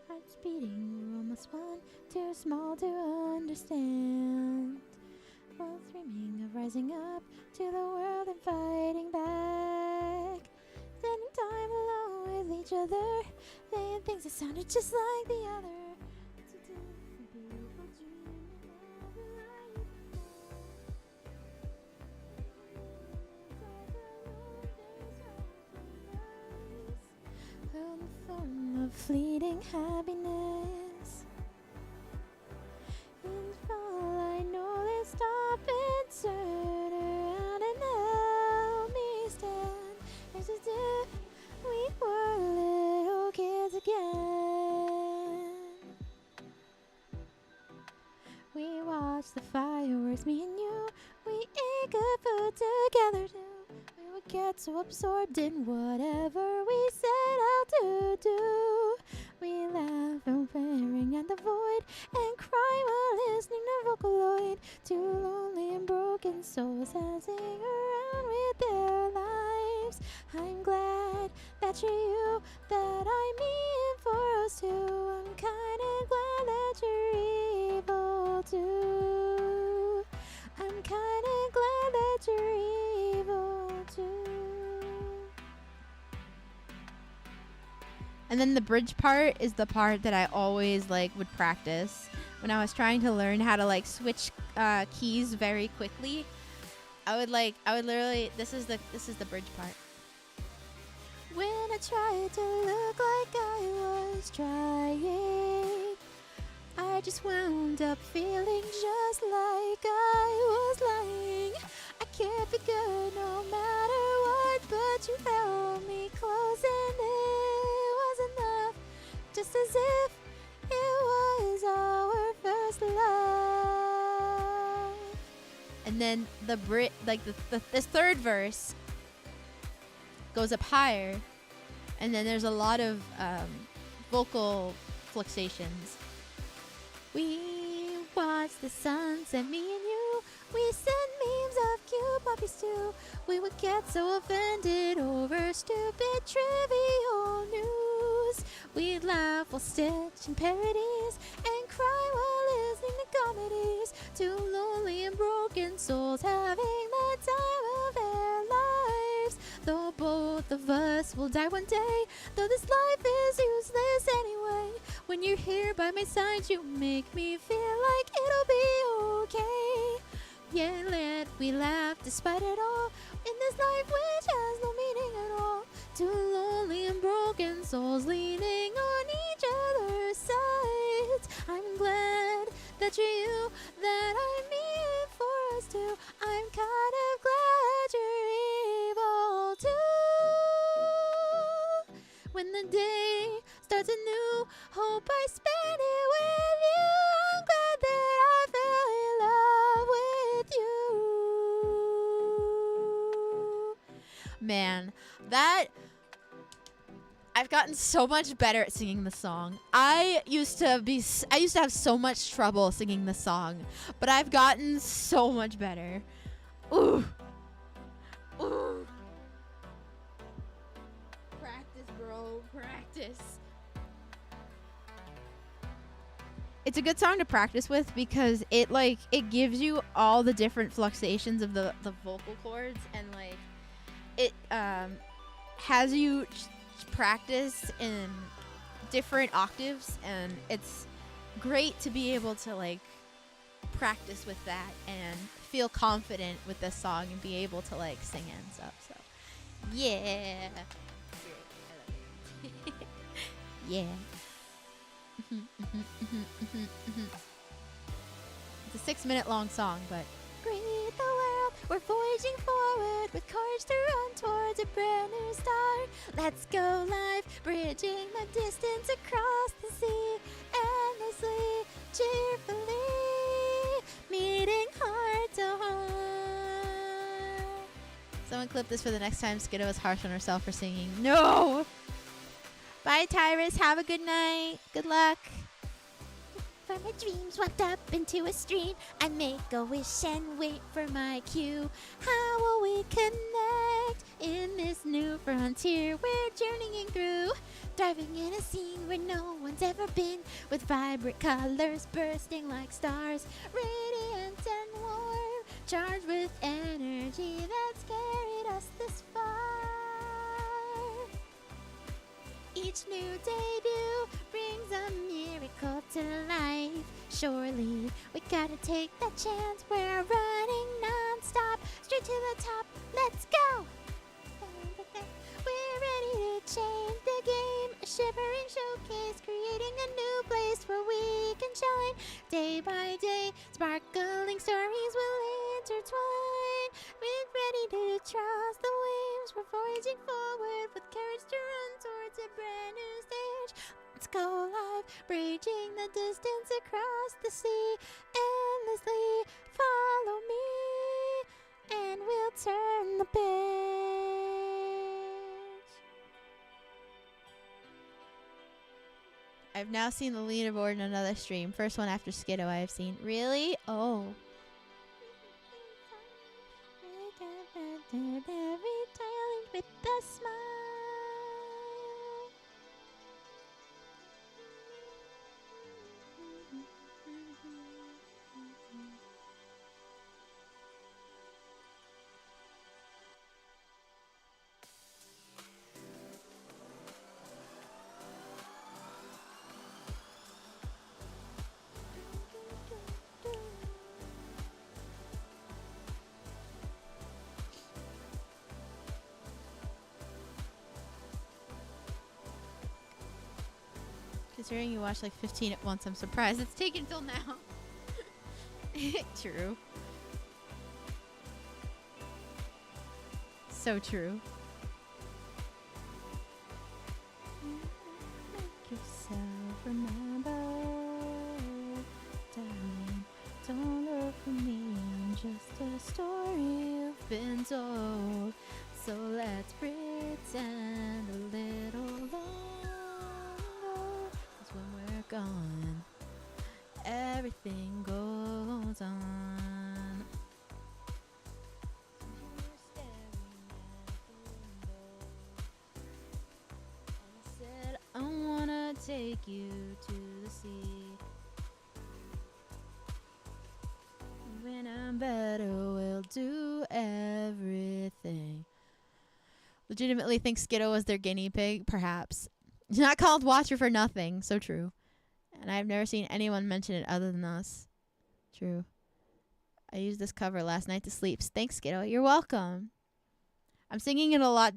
[SPEAKER 3] Heart's beating, we're almost one, too small to understand. Both dreaming of rising up to the world and fighting back. Spending time alone with each other, saying things that sounded just like the other. Of fleeting happiness, and all I know is stop and turn around and help me stand. As if we were little kids again. We watched the fireworks, me and you. We ate good food together too. We would get so absorbed in whatever we set out to do. We laugh and staring at the void and cry while listening to Vocaloid. Two lonely and broken souls dancing around with their lives. I'm glad that you're you, that I'm me, and for us too. I'm kinda glad that you're evil too. I'm kinda glad that you're evil too.
[SPEAKER 1] And then the bridge part is the part that I always like would practice when I was trying to learn how to like switch keys very quickly. I would literally, this is the bridge part.
[SPEAKER 3] When I tried to look like I was trying, I just wound up feeling just like I was lying. I can't be good no matter what, but you held me close and it was enough, just as if it was our first love.
[SPEAKER 1] And then the this third verse goes up higher, and then there's a lot of vocal fluctuations.
[SPEAKER 3] We watched the sunset, me and you. We sent memes of cute puppies too. We would get so offended over stupid trivial news. We'd laugh while stitching parodies and cry while listening to comedies. Two lonely and broken souls having the time of their lives. Though both of us will die one day, though this life is useless anyway. When you're here by my side, you make me feel like it'll be okay. Yeah, we laugh despite it all in this life which has no meaning at all. Two lonely and broken souls leaning on each other's sides. I'm glad that you're you, that I'm me, and for us two, I'm kind of glad you're evil too. When the day starts anew, hope I spend it with you. I'm glad that I fell in love with you.
[SPEAKER 1] Man, that I've gotten so much better at singing the song. I used to have so much trouble singing the song, but I've gotten so much better. Ooh. Ooh. Practice, bro. Practice. It's a good song to practice with because it gives you all the different fluctuations of the vocal cords, and like it has you practice in different octaves, and it's great to be able to like practice with that and feel confident with this song and be able to like sing and stuff. So yeah. Yeah. It's a 6-minute long song, but
[SPEAKER 3] Greet the world, we're voyaging forward with courage to run towards a brand new start. Let's go live, bridging the distance across the sea, endlessly, cheerfully, meeting heart to heart.
[SPEAKER 1] someone clip this for the next time Skiddo is harsh on herself for singing. No! Bye, Tyrus. Have a good night. Good luck.
[SPEAKER 3] For my dreams swept up into a stream, I make a wish and wait for my cue. How will we connect in this new frontier we're journeying through? Driving in a scene where no one's ever been, with vibrant colors bursting like stars, radiant and warm, charged with energy that's carried us this far. Each new debut brings a miracle to life. Surely we gotta take that chance. We're running non-stop, straight to the top. Let's go! We're ready to change the game. A shivering showcase, creating a new place where we can shine. Day by day, sparkling stories will intertwine. We're ready to trust the waves. We're voyaging forward with courage to run towards a brand new stage. Let's go live, bridging the distance across the sea. Endlessly follow me, and we'll turn the page.
[SPEAKER 1] I've now seen the leaderboard in another stream. First one after Skiddo I have seen. Really? Oh.
[SPEAKER 3] Every challenge with a smile.
[SPEAKER 1] Considering you watched like 15 at once, I'm surprised it's taken till now. True. So true. Make yourself remember, darling. Don't look for me, I'm just a story you've been told. So let's pretend a little longer, 'cause when we're gone, everything goes on. You're staring at the window, and I said I wanna take you to the sea. When I'm better, we'll do everything. Legitimately think Skiddo was their guinea pig, perhaps. It's not called Watcher for nothing. So true. And I've never seen anyone mention it other than us. True. I used this cover last night to sleep. Thanks, Skiddo. You're welcome. I'm singing it a lot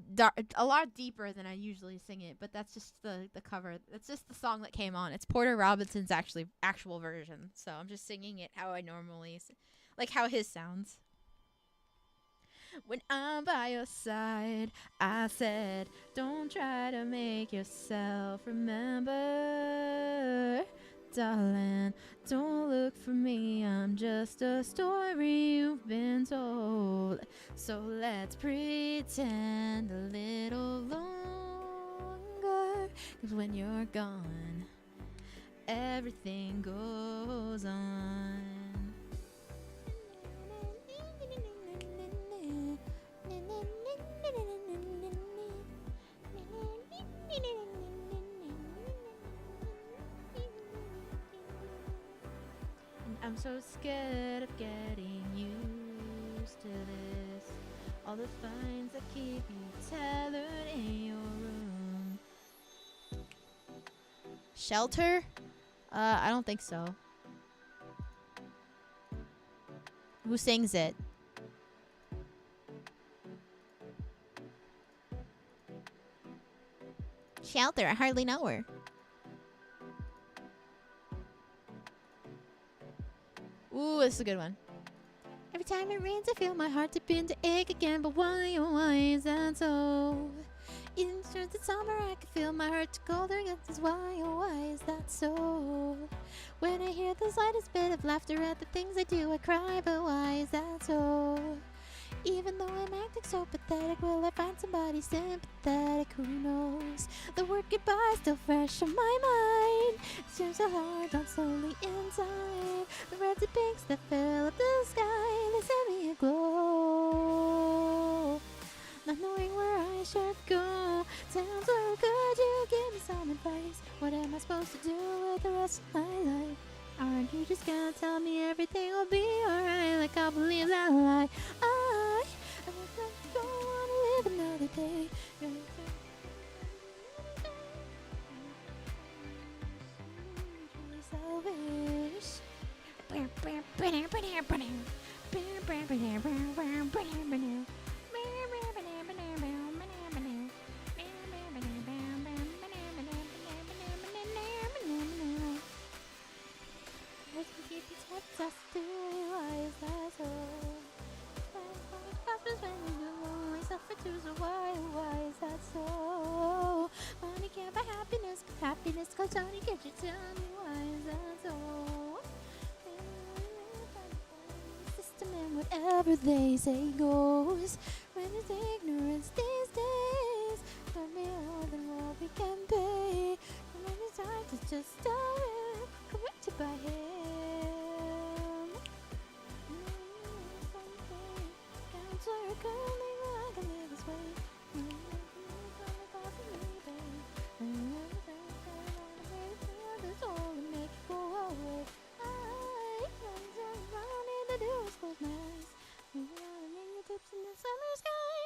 [SPEAKER 1] deeper than I usually sing it, but that's just the cover. That's just the song that came on. It's Porter Robinson's actual version. So I'm just singing it how I normally like how his sounds. When I'm by your side, I said, don't try to make yourself remember. Darling, don't look for me, I'm just a story you've been told. So let's pretend a little longer, 'cause when you're gone, everything goes on. I'm so scared of getting used to this. All the fines that keep you tethered in your room. Shelter? I don't think so. Who sings it? Shelter, I hardly know her. Ooh, this is a good one. Every time it rains, I feel my heart begin to ache again. But why, oh, why is that so? Even since it's summer, I can feel my heart to colder again. Why, oh, why is that so? When I hear the slightest bit of laughter at the things I do, I cry. But why is that so? Even though I'm acting so pathetic, will I find somebody sympathetic? Who knows? The word goodbye still fresh on my mind. It seems so hard, I'm slowly inside. The reds and pinks that fill up the sky, they send me a glow. Not knowing where I should go. Sounds so good, you give me some advice. What am I supposed to do with the rest of my life? Aren't you just gonna tell me everything will be alright? Like I believe that lie. I don't wanna live another day. Truly selfish. Just do why is that so? Happens when you know I suffer too, so why is that so? Money can't buy happiness, but happiness goes on. You can't you tell me why is that so? System and whatever they say goes. When it's ignorance these days, don't be more than what we can pay. And when it's hard to just stop it, corrected by him. Counselor, curling I can live this way. That's all to make it go away. I need to do is close my eyes. Fingertips in the summer sky.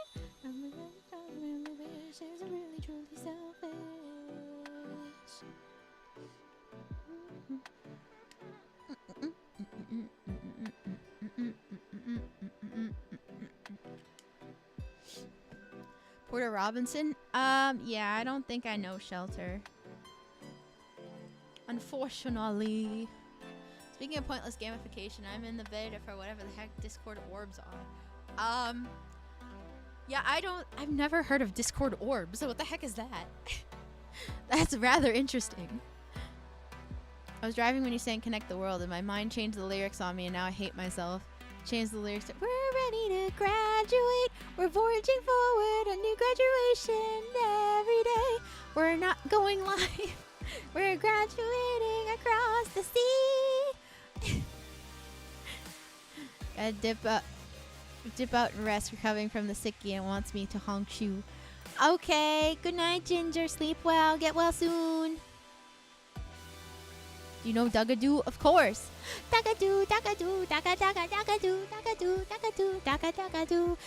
[SPEAKER 1] I'm really wish is really truly selfish. Porter Robinson? Yeah, I don't think I know Shelter. Unfortunately. Speaking of pointless gamification, I'm in the beta for whatever the heck Discord orbs are. Yeah, I've never heard of Discord orbs, so what the heck is that? That's rather interesting. I was driving when you sang Connect the World, and my mind changed the lyrics on me, and now I hate myself. Changed the lyrics to, we're ready to graduate, we're forging forward a new graduation every day. We're not going live, we're graduating across the sea. Gotta dip out and rest, recovering from the sickie, and wants me to honk you. Okay, good night, Ginger. Sleep well, get well soon. Do you know Dugadoo? Of course. Dugadoo, Dugadoo, Duga Duga Dugadoo, Dugadoo, Dugadoo, Duga Dugadoo.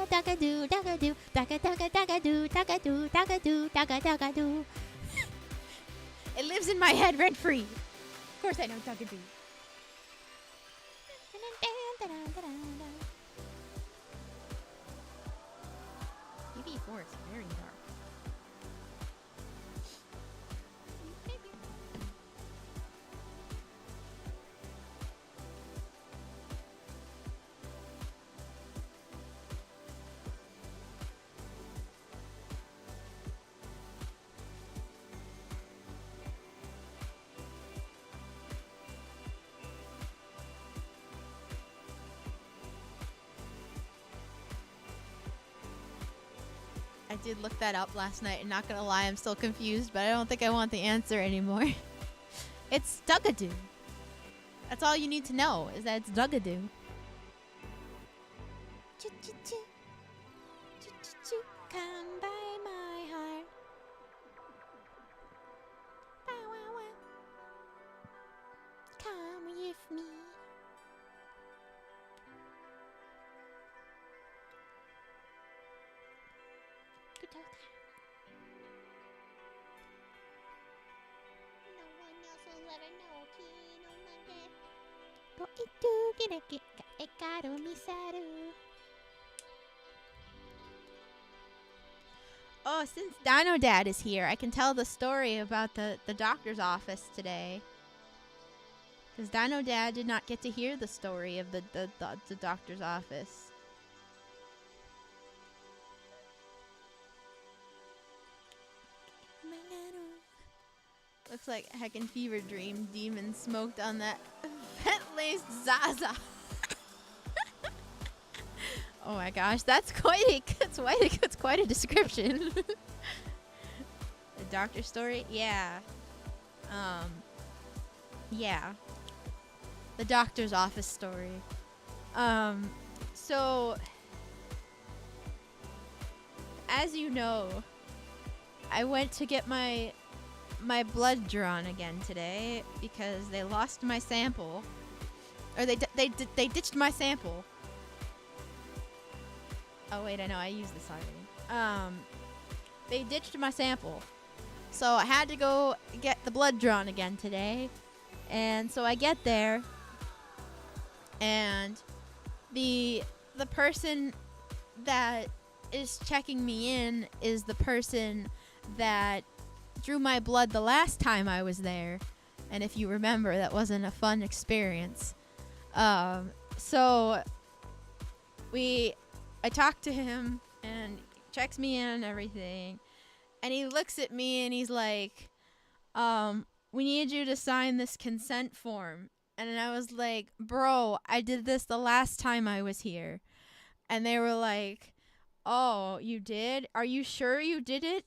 [SPEAKER 1] Dugadoo, Dugadoo, Duga Duga Dugadoo, Dugadoo, Dugadoo, Duga Dugadoo. It lives in my head rent free. Of course I know Dugadoo. EV4 is very dark. I did look that up last night, and not gonna lie, I'm still confused, but I don't think I want the answer anymore. It's Dugadoo. That's all you need to know, is that it's Dugadoo. Come by my heart. Come with me. Oh, since Dino Dad is here, I can tell the story about the doctor's office today. Because Dino Dad did not get to hear the story of the doctor's office. Looks like a heckin' fever dream demon smoked on that vent-laced Zaza. Oh my gosh, that's quite a description. The doctor story? Yeah. Yeah. The doctor's office story. So, as you know, I went to get my blood drawn again today because they lost my sample, or they ditched my sample. Oh wait, I know I used this already. They ditched my sample, so I had to go get the blood drawn again today. And so I get there, and the person that is checking me in is the person that drew my blood the last time I was there. And if you remember, that wasn't a fun experience. So I talked to him, and checks me in and everything. And he looks at me and he's like, we need you to sign this consent form. And I was like, bro, I did this the last time I was here. And they were like, oh, you did? Are you sure you did it?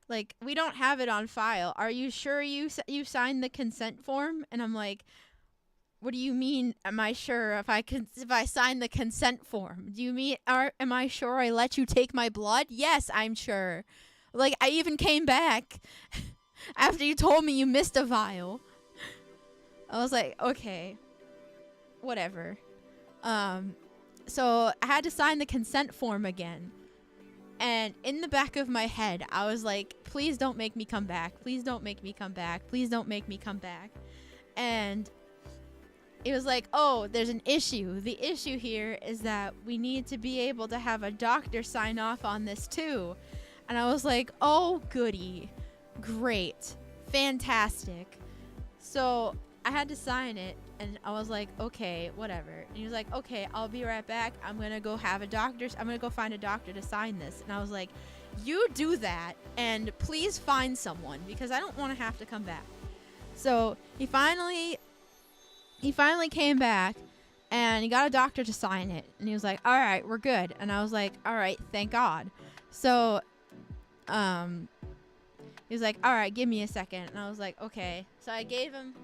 [SPEAKER 1] Like, we don't have it on file. Are you sure you signed the consent form? And I'm like, what do you mean, am I sure if I sign the consent form? Do you mean, am I sure I let you take my blood? Yes, I'm sure. Like, I even came back after you told me you missed a vial. I was like, okay, whatever. So I had to sign the consent form again. And in the back of my head, I was like, please don't make me come back. Please don't make me come back. Please don't make me come back. And he was like, oh, there's an issue. The issue here is that we need to be able to have a doctor sign off on this too. And I was like, oh, goody. Great. Fantastic. So I had to sign it, and I was like, okay, whatever. And he was like, okay, I'll be right back. I'm going to go find a doctor to sign this. And I was like, you do that, and please find someone, because I don't want to have to come back. So he finally came back, and he got a doctor to sign it. And he was like, all right, we're good. And I was like, all right, thank God. So he was like, all right, give me a second. And I was like, okay. So I gave him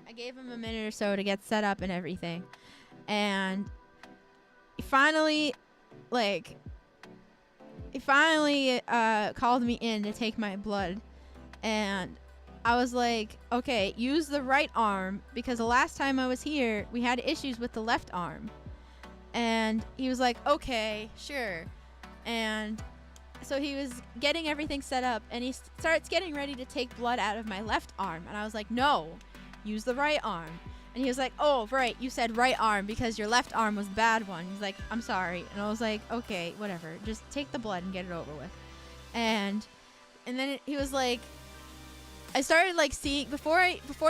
[SPEAKER 1] a minute or so to get set up and everything. And he finally called me in to take my blood. And I was like, okay, use the right arm, because the last time I was here, we had issues with the left arm. And he was like, okay, sure. And so he was getting everything set up, and he starts getting ready to take blood out of my left arm. And I was like, no, use the right arm. And he was like, oh, right, you said right arm because your left arm was the bad one. He's like, I'm sorry. And I was like, okay, whatever. Just take the blood and get it over with. And then he was like, I started like seeing, before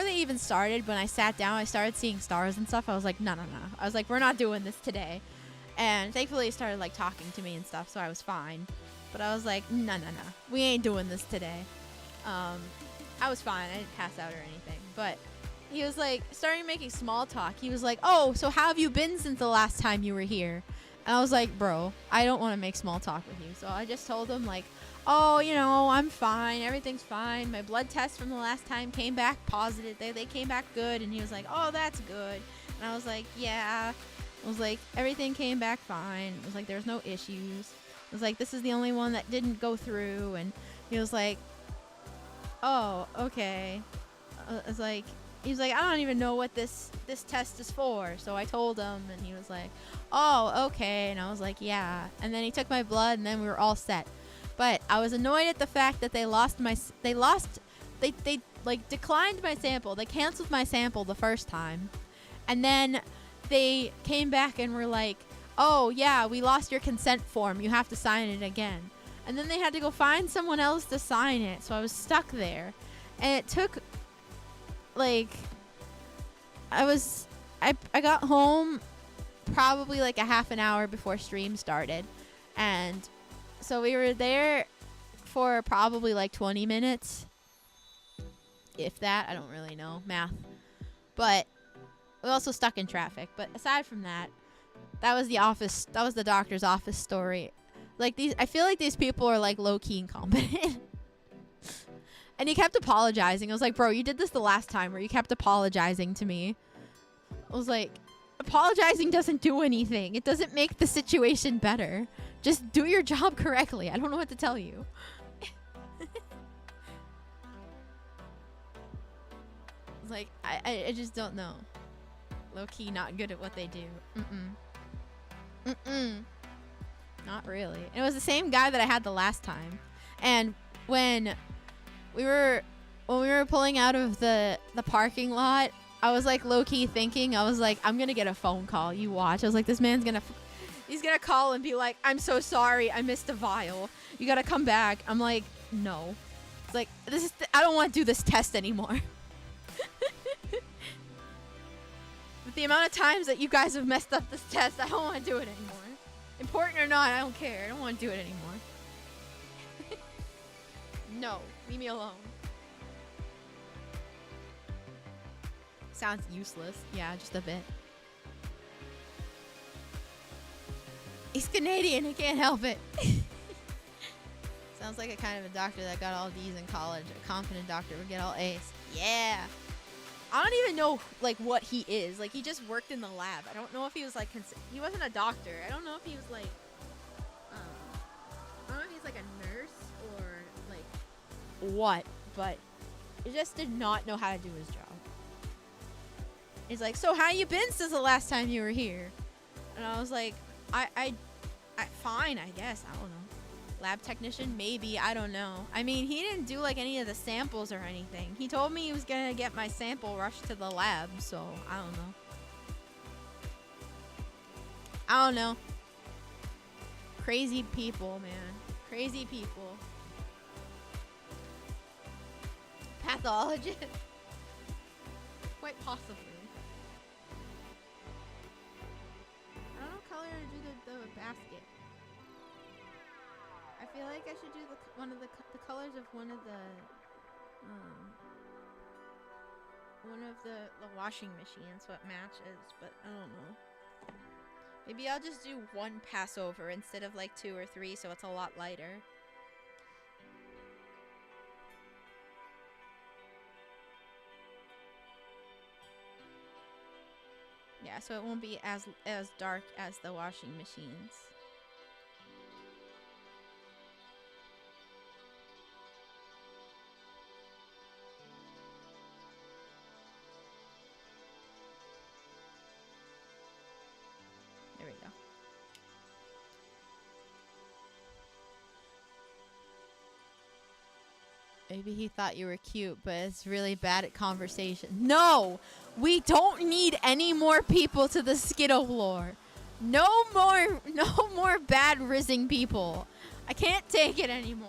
[SPEAKER 1] they even started, when I sat down, I started seeing stars and stuff. I was like, no. I was like, we're not doing this today. And thankfully he started like talking to me and stuff, so I was fine. But I was like, no. We ain't doing this today. I was fine. I didn't pass out or anything. But he was like, starting making small talk. He was like, oh, so how have you been since the last time you were here? And I was like, bro, I don't want to make small talk with you. So I just told him like, oh, I'm fine. Everything's fine. My blood test from the last time came back positive. They came back good. And he was like, oh, that's good. And I was like, yeah. I was like, everything came back fine. I was like, there's no issues. I was like, this is the only one that didn't go through. And he was like, oh, okay. I was like, he was like, I don't even know what this test is for. So I told him, and he was like, oh, okay. And I was like, yeah. And then he took my blood, and then we were all set. But I was annoyed at the fact that they declined my sample. They canceled my sample the first time. And then they came back and were like, oh, yeah, we lost your consent form. You have to sign it again. And then they had to go find someone else to sign it. So I was stuck there. And it took, like, I got home probably like a half an hour before stream started. And so we were there for probably like 20 minutes. If that, I don't really know. Math. But we also stuck in traffic. But aside from that, that was the doctor's office story. Like, I feel like these people are like low-key incompetent. And he kept apologizing. I was like, bro, you did this the last time where you kept apologizing to me. I was like, apologizing doesn't do anything. It doesn't make the situation better. Just do your job correctly. I don't know what to tell you. It's like, I just don't know. Low-key not good at what they do. Not really. It was the same guy that I had the last time. And when we were pulling out of the parking lot, I was like low-key thinking, I was like, I'm gonna get a phone call. You watch. I was like, this man's he's gonna call and be like, I'm so sorry, I missed a vial. You gotta come back. I'm like, no. It's like, I don't want to do this test anymore. With the amount of times that you guys have messed up this test, I don't want to do it anymore. Important or not, I don't care. I don't want to do it anymore. No, leave me alone. Sounds useless. Yeah, just a bit. He's Canadian, he can't help it. Sounds like a kind of a doctor that got all D's in college. A confident doctor would get all A's. Yeah. I don't even know, like, what he is. Like, he just worked in the lab. I don't know if he was, like, he wasn't a doctor. I don't know if he was, like, I don't know if he's, like, a nurse or, like, what. But he just did not know how to do his job. He's like, so how you been since the last time you were here? And I was like, I fine, I guess. I don't know. Lab technician? Maybe. I don't know. I mean, he didn't do, like, any of the samples or anything. He told me he was going to get my sample rushed to the lab, so I don't know. I don't know. Crazy people, man. Crazy people. Pathologist. Quite possibly. I don't know what color to do the basket. I feel like I should do one of the colors of one of the washing machines, so it matches, but I don't know. Maybe I'll just do one Passover instead of like 2 or 3, so it's a lot lighter. Yeah, so it won't be as dark as the washing machines. There we go. Maybe he thought you were cute, but it's really bad at conversation. No! We don't need any more people to the Skiddo lore. No more bad rizzing people. I can't take it anymore.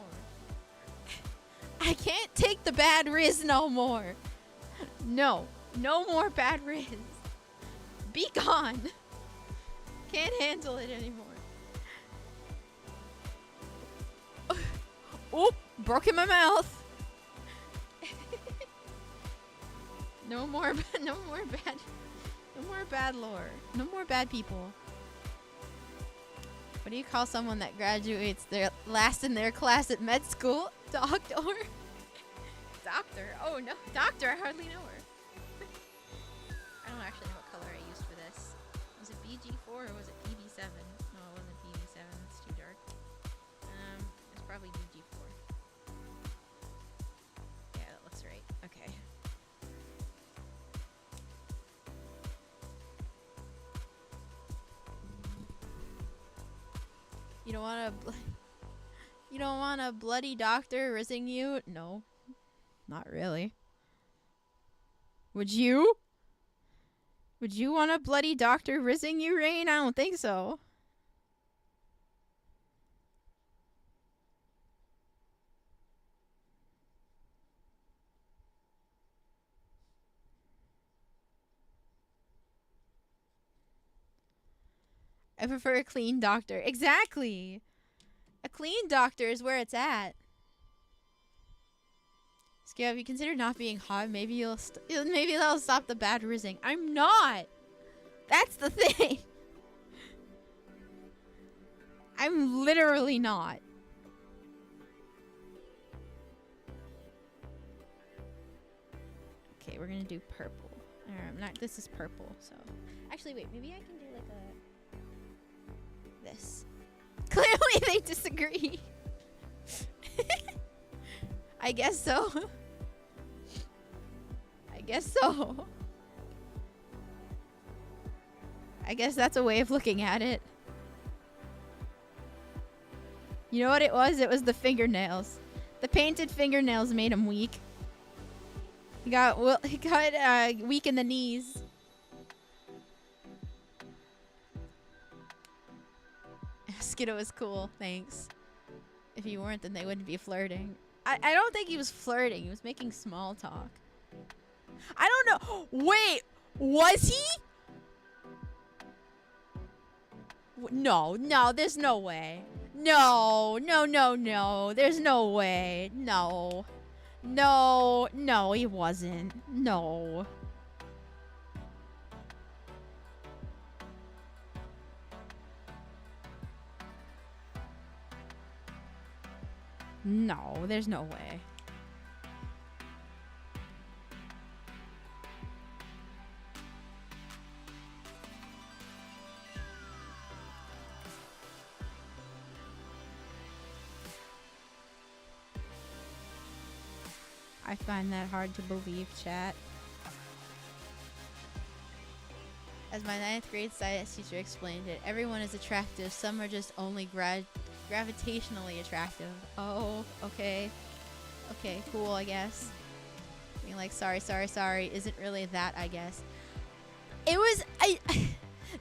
[SPEAKER 1] I can't take the bad riz no more. No more bad riz. Be gone. Can't handle it anymore. Oop, broke in my mouth. No more bad lore. No more bad people. What do you call someone that graduates their last in their class at med school? Doctor. Doctor. Oh no, doctor. I hardly know her. I don't actually know what color I used for this. Was it BG4 or was it PB7? No, it wasn't PB7. It's too dark. It's probably BG4. Yeah, that looks right. Okay. You don't want a bloody doctor rizzing you? No. Not really. Would you? Would you want a bloody doctor rizzing you, Rain? I don't think so. I prefer a clean doctor. Exactly. A clean doctor is where it's at. Skip, have you considered not being hot? Maybe maybe that'll stop the bad rizzing. I'm not. That's the thing. I'm literally not. Okay, we're gonna do purple. This is purple, so. Actually, wait, maybe I can do like this. Clearly they disagree. I guess so. I guess so. I guess that's a way of looking at it. You know what it was? It was the fingernails. The painted fingernails made him weak. He got weak in the knees. Skiddo is cool, thanks. If you weren't, then they wouldn't be flirting. I don't think he was flirting. He was making small talk. I don't know. Wait, was he? No, there's no way. No, there's no way. No, he wasn't. No. No, there's no way. I find that hard to believe, chat. As my 9th grade science teacher explained it, everyone is attractive. Some are just only gravitationally attractive. Oh, okay. Okay, cool, I guess. Being like, sorry, isn't really that, I guess. It was,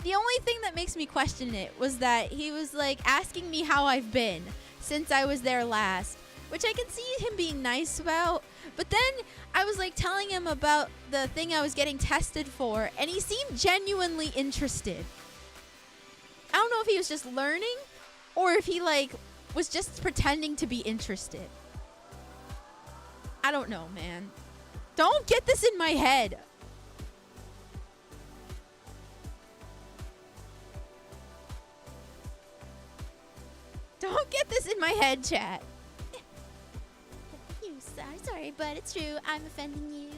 [SPEAKER 1] The only thing that makes me question it was that he was like asking me how I've been since I was there last, which I can see him being nice about. But then I was like telling him about the thing I was getting tested for, and he seemed genuinely interested. I don't know if he was just learning or if he like was just pretending to be interested. I don't know, man. Don't get this in my head. Don't get this in my head, chat.
[SPEAKER 3] You sorry, but it's true. I'm offending you.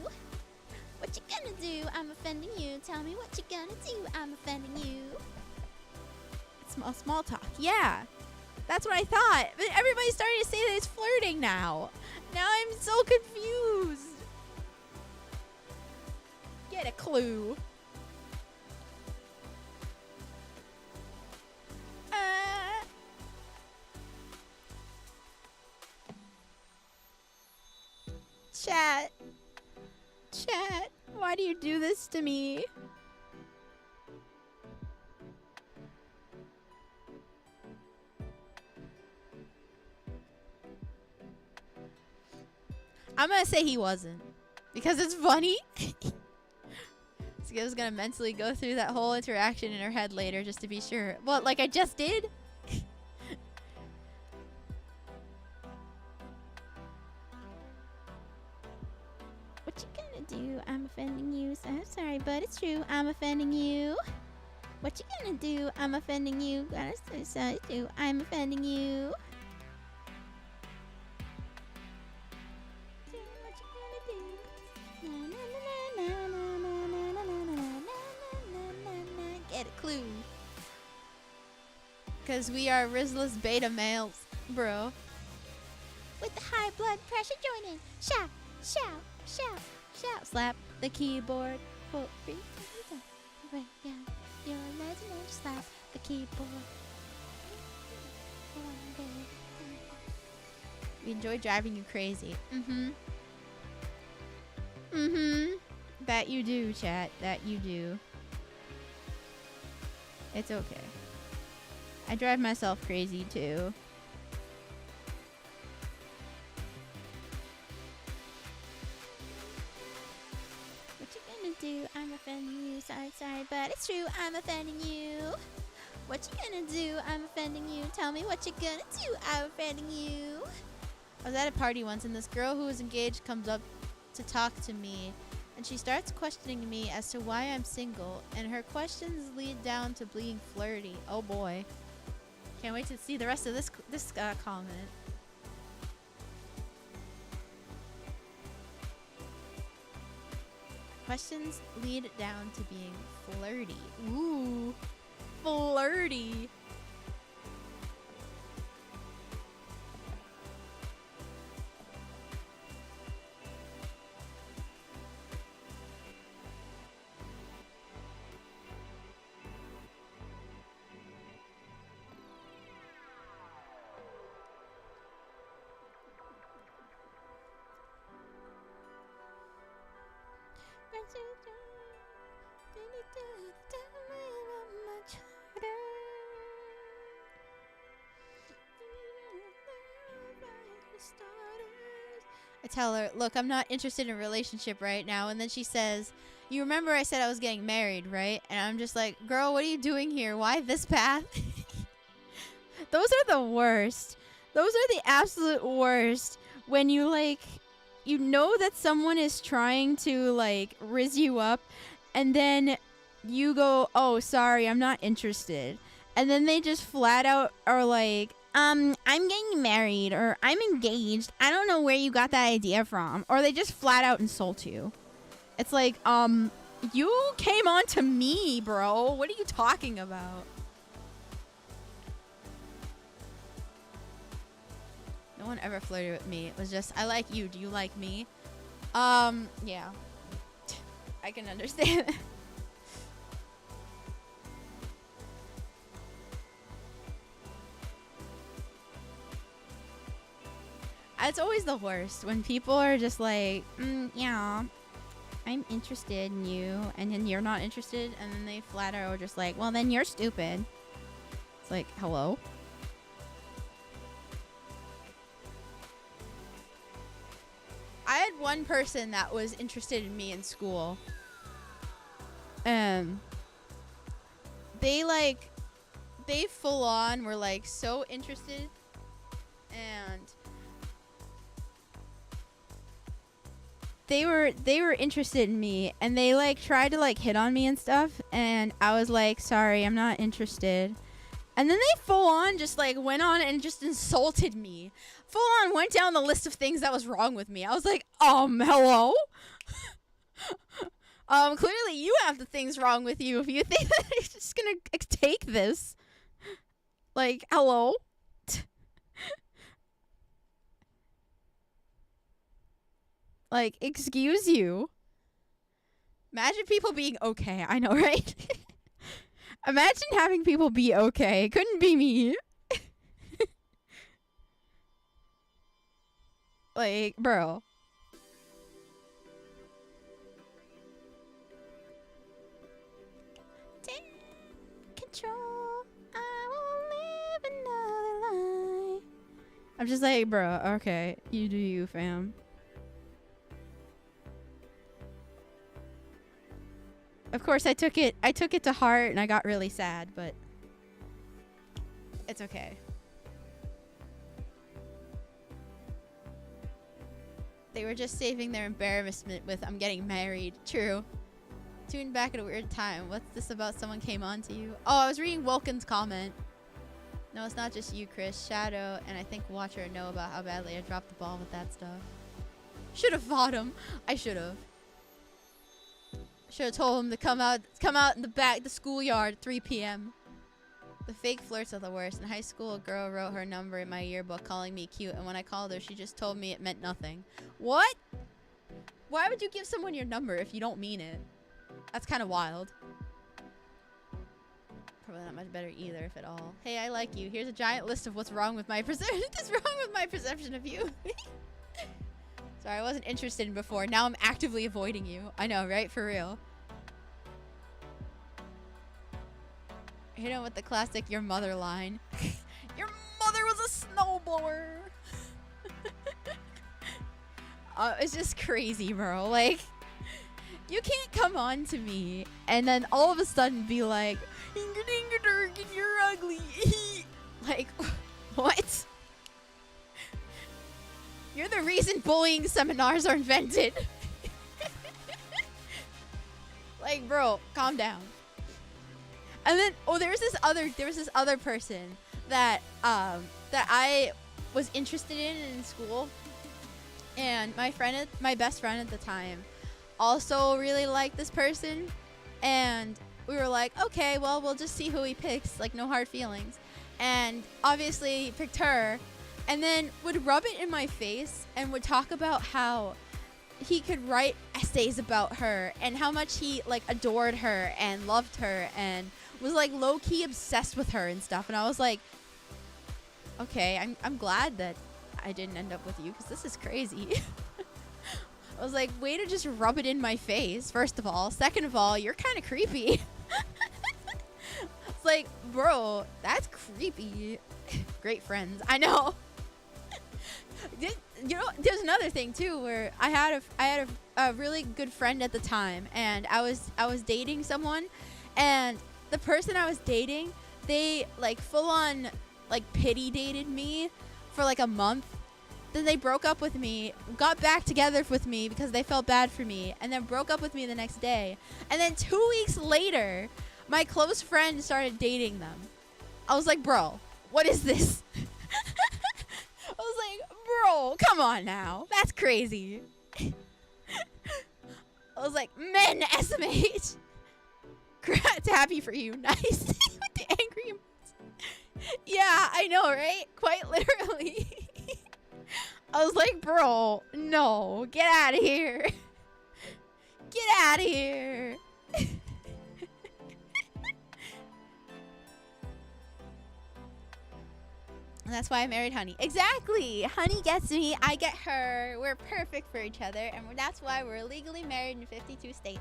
[SPEAKER 3] What you gonna do? I'm offending you. Tell me what you gonna do. I'm offending you.
[SPEAKER 1] Small talk. Yeah. That's what I thought. But everybody's starting to say that it's flirting now. Now I'm so confused. Get a clue. Chat. Why do you do this to me? I'm gonna say he wasn't. Because it's funny. Skiddo's gonna mentally go through that whole interaction in her head later just to be sure. Well, like I just did?
[SPEAKER 3] What you gonna do? I'm offending you. So I'm sorry, but it's true. I'm offending you. What you gonna do? I'm offending you. Gotta say sorry too. I'm offending you. Get a clue.
[SPEAKER 1] Because we are Rizla's beta males, bro.
[SPEAKER 3] With the high blood pressure, join in. Shout, shout, shout, shout.
[SPEAKER 1] Slap the keyboard.
[SPEAKER 3] Pull, breathe, break down your legendary. Slap the keyboard.
[SPEAKER 1] We enjoy driving you crazy. That you do, chat. That you do. It's okay. I drive myself crazy too.
[SPEAKER 3] What you gonna do? I'm offending you. Sorry, but it's true. I'm offending you. What you gonna do? I'm offending you. Tell me what you gonna do. I'm offending you.
[SPEAKER 1] I was at a party once and this girl who was engaged comes up to talk to me and she starts questioning me as to why I'm single, and her questions lead down to being flirty. Oh boy. Can't wait to see the rest of this comment. Questions lead down to being flirty. Ooh, flirty. I tell her, look, I'm not interested in a relationship right now. And then she says, you remember I said I was getting married, right? And I'm just like, girl, what are you doing here? Why this path? Those are the worst. Those are the absolute worst. When you like, you know that someone is trying to like rizz you up, and then you go, oh, sorry, I'm not interested. And then they just flat out are like, I'm getting married, or I'm engaged. I don't know where you got that idea from. Or they just flat out insult you. It's like, you came on to me, bro. What are you talking about? No one ever flirted with me. It was just, I like you. Do you like me? Yeah. I can understand. It's always the worst when people are just like, yeah. I'm interested in you, and then you're not interested, and then they flat out are just like, well, then you're stupid. It's like, hello? I had one person that was interested in me in school. They full on were like so interested, and they were interested in me, and they like tried to like hit on me and stuff, and I was like, sorry, I'm not interested. And then they full on just like went on and just insulted me. Full on went down the list of things that was wrong with me. I was like, hello? Clearly you have the things wrong with you if you think that you're just gonna take this. Like, hello? Like, excuse you. Imagine people being okay. I know, right? Imagine having people be okay. It couldn't be me. Like, bro. Take control. I will live another life. I'm just like, bro, okay. You do you, fam. Of course, I took it to heart, and I got really sad, but it's okay. They were just saving their embarrassment with "I'm getting married." True. Tuned back at a weird time. What's this about? Someone came on to you. Oh, I was reading Wilkins' comment. No, it's not just you, Chris. Shadow and I think Watcher know about how badly I dropped the ball with that stuff. Should have fought him. I should have. Should have told him to come out in the schoolyard at 3 p.m. The fake flirts are the worst. In high school, a girl wrote her number in my yearbook calling me cute, and when I called her, she just told me it meant nothing. What? Why would you give someone your number if you don't mean it? That's kind of wild. Probably not much better either, if at all. Hey, I like you. Here's a giant list of what's wrong with my perception of you. Sorry, I wasn't interested in before. Now I'm actively avoiding you. I know, right? For real. Hit him with the classic "your mother" line. Your mother was a snowblower. It's just crazy, bro. Like, you can't come on to me and then all of a sudden be like, you're ugly. Like, what? You're the reason bullying seminars are invented. Like, bro, calm down. And then, there was this other person that I was interested in school, and my best friend at the time also really liked this person, and we were like, okay, well, we'll just see who he picks, like, no hard feelings. And obviously he picked her, and then would rub it in my face and would talk about how he could write essays about her and how much he like adored her and loved her and was like low-key obsessed with her and stuff. And I was like, okay, I'm glad that I didn't end up with you, because this is crazy. I was like, way to just rub it in my face, first of all. Second of all, you're kind of creepy. It's like, bro, that's creepy. Great friends, I know. You know, there's another thing too, where I had a really good friend at the time, and I was dating someone, and the person I was dating, they like full on like pity dated me for like a month. Then they broke up with me, got back together with me because they felt bad for me, and then broke up with me the next day. And then 2 weeks later, my close friend started dating them. I was like, bro, what is this? I was like, bro, come on now. That's crazy. I was like, men, SMH. Congrats, happy for you. Nice. With the angry emotes. Yeah, I know, right? Quite literally. I was like, bro, no, get out of here. Get out of here. And that's why I married Honey. Exactly. Honey gets me. I get her. We're perfect for each other. And that's why we're legally married in 52 states.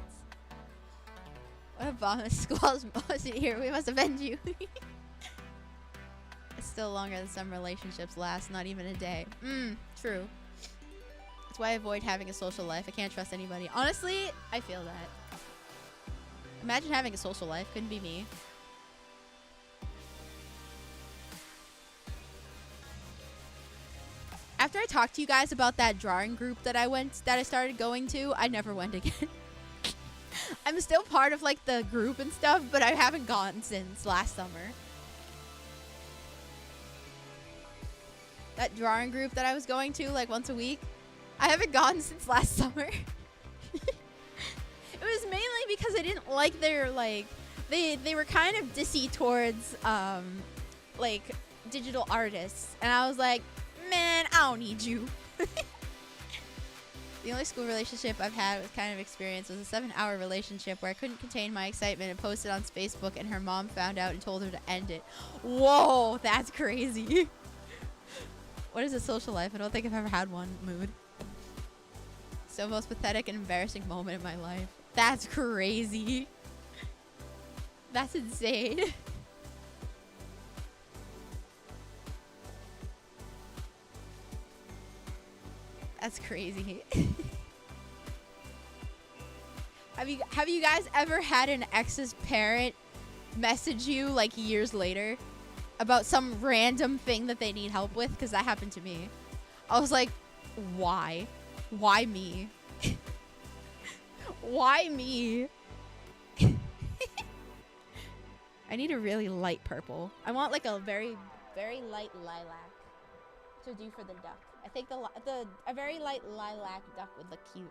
[SPEAKER 1] What a bomb of squalls here. We must avenge you. It's still longer than some relationships last. Not even a day. True. That's why I avoid having a social life. I can't trust anybody. Honestly, I feel that. Imagine having a social life. Couldn't be me. After I talked to you guys about that drawing group that I started going to, I never went again. I'm still part of like the group and stuff, but I haven't gone since last summer. That drawing group that I was going to like once a week, I haven't gone since last summer. It was mainly because I didn't like their like they were kind of dissy towards like digital artists, and I was like, man, I don't need you. The only school relationship I've had with kind of experience was a 7-hour relationship where I couldn't contain my excitement and posted on Facebook, and her mom found out and told her to end it. Whoa, that's crazy. What is a social life? I don't think I've ever had one. Mood. So most pathetic and embarrassing moment in my life. That's crazy. That's insane. That's crazy. Have you guys ever had an ex's parent message you like years later about some random thing that they need help with? Because that happened to me. I was like, why? Why me? Why me? I need a really light purple. I want like a very, very light lilac to do for the duck. I think a very light lilac duck would look cute.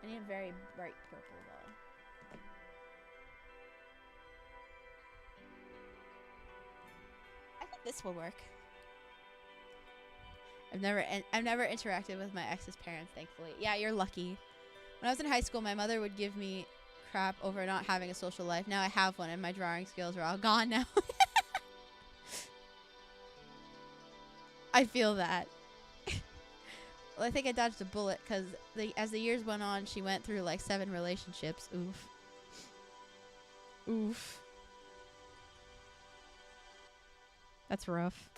[SPEAKER 1] I need a very bright purple though. I think this will work. I've never interacted with my ex's parents, thankfully. Yeah, you're lucky. When I was in high school, my mother would give me crap over not having a social life. Now I have one, and my drawing skills are all gone now. I feel that. Well, I think I dodged a bullet because as the years went on, she went through like 7 relationships. Oof. Oof. That's rough.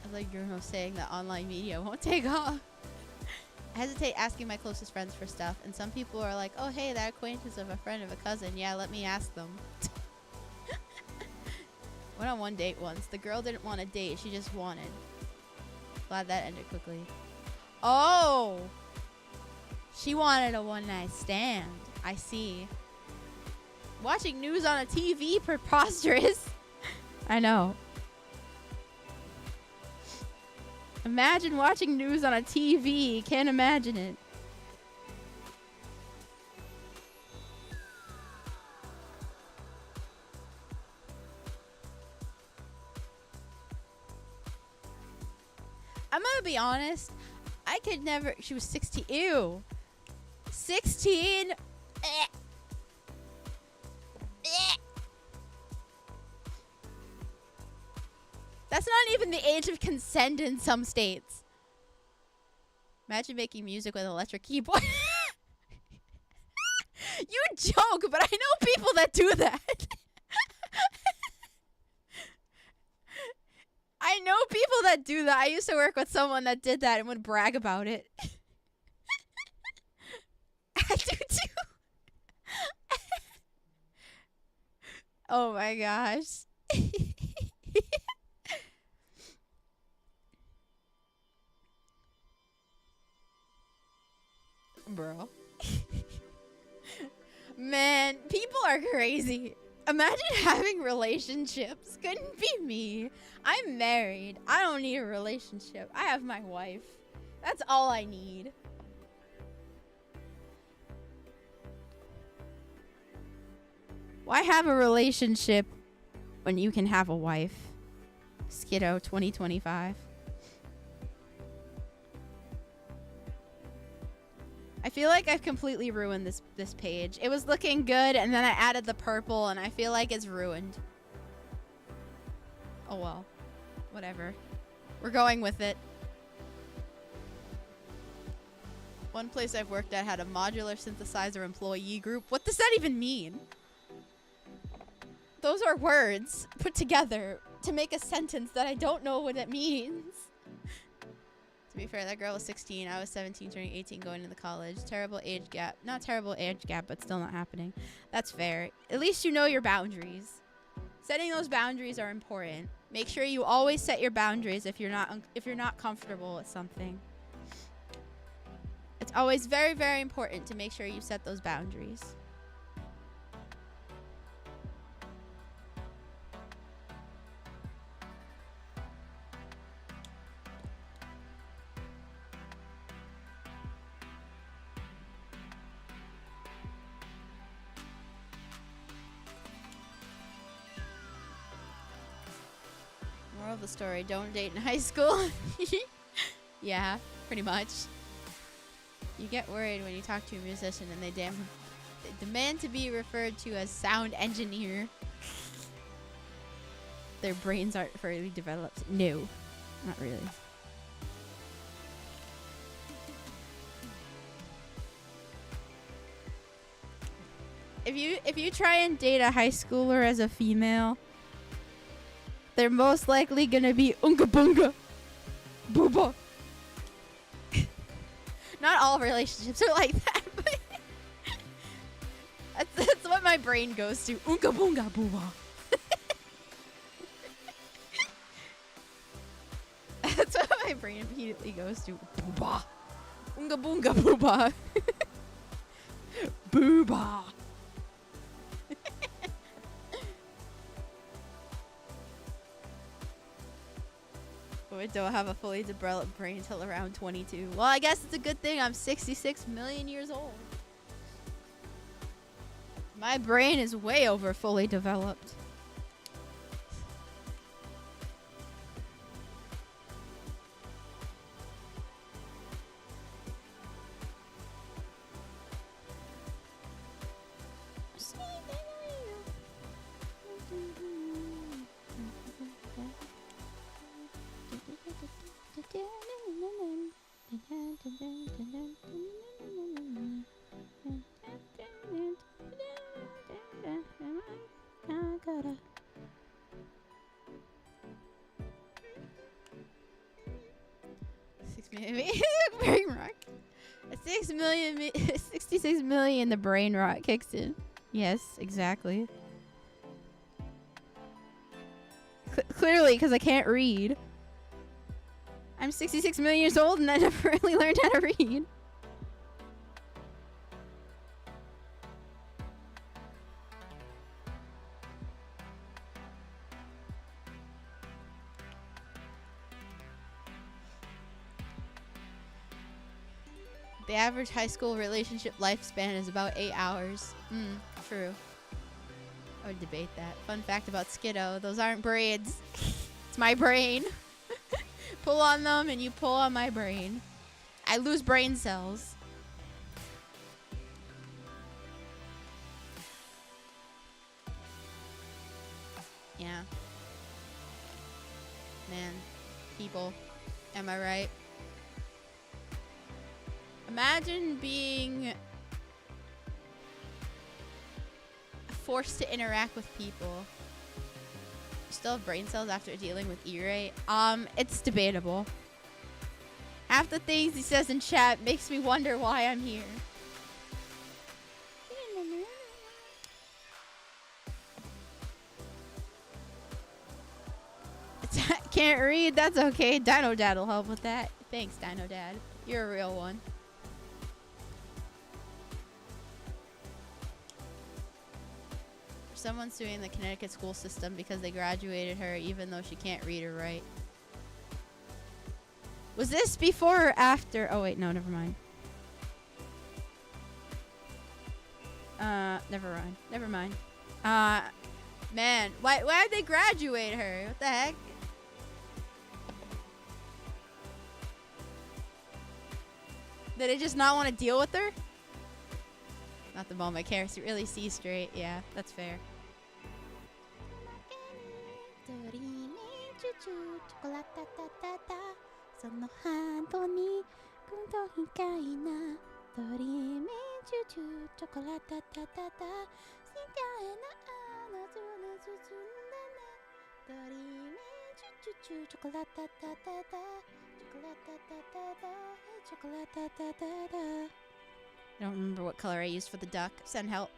[SPEAKER 1] I like Bruno saying that online media won't take off. I hesitate asking my closest friends for stuff, and some people are like, oh, hey, that acquaintance of a friend of a cousin. Yeah, let me ask them. Went on one date once. The girl didn't want a date. She just wanted. Glad that ended quickly. Oh! She wanted a one-night stand. I see. Watching news on a TV, preposterous. I know. Imagine watching news on a TV. Can't imagine it. I'm gonna be honest. I could never. She was 16. Ew. 16. That's not even the age of consent in some states. Imagine making music with an electric keyboard. You joke, but I know people that do that. I know people that do that. I used to work with someone that did that and would brag about it. I do too. Oh my gosh. Bro. Man, people are crazy. Imagine having relationships. Couldn't be me. I'm married. I don't need a relationship. I have my wife. That's all I need. Why have a relationship when you can have a wife? Skiddo 2025. I feel like I've completely ruined this page. It was looking good, and then I added the purple, and I feel like it's ruined. Oh well. Whatever. We're going with it. One place I've worked at had a modular synthesizer employee group. What does that even mean? Those are words put together to make a sentence that I don't know what it means. To be fair, that girl was 16. I was 17, turning 18, going into college. Terrible age gap. Not terrible age gap, but still not happening. That's fair. At least you know your boundaries. Setting those boundaries are important. Make sure you always set your boundaries if you're not comfortable with something. It's always very, very important to make sure you set those boundaries. Moral of the story, don't date in high school. Yeah, pretty much. You get worried when you talk to a musician and they demand to be referred to as sound engineer. Their brains aren't fully developed. No, not really. If you try and date a high schooler as a female, they're most likely gonna be unga bunga, booba. Not all relationships are like that, but that's what my brain goes to. Unga bunga booba. That's what my brain immediately goes to. Booba. Unga bunga booba. Booba. I don't have a fully developed brain until around 22. Well, I guess it's a good thing I'm 66 million years old. My brain is way over fully developed. Brain rock. 66 million, the brain rot kicks in. Yes, exactly. Clearly, because I can't read. I'm 66 million years old and I never really learned how to read. The average high school relationship lifespan is about 8 hours. True. I would debate that. Fun fact about Skiddo, those aren't braids. It's my brain. Pull on them and you pull on my brain. I lose brain cells. Yeah. Man. People. Am I right? Imagine being forced to interact with people. You still have brain cells after dealing with E-Ray? It's debatable. Half the things he says in chat makes me wonder why I'm here. Can't read? That's okay. Dino Dad will help with that. Thanks, Dino Dad. You're a real one. Someone's suing the Connecticut school system because they graduated her even though she can't read or write. Was this before or after? Oh wait, no, never mind. Never mind. Man, why'd they graduate her? What the heck? Did it just not want to deal with her? Not the moment. Can't really see straight. Yeah, that's fair. I don't remember what color I used for the duck. Send help.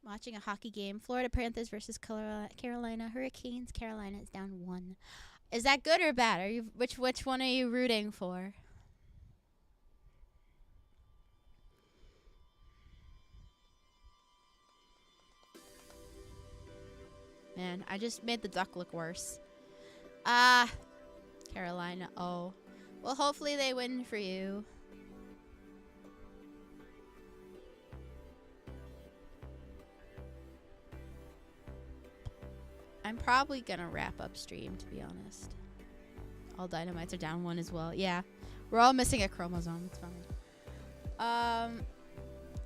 [SPEAKER 1] Watching a hockey game. Florida Panthers versus Carolina Hurricanes. Carolina is down 1. Is that good or bad? Are you which one are you rooting for? Man, I just made the duck look worse. Carolina. Oh. Well, hopefully they win for you. I'm probably gonna wrap up stream, to be honest. All dynamites are down 1 as well. Yeah. We're all missing a chromosome. It's fine.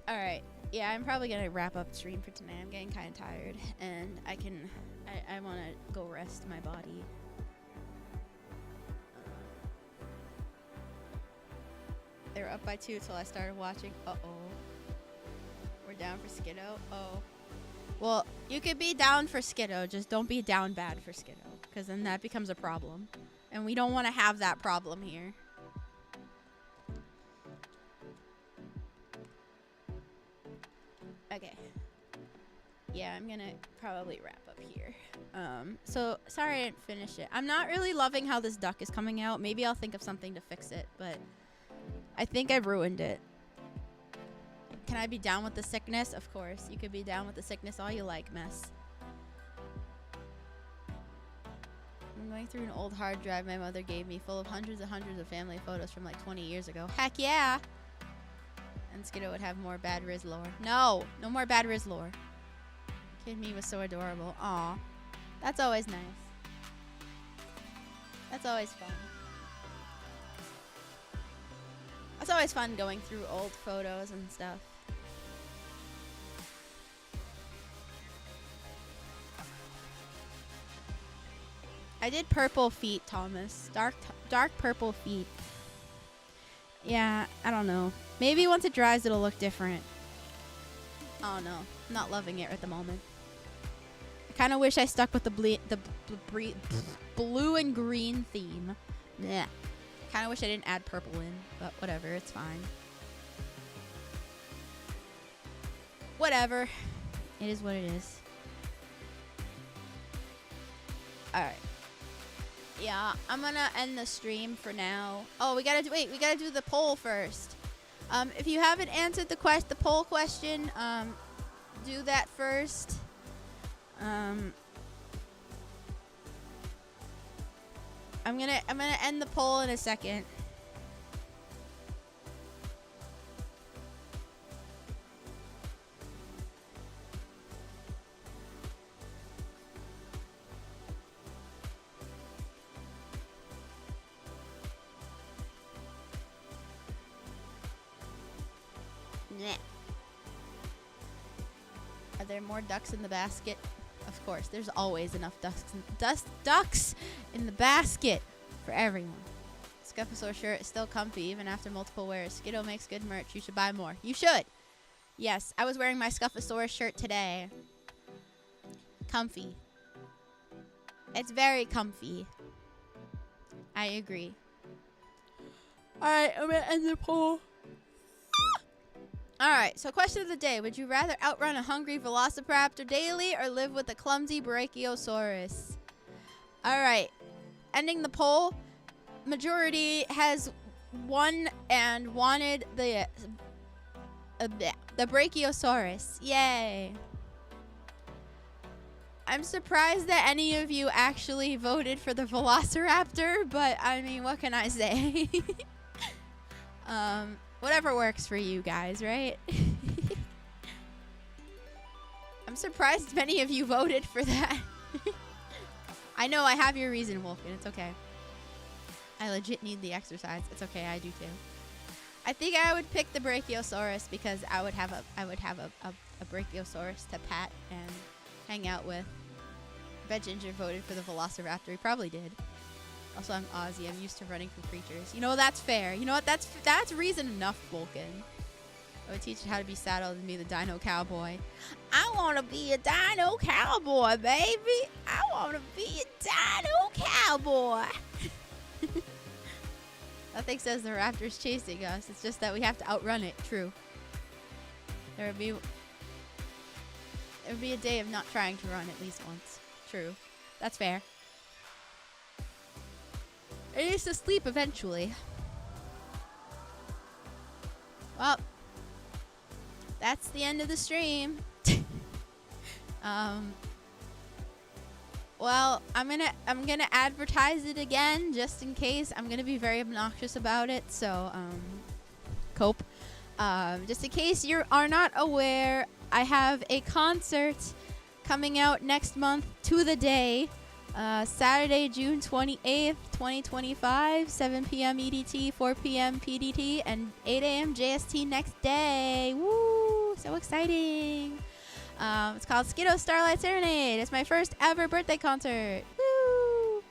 [SPEAKER 1] Alright. Yeah, I'm probably gonna wrap up stream for tonight. I'm getting kinda tired. And I wanna go rest my body. They were up by 2 till I started watching. Uh-oh. We're down for Skiddo. Oh. Well, you could be down for Skiddo, just don't be down bad for Skiddo, because then that becomes a problem. And we don't want to have that problem here. Okay. Yeah, I'm gonna probably wrap up here. So, sorry I didn't finish it. I'm not really loving how this duck is coming out. Maybe I'll think of something to fix it, but I think I've ruined it. Can I be down with the sickness? Of course. You could be down with the sickness all you like, mess. I'm going through an old hard drive my mother gave me full of hundreds and hundreds of family photos from like 20 years ago. Heck yeah! And Skiddo would have more Bad Riz lore. No! No more Bad Riz lore. Kid me was so adorable. Aw. That's always nice. That's always fun. It's always fun going through old photos and stuff. I did purple feet, Thomas. Dark purple feet. Yeah, I don't know. Maybe once it dries, it'll look different. Oh no, I'm not loving it at the moment. I kind of wish I stuck with the blue and green theme. Yeah. Kind of wish I didn't add purple in, but whatever, it's fine. Whatever. It is what it is. Alright. Yeah, I'm gonna end the stream for now. Oh, we gotta do the poll first. If you haven't answered the poll question, do that first. I'm gonna end the poll in a second. Are there more ducks in the basket? Of course, there's always enough ducks in the basket for everyone. Skiddosaurus shirt is still comfy even after multiple wears. Skiddo makes good merch. You should buy more. You should. Yes, I was wearing my Skiddosaurus shirt today. Comfy. It's very comfy. I agree. Alright, I'm gonna end the poll. Alright, so question of the day. Would you rather outrun a hungry velociraptor daily or live with a clumsy brachiosaurus? Alright, ending the poll. Majority has won and wanted the brachiosaurus. Yay. I'm surprised that any of you actually voted for the velociraptor, but I mean, what can I say? Whatever works for you guys, right? I'm surprised many of you voted for that. I know I have your reason, Wolfkin. It's okay. I legit need the exercise. It's okay. I do too. I think I would pick the brachiosaurus because I would have a brachiosaurus to pat and hang out with. I bet Ginger voted for the velociraptor. He probably did. Also, I'm Aussie. I'm used to running from creatures. You know, that's fair. You know what? That's reason enough, Vulcan. I would teach you how to be saddled and be the dino cowboy. I want to be a dino cowboy, baby. I want to be a dino cowboy. Nothing says the raptor's chasing us. It's just that we have to outrun it. True. There would be a day of not trying to run at least once. True. That's fair. It needs to sleep eventually. Well, that's the end of the stream. Well, I'm gonna advertise it again just in case. I'm gonna be very obnoxious about it, so cope. Just in case you are not aware, I have a concert coming out next month to the day. Saturday, June 28th, 2025, 7 p.m. EDT, 4 p.m. PDT, and 8 a.m. JST next day. Woo! So exciting. It's called Skiddo Starlight Serenade. It's my first ever birthday concert. Woo!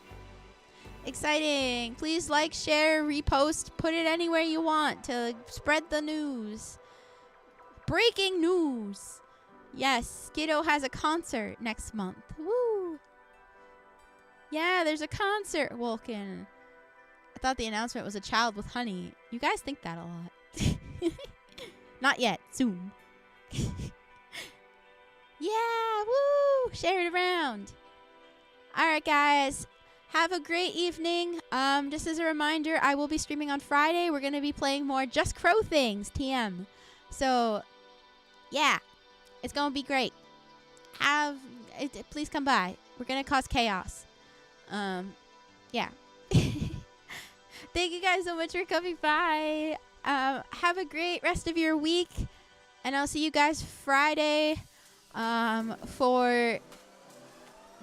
[SPEAKER 1] Exciting. Please like, share, repost, put it anywhere you want to spread the news. Breaking news. Yes, Skiddo has a concert next month. Woo! Yeah, there's a concert, Wolken. I thought the announcement was a child with honey. You guys think that a lot. Not yet. Soon. Yeah, woo! Share it around. Alright, guys. Have a great evening. Just as a reminder, I will be streaming on Friday. We're going to be playing more Just Crow Things, TM. So, yeah. It's going to be great. Please come by. We're going to cause chaos. Yeah. Thank you guys so much for coming by. Have a great rest of your week. And I'll see you guys Friday for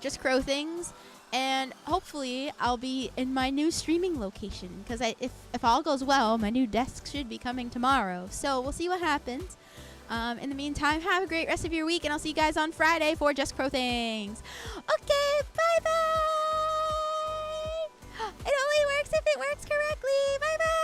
[SPEAKER 1] Just Crow Things. And hopefully I'll be in my new streaming location. Because if all goes well, my new desk should be coming tomorrow. So we'll see what happens. In the meantime, have a great rest of your week. And I'll see you guys on Friday for Just Crow Things. Okay, bye-bye. It only works if it works correctly. Bye-bye.